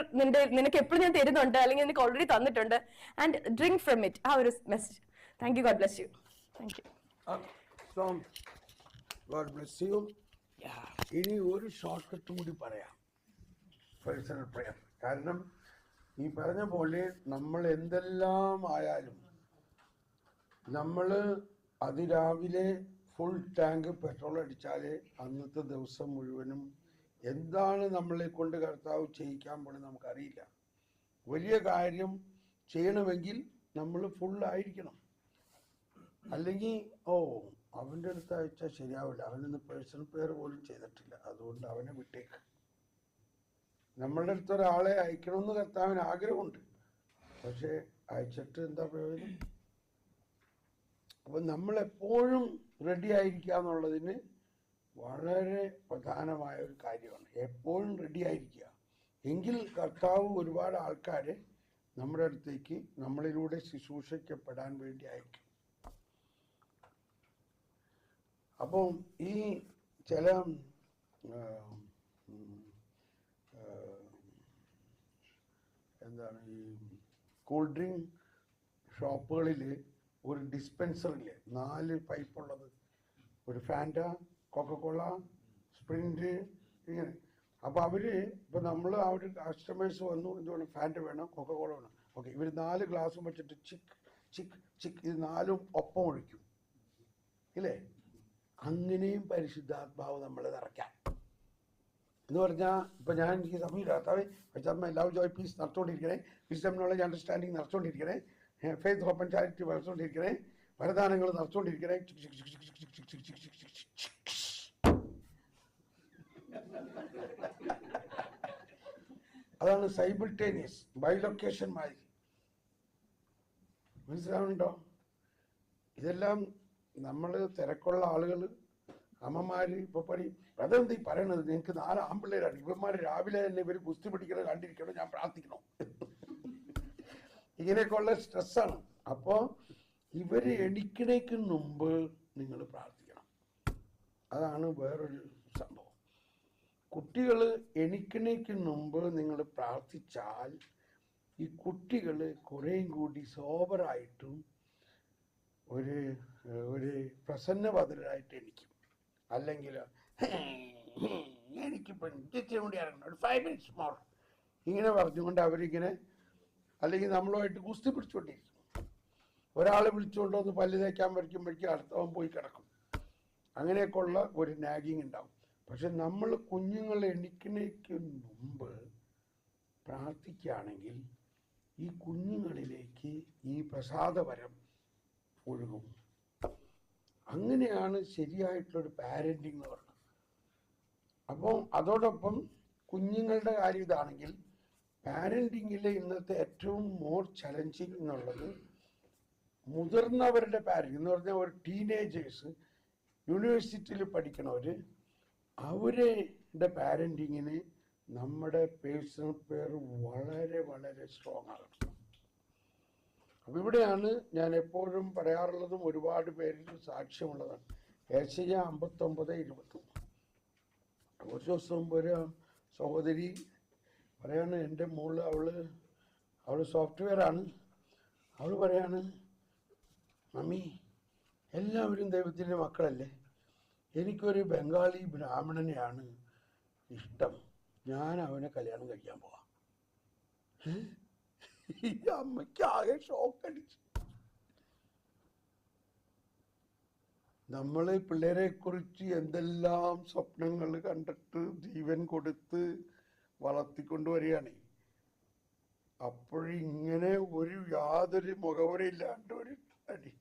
S9: നിനക്ക് എപ്പോഴും ഞാൻ തരുന്നുണ്ട് അല്ലെങ്കിൽ നിനക്ക് ഓൾറെഡി തന്നിട്ടുണ്ട്. And drink from it. ആ ഒരു message. Thank you. God bless you. Thank you.
S3: So, God bless you. ഇനി ഒരു ഷോർട്ട് കട്ട് കൂടി പറയാം പേഴ്സണൽ പ്രെയർ. കാരണം ഈ പറഞ്ഞ പോലെ നമ്മൾ എന്തെല്ലാം ആയാലും നമ്മൾ അതിരാവിലെ ഫുൾ ടാങ്ക് പെട്രോൾ അടിച്ചാലേ അന്നത്തെ ദിവസം മുഴുവനും എന്താണ് നമ്മളെ കൊണ്ട് കർത്താവ് ചെയ്യിക്കാൻ പോണെന്ന് നമുക്കറിയില്ല. വലിയ കാര്യം ചെയ്യണമെങ്കിൽ നമ്മൾ ഫുള്ളായിരിക്കണം. അല്ലെങ്കിൽ അവൻ്റെ അടുത്ത് അയച്ചാൽ ശരിയാവില്ല, അവനിന്ന് പേഴ്സണൽ പ്രെയർ പോലും ചെയ്തിട്ടില്ല, അതുകൊണ്ട് അവനെ വിട്ടേക്ക്. നമ്മളുടെ അടുത്ത് ഒരാളെ അയക്കണമെന്ന് കർത്താവിന് ആഗ്രഹമുണ്ട്, പക്ഷെ അയച്ചിട്ട് എന്താ പ്രയോജനം? അപ്പം നമ്മളെപ്പോഴും റെഡി ആയിരിക്കുക എന്നുള്ളതിന് വളരെ പ്രധാനമായ ഒരു കാര്യമാണ്. എപ്പോഴും റെഡി ആയിരിക്കുക. എങ്കിൽ കർത്താവ് ഒരുപാട് ആൾക്കാരെ നമ്മുടെ അടുത്തേക്ക് നമ്മളിലൂടെ ശുശ്രൂഷിക്കപ്പെടാൻ വേണ്ടി അയക്കും. അപ്പം ഈ ചില എന്താണ് ഈ കൂൾ ഡ്രിങ്ക് ഷോപ്പുകളിൽ ഒരു ഡിസ്പെൻസറിൽ 4 പൈപ്പുള്ളത്, ഒരു ഫാൻറ്റ, കൊക്കക്കോള, സ്പ്രിൻറ്റ്, ഇങ്ങനെ. അപ്പോൾ ഇപ്പം നമ്മൾ ആ ഒരു കസ്റ്റമേഴ്സ് വന്നു, എന്തുകൊണ്ട് ഫാൻറ്റ വേണം, കൊക്കക്കോള വേണം, ഓക്കെ, ഇവർ 4 ഗ്ലാസ്സും വെച്ചിട്ട് ചിക്ക് ചിക്ക് ചിക്ക് ഇത് 4ഉം ഒപ്പം ഒഴിക്കും ഇല്ലേ? അങ്ങനെയും പരിശുദ്ധാത്മാവ് നമ്മളെ നിറയ്ക്കാൻ എന്ന് പറഞ്ഞാൽ ഇപ്പം ഞാൻ എനിക്ക് സമയമില്ലാത്തവേ പരിശുദ്ധാത്മ ലവ് ജോയ് പീസ് നടത്തുകൊണ്ടിരിക്കണേ, വിസ്ഡം നോളജ് അണ്ടർസ്റ്റാൻഡിങ് നടത്തുകൊണ്ടിരിക്കണേ, ഫെയ്ത്ത് ഹോപ്പ് ആൻഡ് ചാരിറ്റി വളർത്തുകൊണ്ടിരിക്കണേ, വരദാനങ്ങൾ നടത്തുകൊണ്ടിരിക്കണേ. അതാണ് സൈമിൾട്ടേനിയസ് ബൈലൊക്കേഷൻ മാതിരി. മനസ്സിലാവുന്നുണ്ടോ? ഇതെല്ലാം നമ്മൾ തിരക്കുള്ള ആളുകൾ, അമ്മമാർ ഇപ്പോൾ പറയും, അതെന്ത് ഈ പറയണത്, നിങ്ങൾക്ക് 4 ആൺപിള്ളേരാണ്, ഇവന്മാർ രാവിലെ തന്നെ ഇവർ കുസ്തി പിടിക്കണോ കണ്ടിരിക്കണോ, ഞാൻ പ്രാർത്ഥിക്കണോ, ഇങ്ങനെയൊക്കെയുള്ള സ്ട്രെസ്സാണ്. അപ്പോൾ ഇവർ എണിക്കണേക്ക് മുമ്പ് നിങ്ങൾ പ്രാർത്ഥിക്കണം. അതാണ് വേറൊരു സംഭവം. കുട്ടികൾ എണിക്കണേക്ക് മുമ്പ് നിങ്ങൾ പ്രാർത്ഥിച്ചാൽ ഈ കുട്ടികൾ കുറേയും കൂടി സോബറായിട്ടും ഒരു പ്രസന്നവതരായിട്ട് എണിക്കും. അല്ലെങ്കിൽ എനിക്കിപ്പോൾ ഇച്ചിരി കൂടി ഇറങ്ങണം, ഒരു 5 minutes മോർ, ഇങ്ങനെ പറഞ്ഞുകൊണ്ട് അവരിങ്ങനെ, അല്ലെങ്കിൽ നമ്മളുമായിട്ട് ഗുസ്തി പിടിച്ചുകൊണ്ടിരിക്കും. ഒരാളെ വിളിച്ചുകൊണ്ടുവന്ന് പല്ല് തേക്കാൻ വരയ്ക്കുമ്പോഴേക്കും അടുത്തവൻ പോയി കിടക്കും. അങ്ങനെയൊക്കെ ഉള്ള ഒരു നാഗിങ് ഉണ്ടാവും. പക്ഷെ നമ്മൾ കുഞ്ഞുങ്ങൾ എണിക്കുന്നതിന് മുമ്പ് പ്രാർത്ഥിക്കുകയാണെങ്കിൽ ഈ കുഞ്ഞുങ്ങളിലേക്ക് ഈ പ്രസാദവരം ഒഴുകും. അങ്ങനെയാണ് ശരിയായിട്ടുള്ളൊരു പാരൻറ്റിങ് എന്ന് പറയുന്നത്. അപ്പോൾ അതോടൊപ്പം കുഞ്ഞുങ്ങളുടെ കാര്യം ഇതാണെങ്കിൽ, പാരൻറ്റിങ്ങിലെ ഇന്നത്തെ ഏറ്റവും മോർ ചലഞ്ചിങ് എന്നുള്ളത് മുതിർന്നവരുടെ പാരൻറ്റിങ് എന്ന് പറഞ്ഞാൽ ഒരു ടീനേജേഴ്സ്, യൂണിവേഴ്സിറ്റിയിൽ പഠിക്കണവർ, അവരുടെ പാരൻറ്റിങ്ങിന് നമ്മുടെ പേഴ്സണൽ പെയർ വളരെ വളരെ സ്ട്രോങ് ആകണം. അപ്പം ഇവിടെയാണ് ഞാൻ എപ്പോഴും പറയാറുള്ളതും ഒരുപാട് പേരിൽ സാക്ഷ്യമുള്ളതാണ്. ഏശയ്യ 59:20. ഒരു ദിവസം മുമ്പ് ഒരു സഹോദരി പറയാണ്, എൻ്റെ മോള് അവൾ സോഫ്റ്റ്വെയർ ആണ്, അവൾ പറയാണ്, മമ്മി എല്ലാവരും ദൈവത്തിൻ്റെ മക്കളല്ലേ, എനിക്കൊരു ബംഗാളി ബ്രാഹ്മണനെയാണ് ഇഷ്ടം, ഞാൻ അവനെ കല്യാണം കഴിക്കാൻ പോവാം. ഈ അമ്മയ്ക്ക് ആകെ ഷോക്ക് അടിച്ചു. നമ്മൾ പിള്ളേരെ കുറിച്ച് എന്തെല്ലാം സ്വപ്നങ്ങൾ കണ്ടിട്ട് ജീവൻ കൊടുത്ത് വളർത്തിക്കൊണ്ടുവരികയാണ്. അപ്പോഴിങ്ങനെ യാതൊരു മുഖവരയില്ലാണ്ട് ഒരു അടി.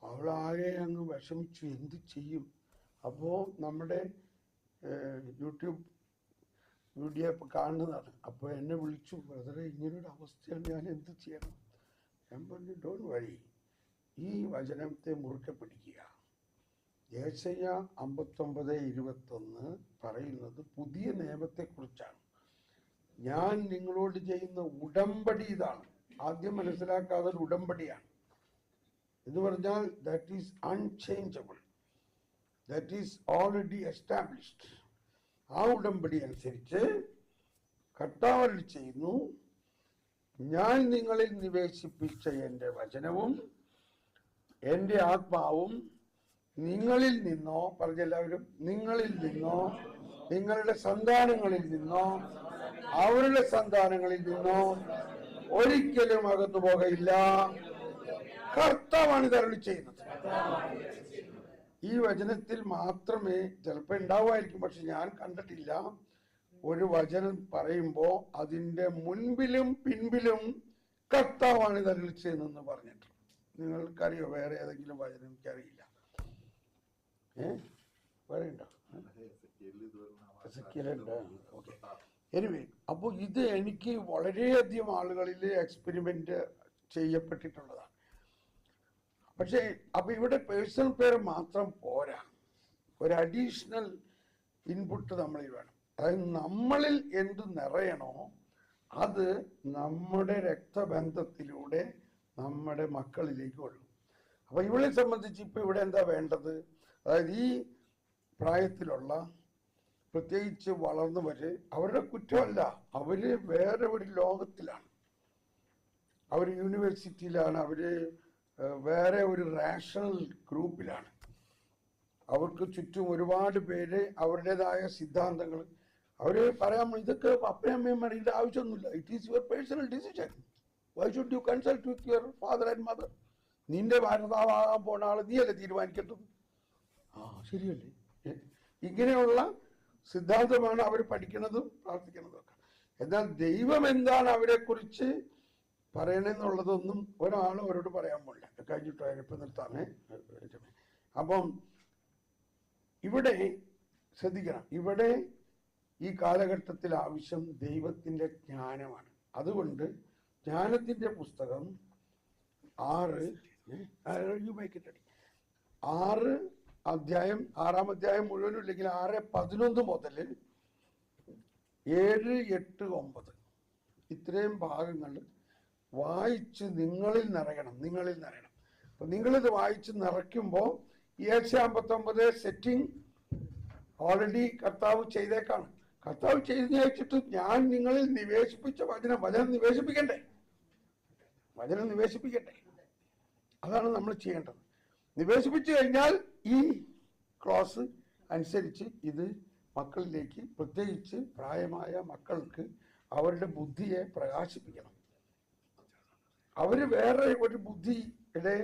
S3: അവളാകെ അങ്ങ് വിഷമിച്ചു, എന്ത് ചെയ്യും. അപ്പോൾ നമ്മുടെ യൂട്യൂബ് വീഡിയോ ഇപ്പോൾ കാണുന്നതാണ്. അപ്പോൾ എന്നെ വിളിച്ചു, ബ്രദറെ ഇങ്ങനൊരു അവസ്ഥയാണ്, ഞാൻ എന്ത് ചെയ്യണം? ഞാൻ പറഞ്ഞു, ഡോണ്ട് വരി, ഈ വചനത്തെ മുറുക്കെ പിടിക്കുക. ഏശയ്യ 59:21 പറയുന്നത് പുതിയ നിയമത്തെക്കുറിച്ചാണ്. ഞാൻ നിങ്ങളോട് ചെയ്യുന്ന ഉടമ്പടി ഇതാണ്. ആദ്യം മനസ്സിലാക്കാതെ ഒരു ഉടമ്പടിയാണ് എന്ന് പറഞ്ഞാൽ that is unchangeable, that is already established. ആ ഉടമ്പടി അനുസരിച്ച് കർത്താവ് ചെയ്യുന്നു, ഞാൻ നിങ്ങളിൽ നിവേശിപ്പിച്ച എൻ്റെ വചനവും എൻ്റെ ആത്മാവും നിങ്ങളിൽ നിന്നോ, പറഞ്ഞെല്ലാവരും, നിങ്ങളിൽ നിന്നോ, നിങ്ങളുടെ സന്താനങ്ങളിൽ നിന്നോ, അവരുടെ സന്താനങ്ങളിൽ നിന്നോ ഒരിക്കലും അകന്നു പോകയില്ല. കർത്താവാണ് ഇത് അരുളി ചെയ്യുന്നത്. ഈ വചനത്തിൽ മാത്രമേ ചിലപ്പോൾ ഉണ്ടാവുമായിരിക്കും, പക്ഷെ ഞാൻ കണ്ടിട്ടില്ല ഒരു വചനം പറയുമ്പോൾ അതിൻ്റെ മുൻപിലും പിൻപിലും കർത്താവാണ് ഇത് അരുളി ചെയ്യുന്നതെന്ന് പറഞ്ഞിട്ട്. നിങ്ങൾക്കറിയോ വേറെ ഏതെങ്കിലും വചനം? എനിക്കറിയില്ല. വേറെയുണ്ടോ? ഓക്കെ. എനിവേ, അപ്പോൾ ഇത് എനിക്ക് വളരെയധികം ആളുകളിൽ എക്സ്പെരിമെന്റ് ചെയ്യപ്പെട്ടിട്ടുള്ളതാണ്. പക്ഷേ അപ്പൊ ഇവിടെ പേഴ്സണൽ പെയർ മാത്രം പോരാ, ഒരു അഡീഷണൽ ഇൻപുട്ട് നമ്മളിൽ വേണം. അതായത് നമ്മളിൽ എന്ത് നിറയണോ അത് നമ്മുടെ രക്തബന്ധത്തിലൂടെ നമ്മുടെ മക്കളിലേക്ക് ഒഴുകും. അപ്പൊ ഇവളെ സംബന്ധിച്ച് ഇപ്പൊ ഇവിടെ എന്താ വേണ്ടത്? അതായത് ഈ പ്രായത്തിലുള്ള പ്രത്യേകിച്ച് വളർന്നവര്, അവരുടെ കുറ്റമല്ല, അവര് വേറെ ഒരു ലോകത്തിലാണ്, അവർ യൂണിവേഴ്സിറ്റിയിലാണ്, അവര് വേറെ ഒരു റാഷണൽ ഗ്രൂപ്പിലാണ്. അവർക്ക് ചുറ്റും ഒരുപാട് പേര് അവരുടേതായ സിദ്ധാന്തങ്ങൾ അവർ പറയാൻ, ഇതൊക്കെ അപ്പനും അമ്മയും അറിയേണ്ട ആവശ്യമൊന്നുമില്ല. It is your personal decision. Why should you consult with your father and mother? നിന്റെ ഭാരതാവാകാൻ പോണ ആള് നീയല്ലേ തീരുമാനിക്കേണ്ടത്? ആ ശരിയല്ലേ? ഇങ്ങനെയുള്ള സിദ്ധാന്തമാണ് അവർ പഠിക്കുന്നതും പ്രാർത്ഥിക്കുന്നതും ഒക്കെ. എന്നാൽ ദൈവം എന്താണ് അവരെ കുറിച്ച് പറയണെന്നുള്ളതൊന്നും ഒരാളും അവരോട് പറയാൻ പോകില്ല. കഴിഞ്ഞിട്ടോ ഇപ്പം നിർത്താമേ. അപ്പം ഇവിടെ ശ്രദ്ധിക്കണം, ഇവിടെ ഈ കാലഘട്ടത്തിൽ ആവശ്യം ദൈവത്തിൻ്റെ ജ്ഞാനമാണ്. അതുകൊണ്ട് ജ്ഞാനത്തിൻ്റെ പുസ്തകം 6 അധ്യായം, 6-ാം അധ്യായം മുഴുവനും ഇല്ലെങ്കിൽ 6:11 മുതൽ 7, 8, 9 ഇത്രയും ഭാഗങ്ങൾ വായിച്ച് നിങ്ങളിൽ നിറയണം. അപ്പൊ നിങ്ങളിത് വായിച്ച് നിറയ്ക്കുമ്പോൾ ഏശയ്യ 59 സെറ്റിംഗ് ഓൾറെഡി കർത്താവ് ചെയ്തേക്കാണ്. കർത്താവ് ചെയ്ത് അയച്ചിട്ട് ഞാൻ നിങ്ങളിൽ നിവേശിപ്പിച്ച വചനം നിവേശിപ്പിക്കണ്ടേ? അതാണ് നമ്മൾ ചെയ്യേണ്ടത്. നിവേശിപ്പിച്ചു കഴിഞ്ഞാൽ ഈ ക്ലോസ് അനുസരിച്ച് ഇത് മക്കളിലേക്ക്, പ്രത്യേകിച്ച് പ്രായമായ മക്കൾക്ക് അവരുടെ ബുദ്ധിയെ പ്രകാശിപ്പിക്കണം. അവർ വേറെ ഒരു ബുദ്ധിയുടെ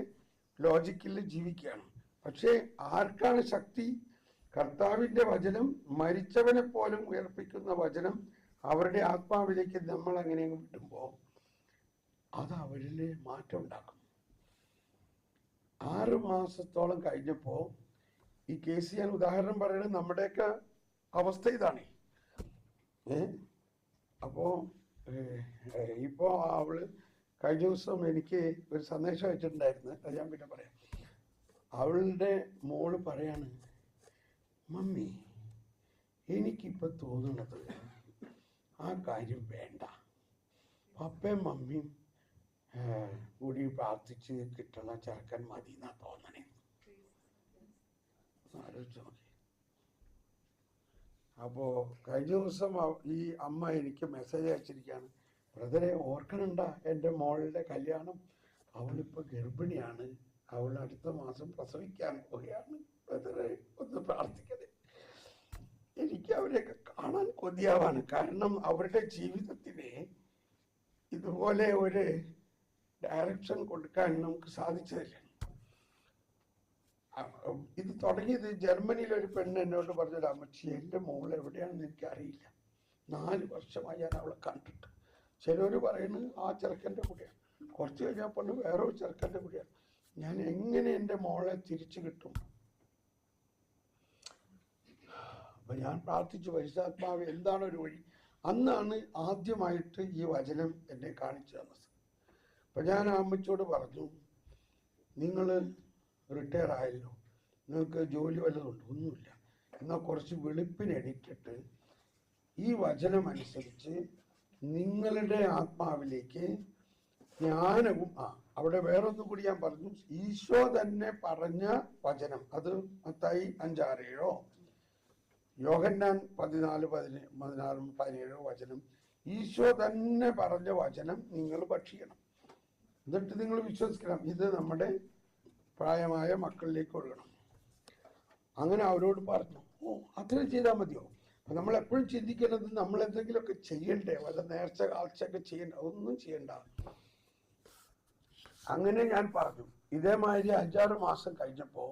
S3: ലോജിക്കിൽ ജീവിക്കുകയാണ്. പക്ഷേ ആർക്കാണ് ശക്തി? കർത്താവിൻ്റെ വചനം, മരിച്ചവനെ പോലും ഉയർപ്പിക്കുന്ന വചനം അവരുടെ ആത്മാവിലേക്ക് നമ്മൾ അങ്ങനെ വിടുമ്പോൾ അത് അവരിൽ മാറ്റം ഉണ്ടാക്കും. 6 മാസത്തോളം കഴിഞ്ഞപ്പോൾ ഈ കേസ്, ഞാൻ ഉദാഹരണം പറയുന്നത് നമ്മുടെയൊക്കെ അവസ്ഥ ഇതാണ്. അപ്പോൾ ഇപ്പോൾ അവള് കഴിഞ്ഞ ദിവസം എനിക്ക് ഒരു സന്ദേശം അയച്ചിട്ടുണ്ടായിരുന്നു, അത് ഞാൻ പിന്നെ പറയാം. അവളുടെ മോള് പറയാണ്, മമ്മി എനിക്കിപ്പോൾ തോന്നുന്നത് ആ കാര്യം വേണ്ട, പപ്പയും മമ്മിയും കൂടി പ്രാർത്ഥിച്ച് കിട്ടുന്ന ചെറുക്കൻ മതി എന്നാ തോന്നണേ. ആലോചിച്ച് നോക്കി. അപ്പോൾ കഴിഞ്ഞ ദിവസം ഈ അമ്മ എനിക്ക് മെസ്സേജ് അയച്ചിരിക്കുകയാണ്, ബ്രദറെ ഓർക്കണണ്ട എൻ്റെ മോളുടെ കല്യാണം, അവളിപ്പോൾ ഗർഭിണിയാണ്, അവൾ അടുത്ത മാസം പ്രസവിക്കാൻ പോവുകയാണ്, ബ്രദറെ ഒന്ന് പ്രാർത്ഥിക്കണേ. എനിക്ക് അവരെയൊക്കെ കാണാൻ കൊതിയാവാണ്. കാരണം അവരുടെ ജീവിതത്തിന് ഇതുപോലെ ഒരു ഡയറക്ഷൻ കൊടുക്കാൻ നമുക്ക് സാധിച്ചതില്ല. ഇത് തുടങ്ങിയത് ജർമ്മനിയിലെ ഒരു പെണ്ണ് എന്നോട് പറഞ്ഞൊരു, അമ്മച്ചി എൻ്റെ മോൾ എവിടെയാണെന്ന് എനിക്ക് അറിയില്ല, 4 വർഷമായി ഞാൻ അവളെ കണ്ടിട്ട്. ചിലർ പറയുന്നത് ആ ചെറുക്കൻ്റെ കൂടെയാണ്, കുറച്ച് കഴിഞ്ഞാൽ പെണ്ണ് വേറെ ഒരു ചെറുക്കൻ്റെ കൂടെയാണ്. ഞാൻ എങ്ങനെ എൻ്റെ മോളെ തിരിച്ചു കിട്ടും? അപ്പൊ ഞാൻ പ്രാർത്ഥിച്ചു, പരിശുദ്ധാത്മാവ് എന്താണ് ഒരു വഴി? അന്നാണ് ആദ്യമായിട്ട് ഈ വചനം എന്നെ കാണിച്ചു തന്നത്. അപ്പൊ ഞാൻ ആ അമ്മച്ചോട് പറഞ്ഞു, നിങ്ങൾ റിട്ടയർ ആയല്ലോ, നിങ്ങൾക്ക് ജോലി വല്ലതുണ്ട്? ഒന്നുമില്ല. എന്നാൽ കുറച്ച് വെളുപ്പിന് എണീറ്റിട്ട് ഈ വചനം അനുസരിച്ച് നിങ്ങളുടെ ആത്മാവിലേക്ക് ജ്ഞാനവും, അവിടെ വേറൊന്നും കൂടി ഞാൻ പറഞ്ഞു, ഈശോ തന്നെ പറഞ്ഞ വചനം, അത് മത്തായി 5:6 യോഹന്നാൻ 14:17 വചനം, ഈശോ തന്നെ പറഞ്ഞ വചനം നിങ്ങൾ ഭക്ഷിക്കണം, എന്നിട്ട് നിങ്ങൾ വിശ്വസിക്കണം, ഇത് നമ്മുടെ പ്രായമായ മക്കളിലേക്ക് ഒഴുകണം. അങ്ങനെ അവരോട് പറഞ്ഞു. അത്രയും ചെയ്താൽ മതിയോ? അപ്പം നമ്മളെപ്പോഴും ചിന്തിക്കേണ്ടത് നമ്മൾ എന്തെങ്കിലുമൊക്കെ ചെയ്യണ്ടേ, വല്ല നേർച്ച കാഴ്ചയൊക്കെ ചെയ്യണ്ട, അതൊന്നും ചെയ്യണ്ട. അങ്ങനെ ഞാൻ പറഞ്ഞു. ഇതേമാതിരി 5-6 മാസം കഴിഞ്ഞപ്പോൾ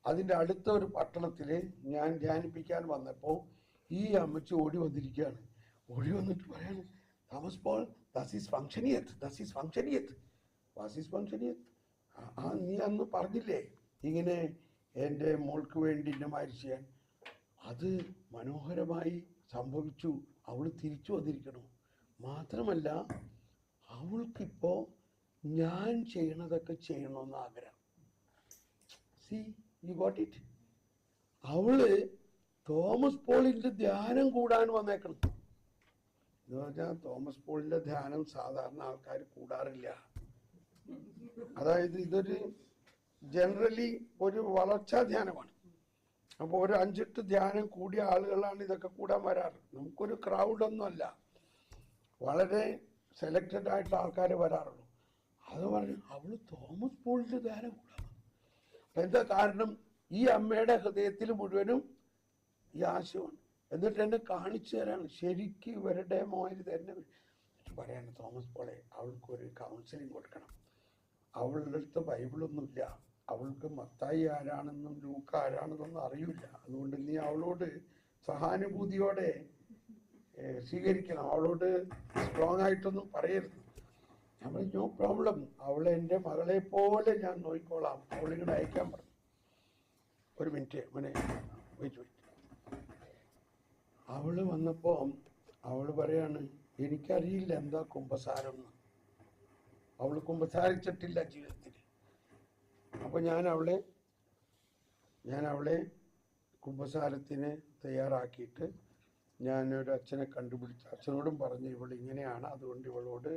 S3: അതിൻ്റെ അടുത്ത ഒരു പട്ടണത്തിൽ ഞാൻ ധ്യാനിപ്പിക്കാൻ വന്നപ്പോൾ ഈ അമ്മച്ചി ഓടി വന്നിരിക്കുകയാണ്. ഓടി വന്നിട്ട് പറയാണ്, Thomas Paul, this is functioning, this is functioning. What is functioning? നീ അന്ന് പറഞ്ഞില്ലേ ഇങ്ങനെ എൻ്റെ മോൾക്ക് വേണ്ടി ഇന്നമാതിരി ചെയ്യാൻ? അത് മനോഹരമായി സംഭവിച്ചു. അവൾ തിരിച്ചു വന്നിരിക്കണം. മാത്രമല്ല അവൾക്കിപ്പോൾ ഞാൻ ചെയ്യണതൊക്കെ ചെയ്യണമെന്ന് ആഗ്രഹം. C you got it? അവള് തോമസ് പോളിന്റെ ധ്യാനം കൂടാൻ വന്നേക്കണം. എന്ന് പറഞ്ഞാൽ തോമസ് പോളിന്റെ ധ്യാനം സാധാരണ ആൾക്കാർ കൂടാറില്ല. അതായത് ഇതൊരു ജനറലി ഒരു വളർച്ചാ ധ്യാനമാണ്. അപ്പോൾ ഒരു 5-8 ധ്യാനം കൂടിയ ആളുകളാണ് ഇതൊക്കെ കൂടാൻ വരാറ്. നമുക്കൊരു ക്രൗഡൊന്നും അല്ല, വളരെ സെലക്റ്റഡ് ആയിട്ടുള്ള ആൾക്കാർ വരാറുള്ളൂ. അത് പറഞ്ഞു അവള് തോമസ് പോളിന്റെ ധ്യാനം കൂടാൻ. എന്താ കാരണം? ഈ അമ്മയുടെ ഹൃദയത്തിൽ മുഴുവനും ഈ ആശയമാണ്. എന്നിട്ട് എന്നെ കാണിച്ചു തരാണ്, ശരിക്കും ഇവരുടെ മോയിൽ തന്നെ പറയാണ്, തോമസ് പോളെ അവൾക്കൊരു കൗൺസിലിംഗ് കൊടുക്കണം. അവളുടെ അടുത്ത് ബൈബിളൊന്നുമില്ല, അവൾക്ക് മത്തായി ആരാണെന്നും ലൂക്ക ആരാണെന്നൊന്നും അറിയില്ല. അതുകൊണ്ട് നീ അവളോട് സഹാനുഭൂതിയോടെ സ്വീകരിക്കണം, അവളോട് സ്ട്രോങ് ആയിട്ടൊന്നും പറയരുത്. ഞാൻ പറഞ്ഞു, നോ പ്രോബ്ലം, അവളെ എൻ്റെ മകളെ പോലെ ഞാൻ നോക്കിക്കോളാം, അവളിങ്ങനെ അയക്കാൻ പറഞ്ഞു. ഒരു മിനിറ്റ് മോനെ, വെയിറ്റ്. അവള് വന്നപ്പോൾ അവള് പറയാണ്, എനിക്കറിയില്ല എന്താ കുമ്പസാരം എന്ന്. അവൾ കുമ്പസാരിച്ചിട്ടില്ല ജീവിതത്തിൽ. അപ്പൊ ഞാൻ അവളെ കുമ്പസാരത്തിന് തയ്യാറാക്കിയിട്ട് ഞാനൊരു അച്ഛനെ കണ്ടുപിടിച്ചു. അച്ഛനോടും പറഞ്ഞു, ഇവൾ ഇങ്ങനെയാണ്, അതുകൊണ്ട് ഇവളോട്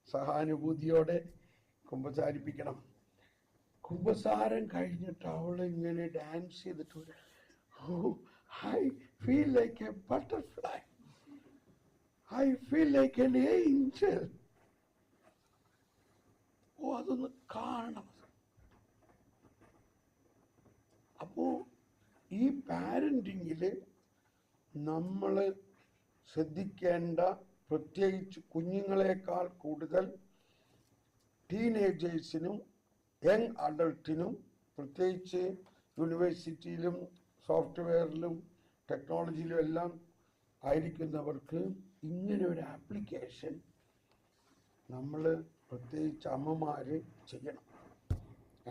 S3: സഹാനുഭൂതിയോടെ കുമ്പസാരിപ്പിക്കണം. കുമ്പസാരം കഴിഞ്ഞിട്ട് അവൾ ഇങ്ങനെ ഡാൻസ് ചെയ്തിട്ട്, I feel like A butterfly, I feel like an Angel. അതൊന്ന് കാണണം. അപ്പോ ഈ പാരന്റിങ്ങിൽ നമ്മൾ ശ്രദ്ധിക്കേണ്ട, പ്രത്യേകിച്ച് കുഞ്ഞുങ്ങളെക്കാൾ കൂടുതൽ ടീനേജേഴ്സിനും യങ് അഡൾട്ടിനും, പ്രത്യേകിച്ച് യൂണിവേഴ്സിറ്റിയിലും സോഫ്റ്റ്വെയറിലും ടെക്നോളജിയിലും എല്ലാം ആയിരിക്കുന്നവർക്ക് ഇങ്ങനെ ഒരു ആപ്ലിക്കേഷൻ നമ്മൾ പ്രത്യേകിച്ച് അമ്മമാർ ചെയ്യണം.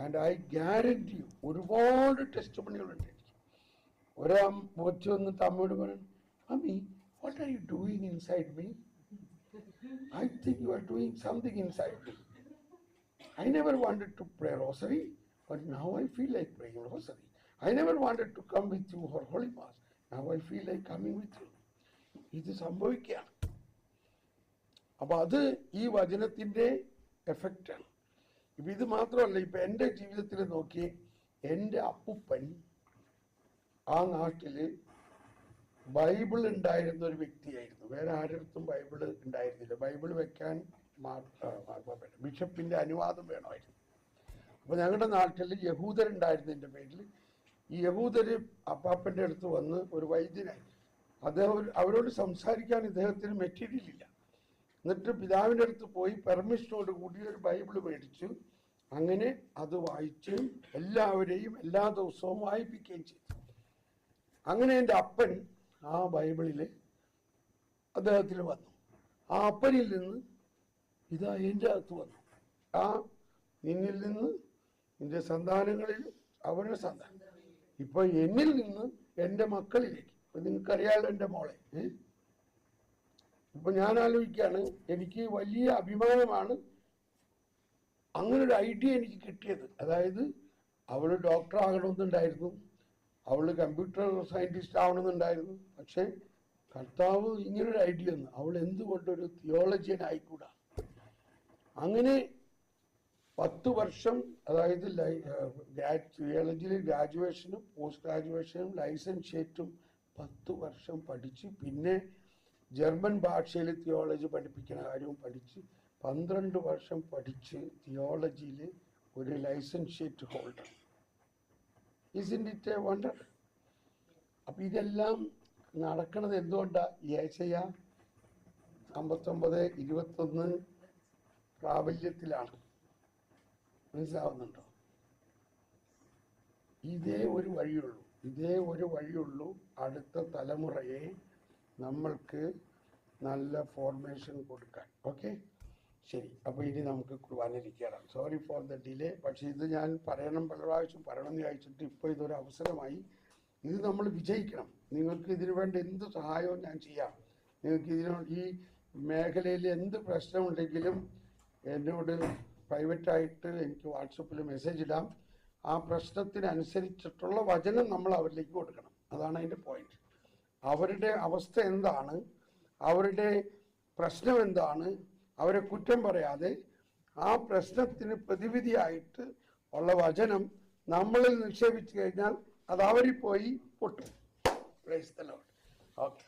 S3: ആൻഡ് ഐ ഗ്യാരണ്ടി ഒരുപാട് ടെസ്റ്റ് പണികളുണ്ട്. കൊച്ചു വന്നിട്ട് അമ്മയോട് പറയണം, mummy what are you doing inside me? I think you are doing something inside me. I never wanted to pray rosary, but now I feel like praying rosary. I never wanted to come with you for Holy Mass. Now I feel like coming with you. ഇത് സംഭവിക്കുകയാണ്. അപ്പം അത് ഈ വചനത്തിൻ്റെ എഫക്റ്റാണ്. ഇപ്പം ഇത് മാത്രമല്ല, ഇപ്പം എൻ്റെ ജീവിതത്തിൽ നോക്കി, എൻ്റെ അപ്പൂപ്പൻ ആ നാട്ടിൽ ബൈബിൾ ഉണ്ടായിരുന്ന ഒരു വ്യക്തിയായിരുന്നു. വേറെ ആരുടെ ബൈബിൾ ഉണ്ടായിരുന്നില്ല. ബൈബിൾ വെക്കാൻ ബിഷപ്പിൻ്റെ അനുവാദം വേണമായിരുന്നു. അപ്പോൾ ഞങ്ങളുടെ നാട്ടിൽ യഹൂദരുണ്ടായിരുന്നതിൻ്റെ പേരിൽ ഈ യഹൂദര് അപ്പാപ്പൻ്റെ അടുത്ത് വന്ന് ഒരു വൈദ്യനായി, അദ്ദേഹം അവരോട് സംസാരിക്കാൻ ഇദ്ദേഹത്തിന് മെറ്റീരിയൽ ഇല്ല. എന്നിട്ട് പിതാവിൻ്റെ അടുത്ത് പോയി പെർമിഷനോട് കൂടി ഒരു ബൈബിൾ മേടിച്ചു. അങ്ങനെ അത് വായിച്ച് എല്ലാവരെയും എല്ലാ ദിവസവും വായിപ്പിക്കുകയും ചെയ്തു. അങ്ങനെ എൻ്റെ അപ്പൻ ആ ബൈബിളിൽ അദ്ദേഹത്തിൽ വന്നു. ആ അപ്പനിൽ നിന്ന് ഇതാ എൻ്റെ അകത്ത് വന്നു. ആ നിന്നിൽ നിന്ന് നിന്റെ സന്താനങ്ങളിൽ അവരുടെ സന്താനം, ഇപ്പൊ എന്നിൽ നിന്ന് എൻ്റെ മക്കളിലേക്ക്. ഇപ്പൊ നിങ്ങൾക്കറിയാലോ എൻ്റെ മോളെ. ഇപ്പൊ ഞാൻ ആലോചിക്കുകയാണ്, എനിക്ക് വലിയ അഭിമാനമാണ് അങ്ങനൊരു ഐഡിയ എനിക്ക് കിട്ടിയത്. അതായത് അവള് ഡോക്ടർ ആകണമെന്നുണ്ടായിരുന്നു, അവള് കമ്പ്യൂട്ടർ സയന്റിസ്റ്റ് ആവണമെന്നുണ്ടായിരുന്നു. പക്ഷെ കർത്താവ് ഇങ്ങനൊരു ഐഡിയ ഒന്ന്, അവൾ എന്തുകൊണ്ടൊരു തിയോളജിയൻ ആയിക്കൂടാ. അങ്ങനെ 10 വർഷം, അതായത് തിയോളജിയിൽ ഗ്രാജുവേഷനും പോസ്റ്റ് ഗ്രാജുവേഷനും ലൈസൻഷിയേറ്റും 10 വർഷം പഠിച്ച്, പിന്നെ ജർമ്മൻ ഭാഷയിൽ തിയോളജി പഠിപ്പിക്കുന്ന കാര്യവും പഠിച്ച് 12 വർഷം പഠിച്ച് തിയോളജിയിൽ ഒരു licentiate holder. Isn't it a wonder? അപ്പം ഇതെല്ലാം നടക്കുന്നത് എന്തുകൊണ്ടാ? യേശയ്യ 59:21 പ്രാബല്യത്തിലാണ്. മനസ്സിലാവുന്നുണ്ടോ? ഇതേ ഒരു വഴിയുള്ളൂ. അടുത്ത തലമുറയെ നമ്മൾക്ക് നല്ല ഫോർമേഷൻ കൊടുക്കാൻ. ഓക്കെ, ശരി. അപ്പോൾ ഇനി നമുക്ക് കുർബാനയിലേക്കാണ്. Sorry for the delay. പക്ഷേ ഇത് ഞാൻ പറയണം, പല പ്രാവശ്യം പറയണമെന്ന് ചോദിച്ചിട്ട് ഇപ്പോൾ ഇതൊരു അവസരമായി. ഇത് നമ്മൾ വിജയിക്കണം. നിങ്ങൾക്ക് ഇതിനു വേണ്ട എന്ത് സഹായവും ഞാൻ ചെയ്യാം. നിങ്ങൾക്ക് ഈ മേഖലയിൽ എന്ത് പ്രശ്നമുണ്ടെങ്കിലും എന്നോട് പ്രൈവറ്റായിട്ട് എനിക്ക് വാട്സപ്പിൽ മെസ്സേജ് ഇടാം. ആ പ്രശ്നത്തിനനുസരിച്ചിട്ടുള്ള വചനം നമ്മൾ അവരിലേക്ക് കൊടുക്കണം. അതാണ് അതിൻ്റെ പോയിന്റ്. അവരുടെ അവസ്ഥ എന്താണ്, അവരുടെ പ്രശ്നം എന്താണ്, അവരെ കുറ്റം പറയാതെ ആ പ്രശ്നത്തിന് പ്രതിവിധിയായിട്ട് ഉള്ള വചനം നമ്മളിൽ നിക്ഷേപിച്ചു കഴിഞ്ഞാൽ അത് അവരിൽ പോയി പൊട്ടും. Price the Lord. ഓക്കെ.